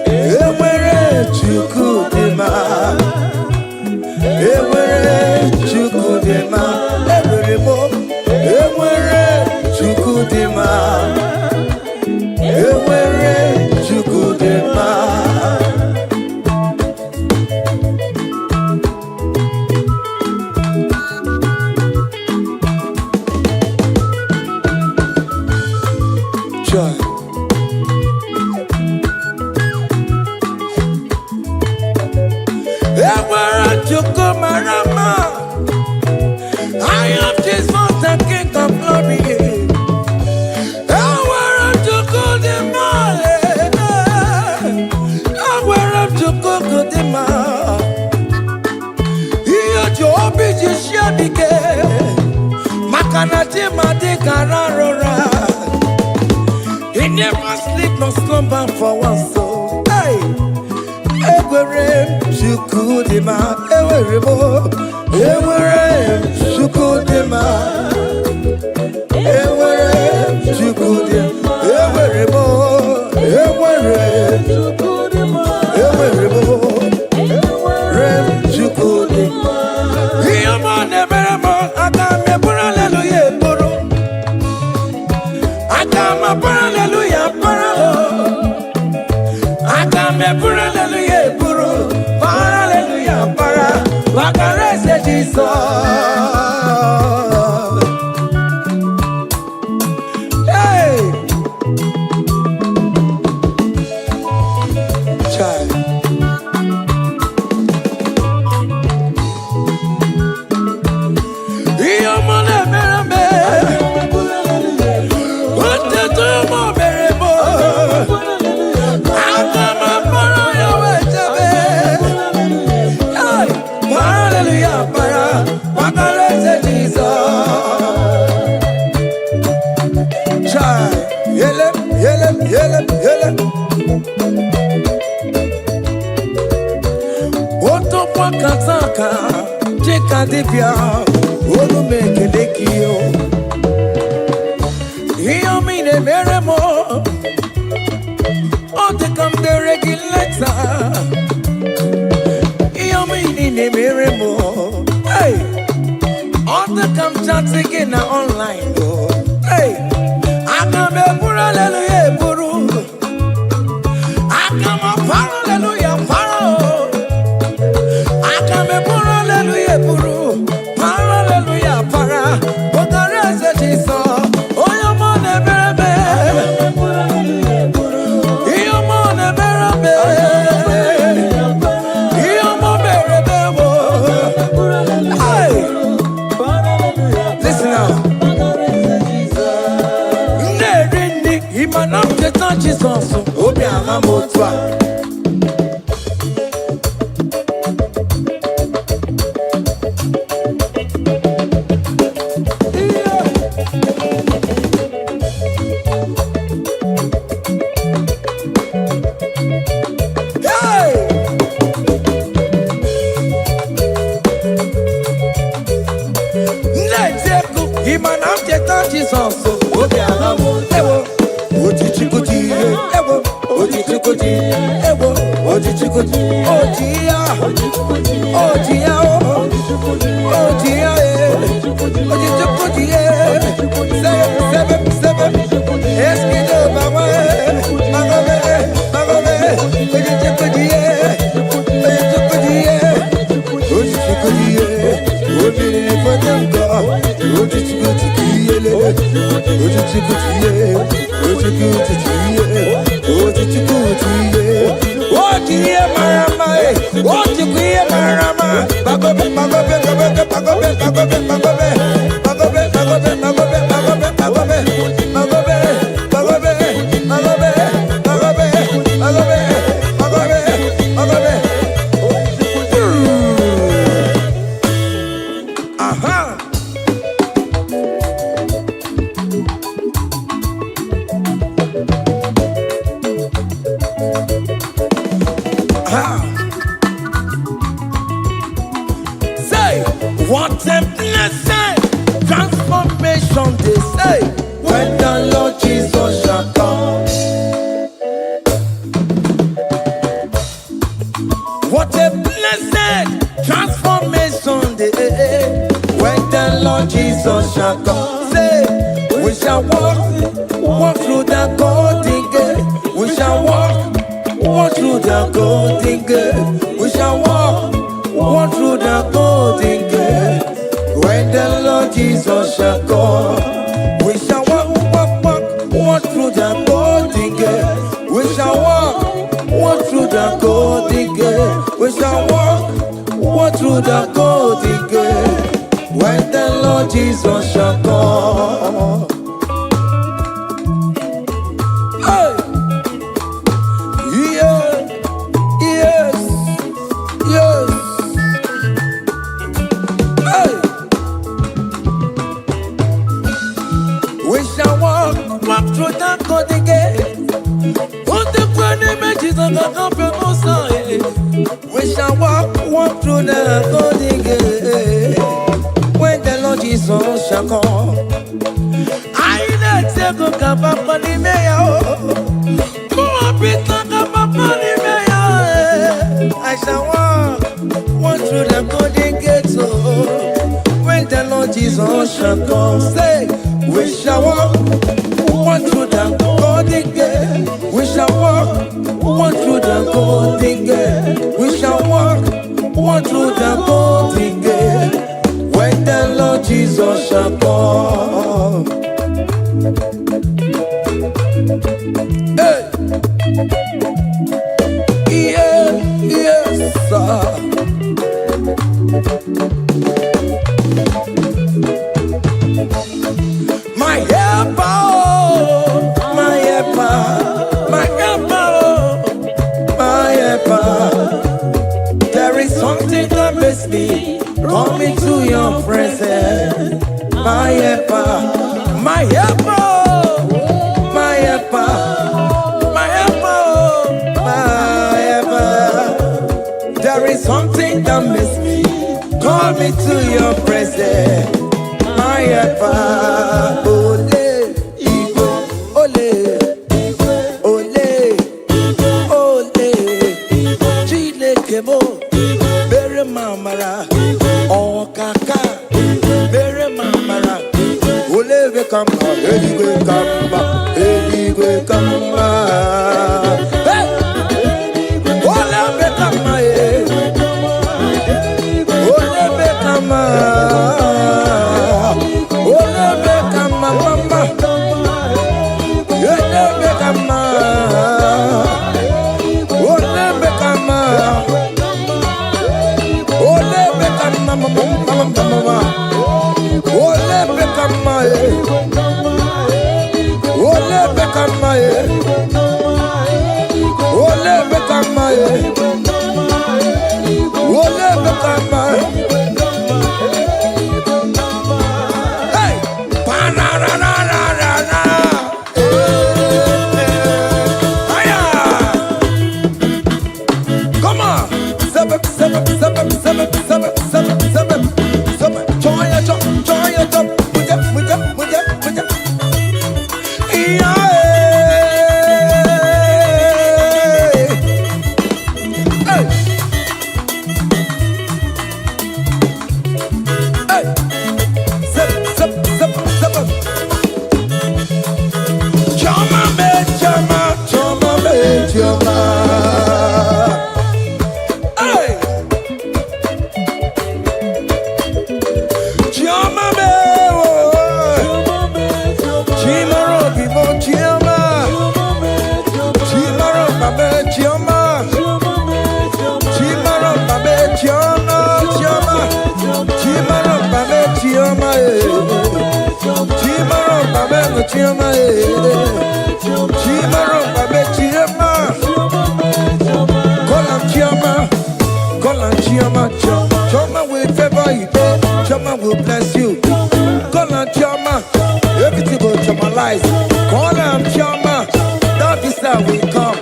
ewere chukudima. Ewere chukudema, ewere mo, ewere chukudema, ewere chukudema. Joy. I am Jesus, the King of Glory. I want to go the mile. I want to go the mile. Here, Job is Shabike. Makanati Madikarara. He never sleep nor slumber for one soul. Hey. Ewere chukudima, ewere mo, ewere chukudima, ewere chukudima, ewere mo, ewere chukudima, ewere mo, ewere chukudima. Iyamo nebere mo, akame pura hallelujah puro, akama pura hallelujah puro, akame pura hallelujah puro, hallelujah para, wakarese Jesus. Hey. dibia, olu mekelekio. Hear me the meremo, oh to come the regulator. Hear me the meremo, hey, oh to come chat again online, oh, hey, I come a pura hallelujah puru, I come a hallelujah paro. Hallelujah, puru, hallelujah, para. Ogarese chiso, oyo mone berebe, iyo mone berebe, iyo mo berebe wo. Hey, listen now. Nderini imanam ketan chiso, obi ahamotwa. What a blessing, transformation they say, when the Lord Jesus shall come. What a blessing, transformation they say, when the Lord Jesus shall come. Say, we shall walk through the golden gate. We shall walk through the golden gate. We shall walk through the golden gate. When the Lord Jesus shall come, we shall walk through the golden gate. We shall walk through the golden gate. We shall walk through the golden gate. When the Lord Jesus shall come. Hey, yeah, yes, yes. Hey. We shall walk through that golden gate. On the planet, images of the comfortable side. We shall walk through the golden gate. When the Lord Jesus shall come. I let you go come up on the mayor. I shall walk through the golden gate. When the Lord Jesus shall come, say, we shall walk through the golden gate. We shall walk through the golden gate. We shall walk through the golden gate. When the Lord Jesus shall come. Hey. Yeah, yes, sir. My helper, my helper, my helper, my helper. There is something that makes me come into your presence. My helper, my helper, my helper, my helper, my helper. There is something that makes me come call me to your presence, my helper. Ole, Igbo, ole, ole, ole, Chineke mo, bere mamara, okaka, bere mamara, ole we kamba, eligwe kamba, eligwe kamba. Hey, ole we kamba, ole we kamba, ole we kamba, mama, ole we kamba, ole we kamba. Ole bekama mama mama, ole bekama ole bekama ole bekama ole bekama. Hey, panarararara, aya, come on, seven. Join your top, with them. Yeah. Hey. Hey. Seven. Chama. Hey. Choma will favor you, Choma will bless you. Call on Choma, everything will chomalize. Call on Choma, that is how we come.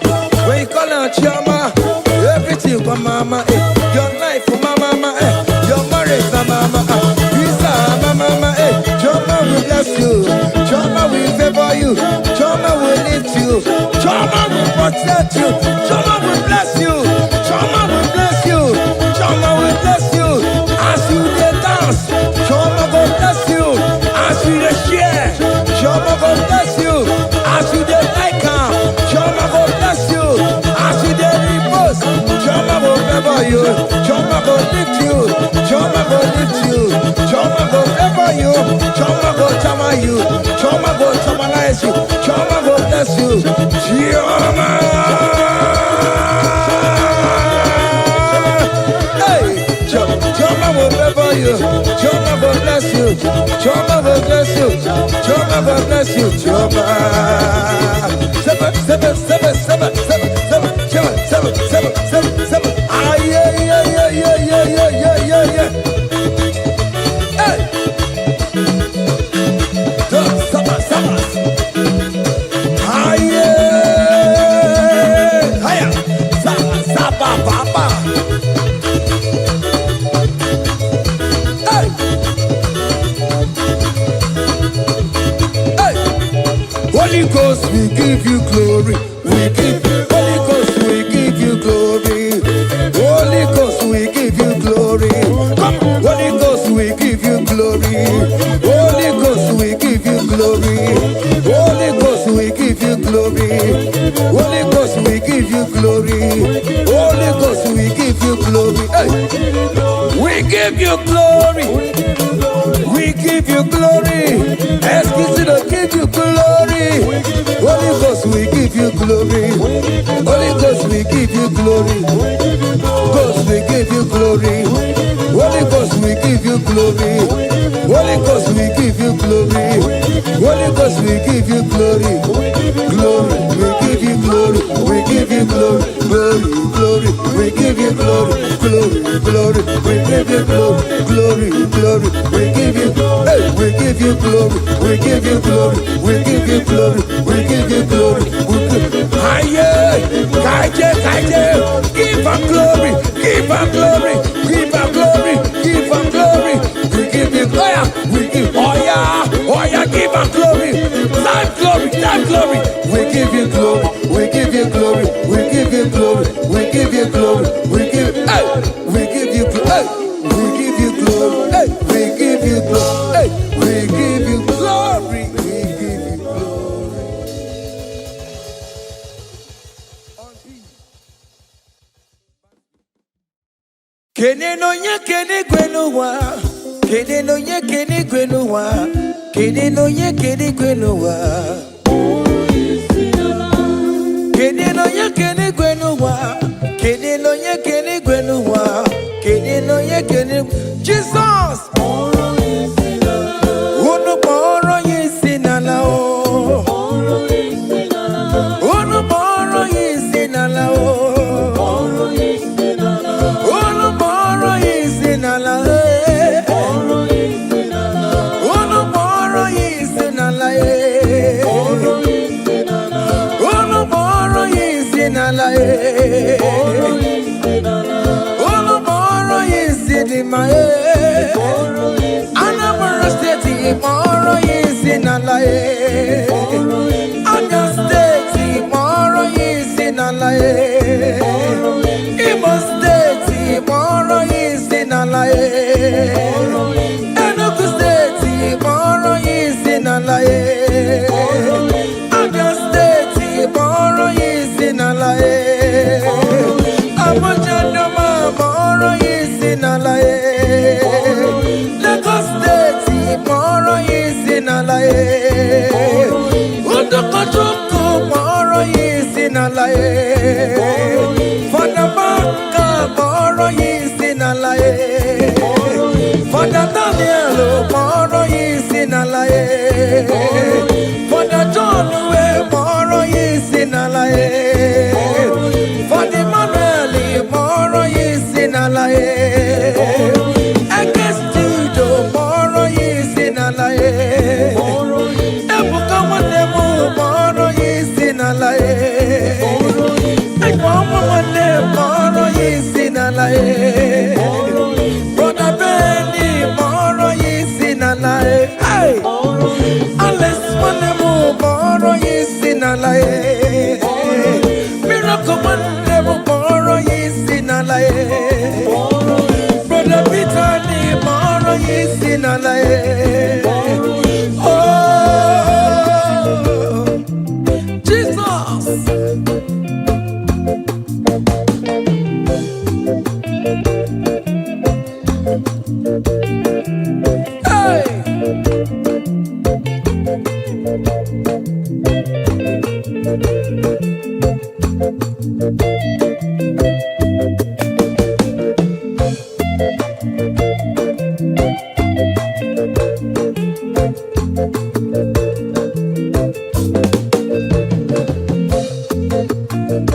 When you call on Choma, everything will mama, your life for mama, your marriage for mama, visa mama, Choma will bless you, Choma will favor you, Choma will lift you, Choma will protect you, Choma will bless you, Choma will bless you, Choma will bless you. As you dance, Choma will bless you. As you share, Choma will bless you. As you like Choma will bless you. As you repose, Choma will favor you. Choma will lift you. Choma will lift you. Choma will favor you. Choma will chama you. Choma will chamanize you. Choma will bless you. Choma. Choma will favor you. Choma will bless you. Choma will bless you. Choma will bless you. Choma. Seven. Ah, yeah. Hey. Sabas. Ah, yeah. Hiya. Sababa. Holy Ghost, we give you glory. Holy Ghost, we give you glory. Holy Ghost, we give you glory. Come, Holy Ghost, we give you glory. Holy Ghost, we give you glory. Holy Ghost, we give you glory. Holy Ghost, we give you glory. Holy Ghost, we give you glory. Hey. We give you glory. We give you glory. Excuse me, give you glory. Holy Ghost, we give you glory. Holy Ghost, we give you glory. Ghost, we give you glory. Holy Ghost, we give you glory. Holy Ghost, we give you glory. Holy Ghost, we give you glory. Glory, we give you glory. We give you glory. Glory. We give you glory. Glory. We give you glory. Glory. We give you glory. Hey, we give you glory. We give you glory. We give you glory. We give you glory. Kaije. Give her glory. Give her glory. Give her glory. give him glory. We give you glory. We give, oh yeah, give him glory. Time glory. We give you glory. We give you glory. We give you glory. We give you glory. We give, hey, we give you glory. We give you glory. Hey, we give you glory. Hey, we give you glory. We give you glory. Kene no nye kene gwenuwa. Kene no nye kene gwenuwa. Kene no nye kene gwenuwa. Kene no nye kene gwenuwa. Kene no nye kene gwenuwa. Kene no nye kene. Jesus. Unu moro yisinala o. Unu moro yisinala o. Unu moro yisinala e. Unu moro yisinala e. Unu moro yisinala e. Unu moro yisinima e. Anambra State moro yisinala e. Abia State moro yisinala e. Igbo State moro yisinala e. Enugu State moro yisinala e. Abia State moro yisinala e. Abuja Doma moro yisinala e. Lagos State moro yisinala e. Udokojuku moro yisinala e. Fadabaka moro yisinala e. Fada Daniel moro yisinala e. Fada John we moro yisinala e. Fada Emmanuel moro yisinala e. Eke studio moro yisinala e. Ebuka Wanemu moro yisinala e. Ekwamu Wanemu moro yisinala e. Brother Benny moro yisinala e. Hey, Alice Wanemu moro yisinala e. Miracle Wanemu moro yisinala e. Brother Peter ni moro yisinala e. Oh, Jesus. Hey.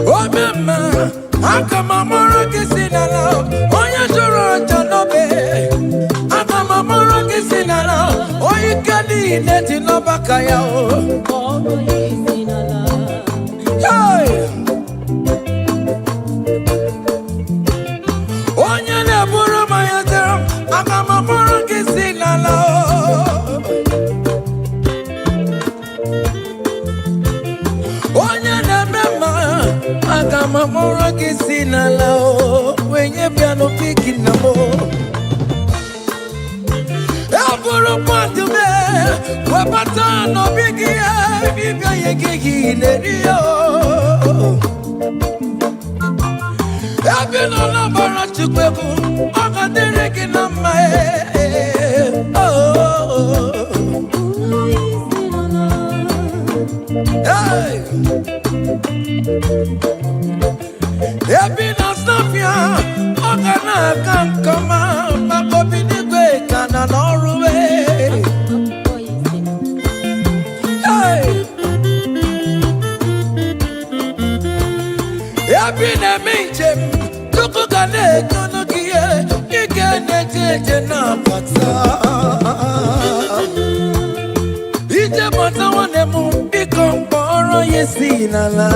Oh mama, akamamoro kisinala, oya joro janobe. Akamamoro kisinala, oya kadi neti no bakaya o. Hey, oya neburo mayatero, akamamoro kisinala o. Oya nebema, akamamoro kisinala o. Wenye piano piki namo. Aburo patu me, wapata no bigi e, bibia yegi nerio. Abino na bara chukwebu, akadere kinama e. Oh, hey. Abino snapia, akana kankama, makobini kwe kana noruwe. Hey. Abino minjem, tuku kane kunukie, ikene jeje na pata. Ije pata wanemu, ikomporo yesinala.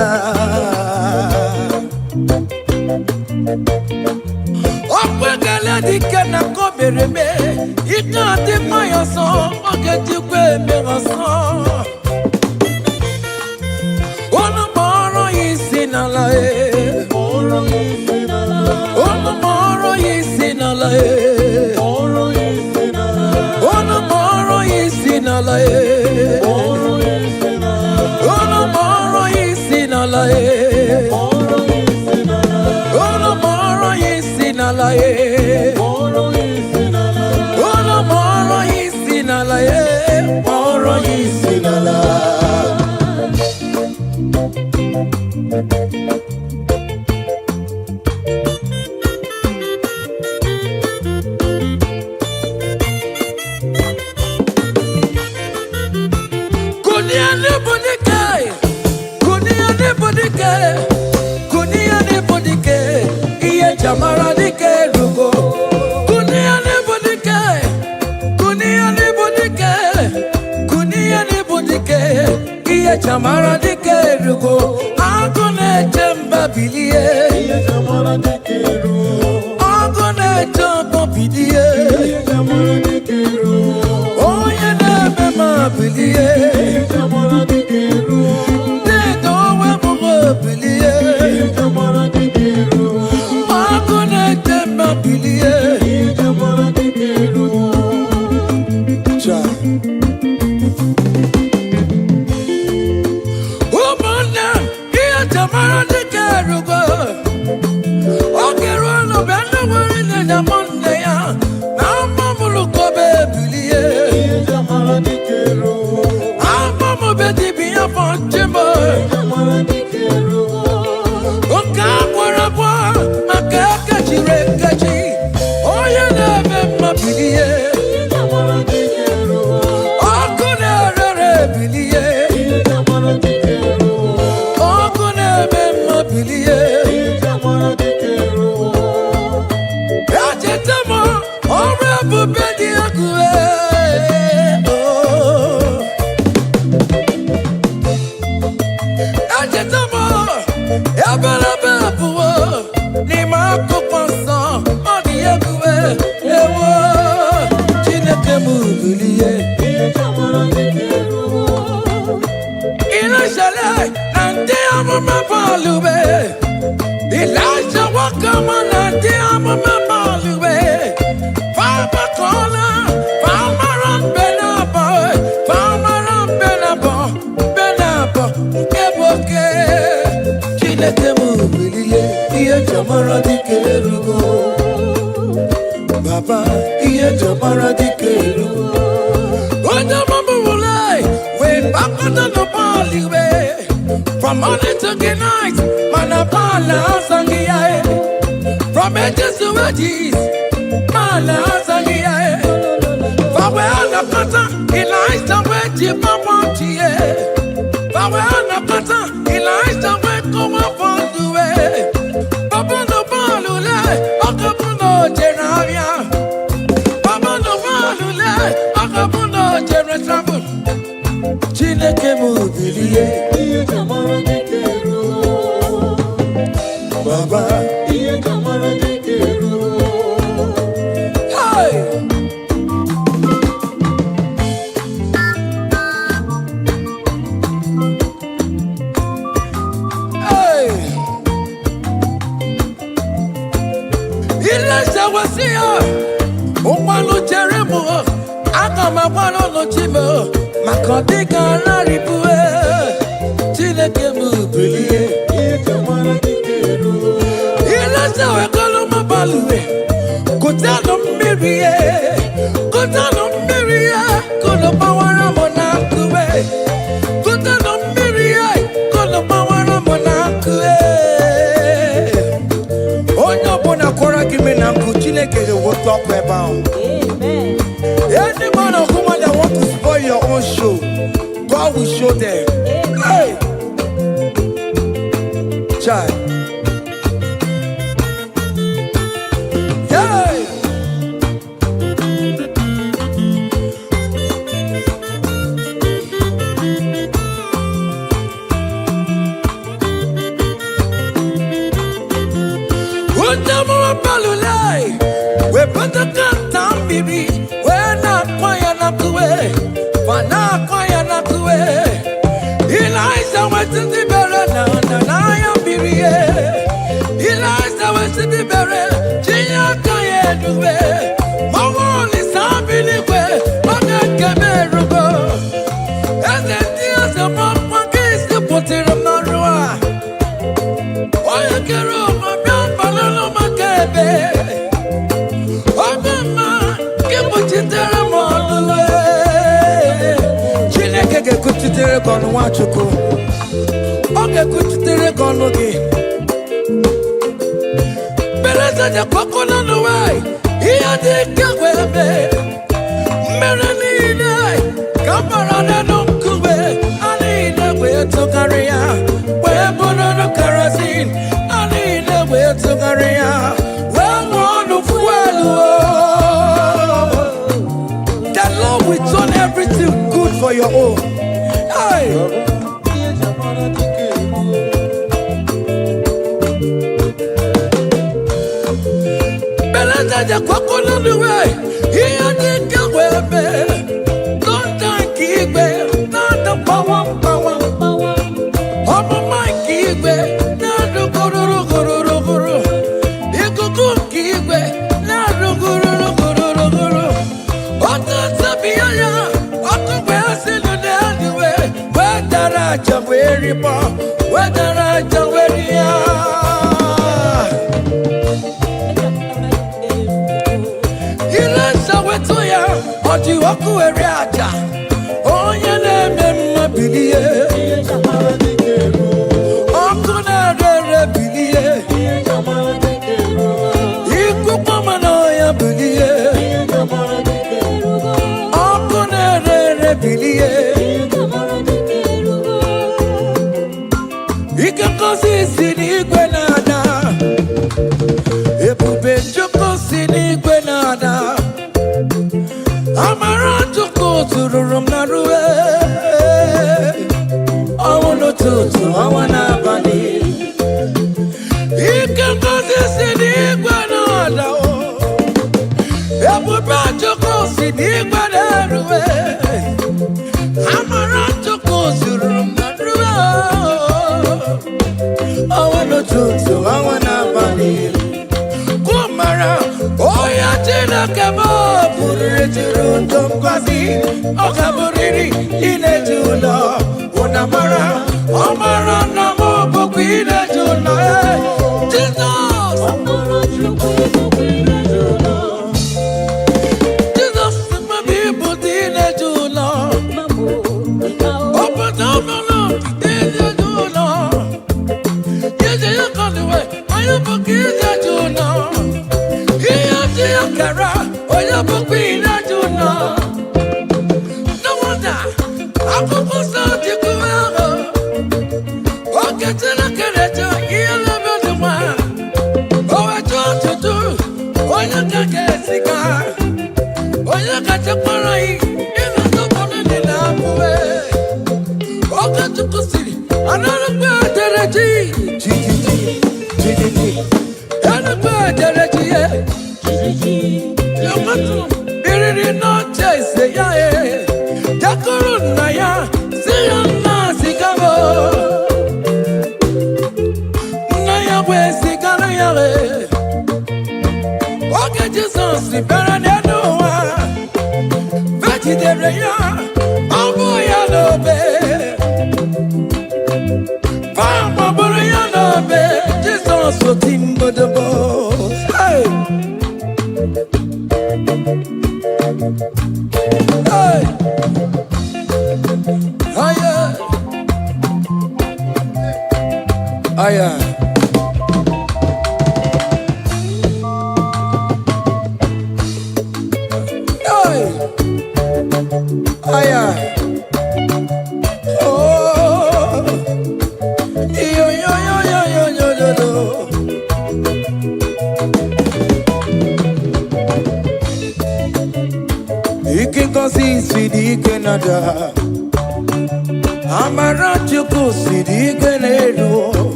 Okwekele dike na kobere me ika di mayo so oge jikwe me so ono moro isi na la ono moro isi na la ono moro isi na la ono moro isi na la ono moro isi na la ono moro isi na la moro isi na la Jamara dike rugo kunia ne bodike iye jamara dike rugo agone jemba bilie iye jamara dike rugo agone jemba bilie iye jamara dike rugo oye ne mema bilie iye jamara dike rugo de dowe mo bilie iye jamara dike rugo Baba, iye jamara dike rugo. Oja mamu ulai, we back on the bali we. From morning to the night, manapala sangiae. From edges to edges, mala sangiae. Fawe ana kata, ilaista we jipa wantie. Fawe ana kata, ilaista we kuma fonduwe. Baba no balule, akabuno jeravia. Baba no balule, akabuno jeretravel. Chineke mudilie, iye jamara dikeru. Baba, iye jamara dikeru. Hey! Umalo Jeremo, Akamabano no Chimo, Makadika Laribue, Chinekemu, Billy, Ikamana Dikeru, Ilasa Coloma Balue, Kotano Mirie, Kotano Miria, Colomawara Monacue, Kotano Miria, Colomawara Monacue. What talk about? Amen. Any man or woman that want to spoil your own show, God will show them. Hey, child. Hey. What the more balulai? We kuwe, fana kwaya na kuwe. Eliza went in the berry, na ya biriye. Eliza went in the berry, chinya kaya duwe. Mawa ni sabili kwe, ane keme rugo. Eze tiya se mwa kisi potira marua. Oya kero mwa balalo makebe. Mama, kipo chitere mwaluwe. Chineke kuchitere kono wachuku. Oge kuchitere kono gi. Bereza ja koko na nuwai. Iya di kewebe. Mere nide. Kamara na nukube. Anine we tokaria. We bono no karasin. Anine we tokaria. That Lord will turn everything good for your own. Hey. Beleza de coco no way. Here they go baby. Don't keep it. Not the power. Oh my keep it. Not the guru. You go keep it. Not the guru.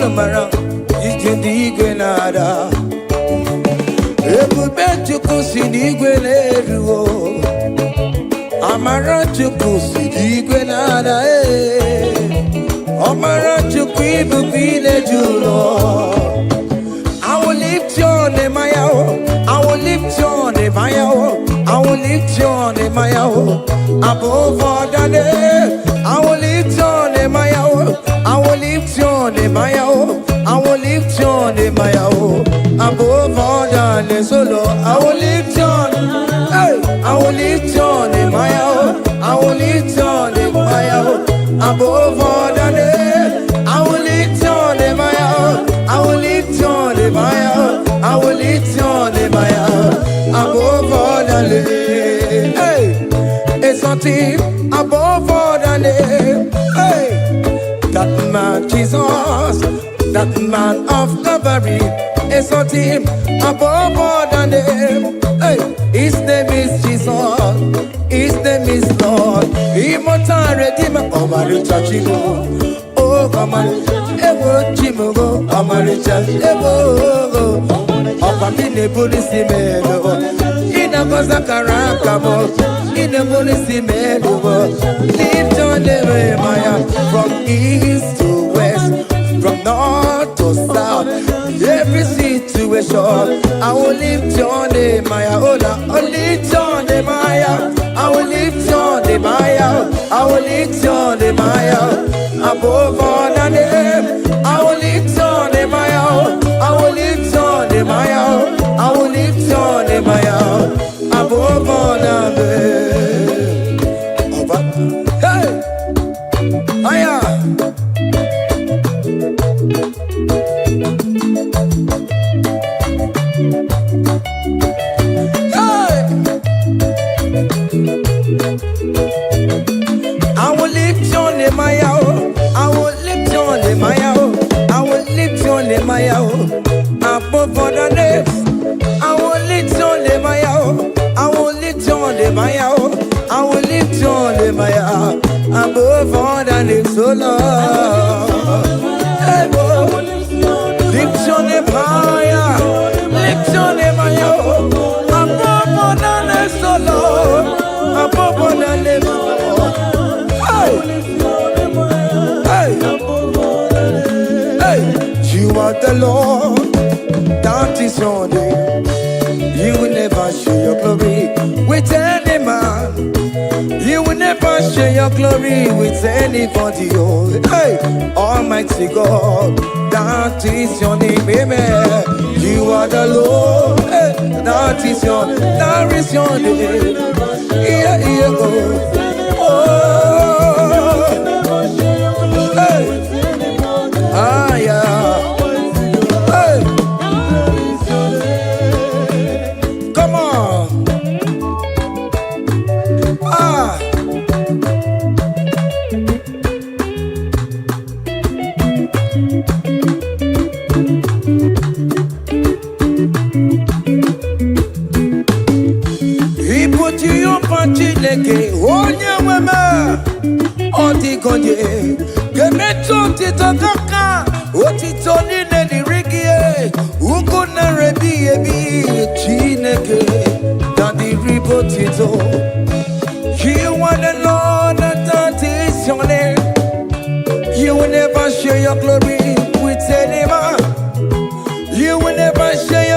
mara ije n'igwe nada ebube Chukwu si n'igwe na-eruo amara Chukwu si n'igwe nada amara Chukwu ibubu ile-eju ụlọ I will lift your name, I will lift your name, I will lift your name, above all the name. I will lift your name, I will lift your name, I will lift your name, above all the name. So Lord, I will lift your name, I will lift your name, I will lift your name, above all the name. I will lift your name, I will lift your name, I will lift your name, above all the name. Hey, it's something above all the name. Hey, that man Jesus, that man of Calvary, is something above all the name. Hey, his name is Jesus, his name is Lord, immortal Redeemer, Omaricha Chinwo. Oh, come on, Ewo Chimugo, Omaricha, Ewo, Opamine Polisi Melo, Inagoza Karakamo, in a policy Melo, lift on the way, Maya, from east to west, from north to south, every situation. I will lift your name, Maya, I will lift your name, Maya, I will lift your name, Maya, I will lift your name, Maya. Above all the name, I will lift your name, I will lift your name, I will lift your name, above all the name. Hey, Aya. Hey, I will lift your name, I will lift your name, I will lift your name, above all the names. I will lift your name, I will lift your name, I will lift your name, above all the names, oh Lord. Hey, boy, lift your name higher, lift your name higher, above all the names, oh Lord, above all the names, oh Lord. You are the Lord, that is your name. You will never share your glory with any man. You will never share your glory with anybody. Oh, hey, Almighty God, that is your name, amen. You are the Lord, hey, that is your name. Yeah, yeah, oh, hey, ah, yeah. Come on. Ah. He put you up on Chileke, onye wema, oti konye, kemeto titokaka, otito nine dirigie, uko na rebi ebi, Chineke, daddy ripotito. You are the Lord, that is your name. You will never share your glory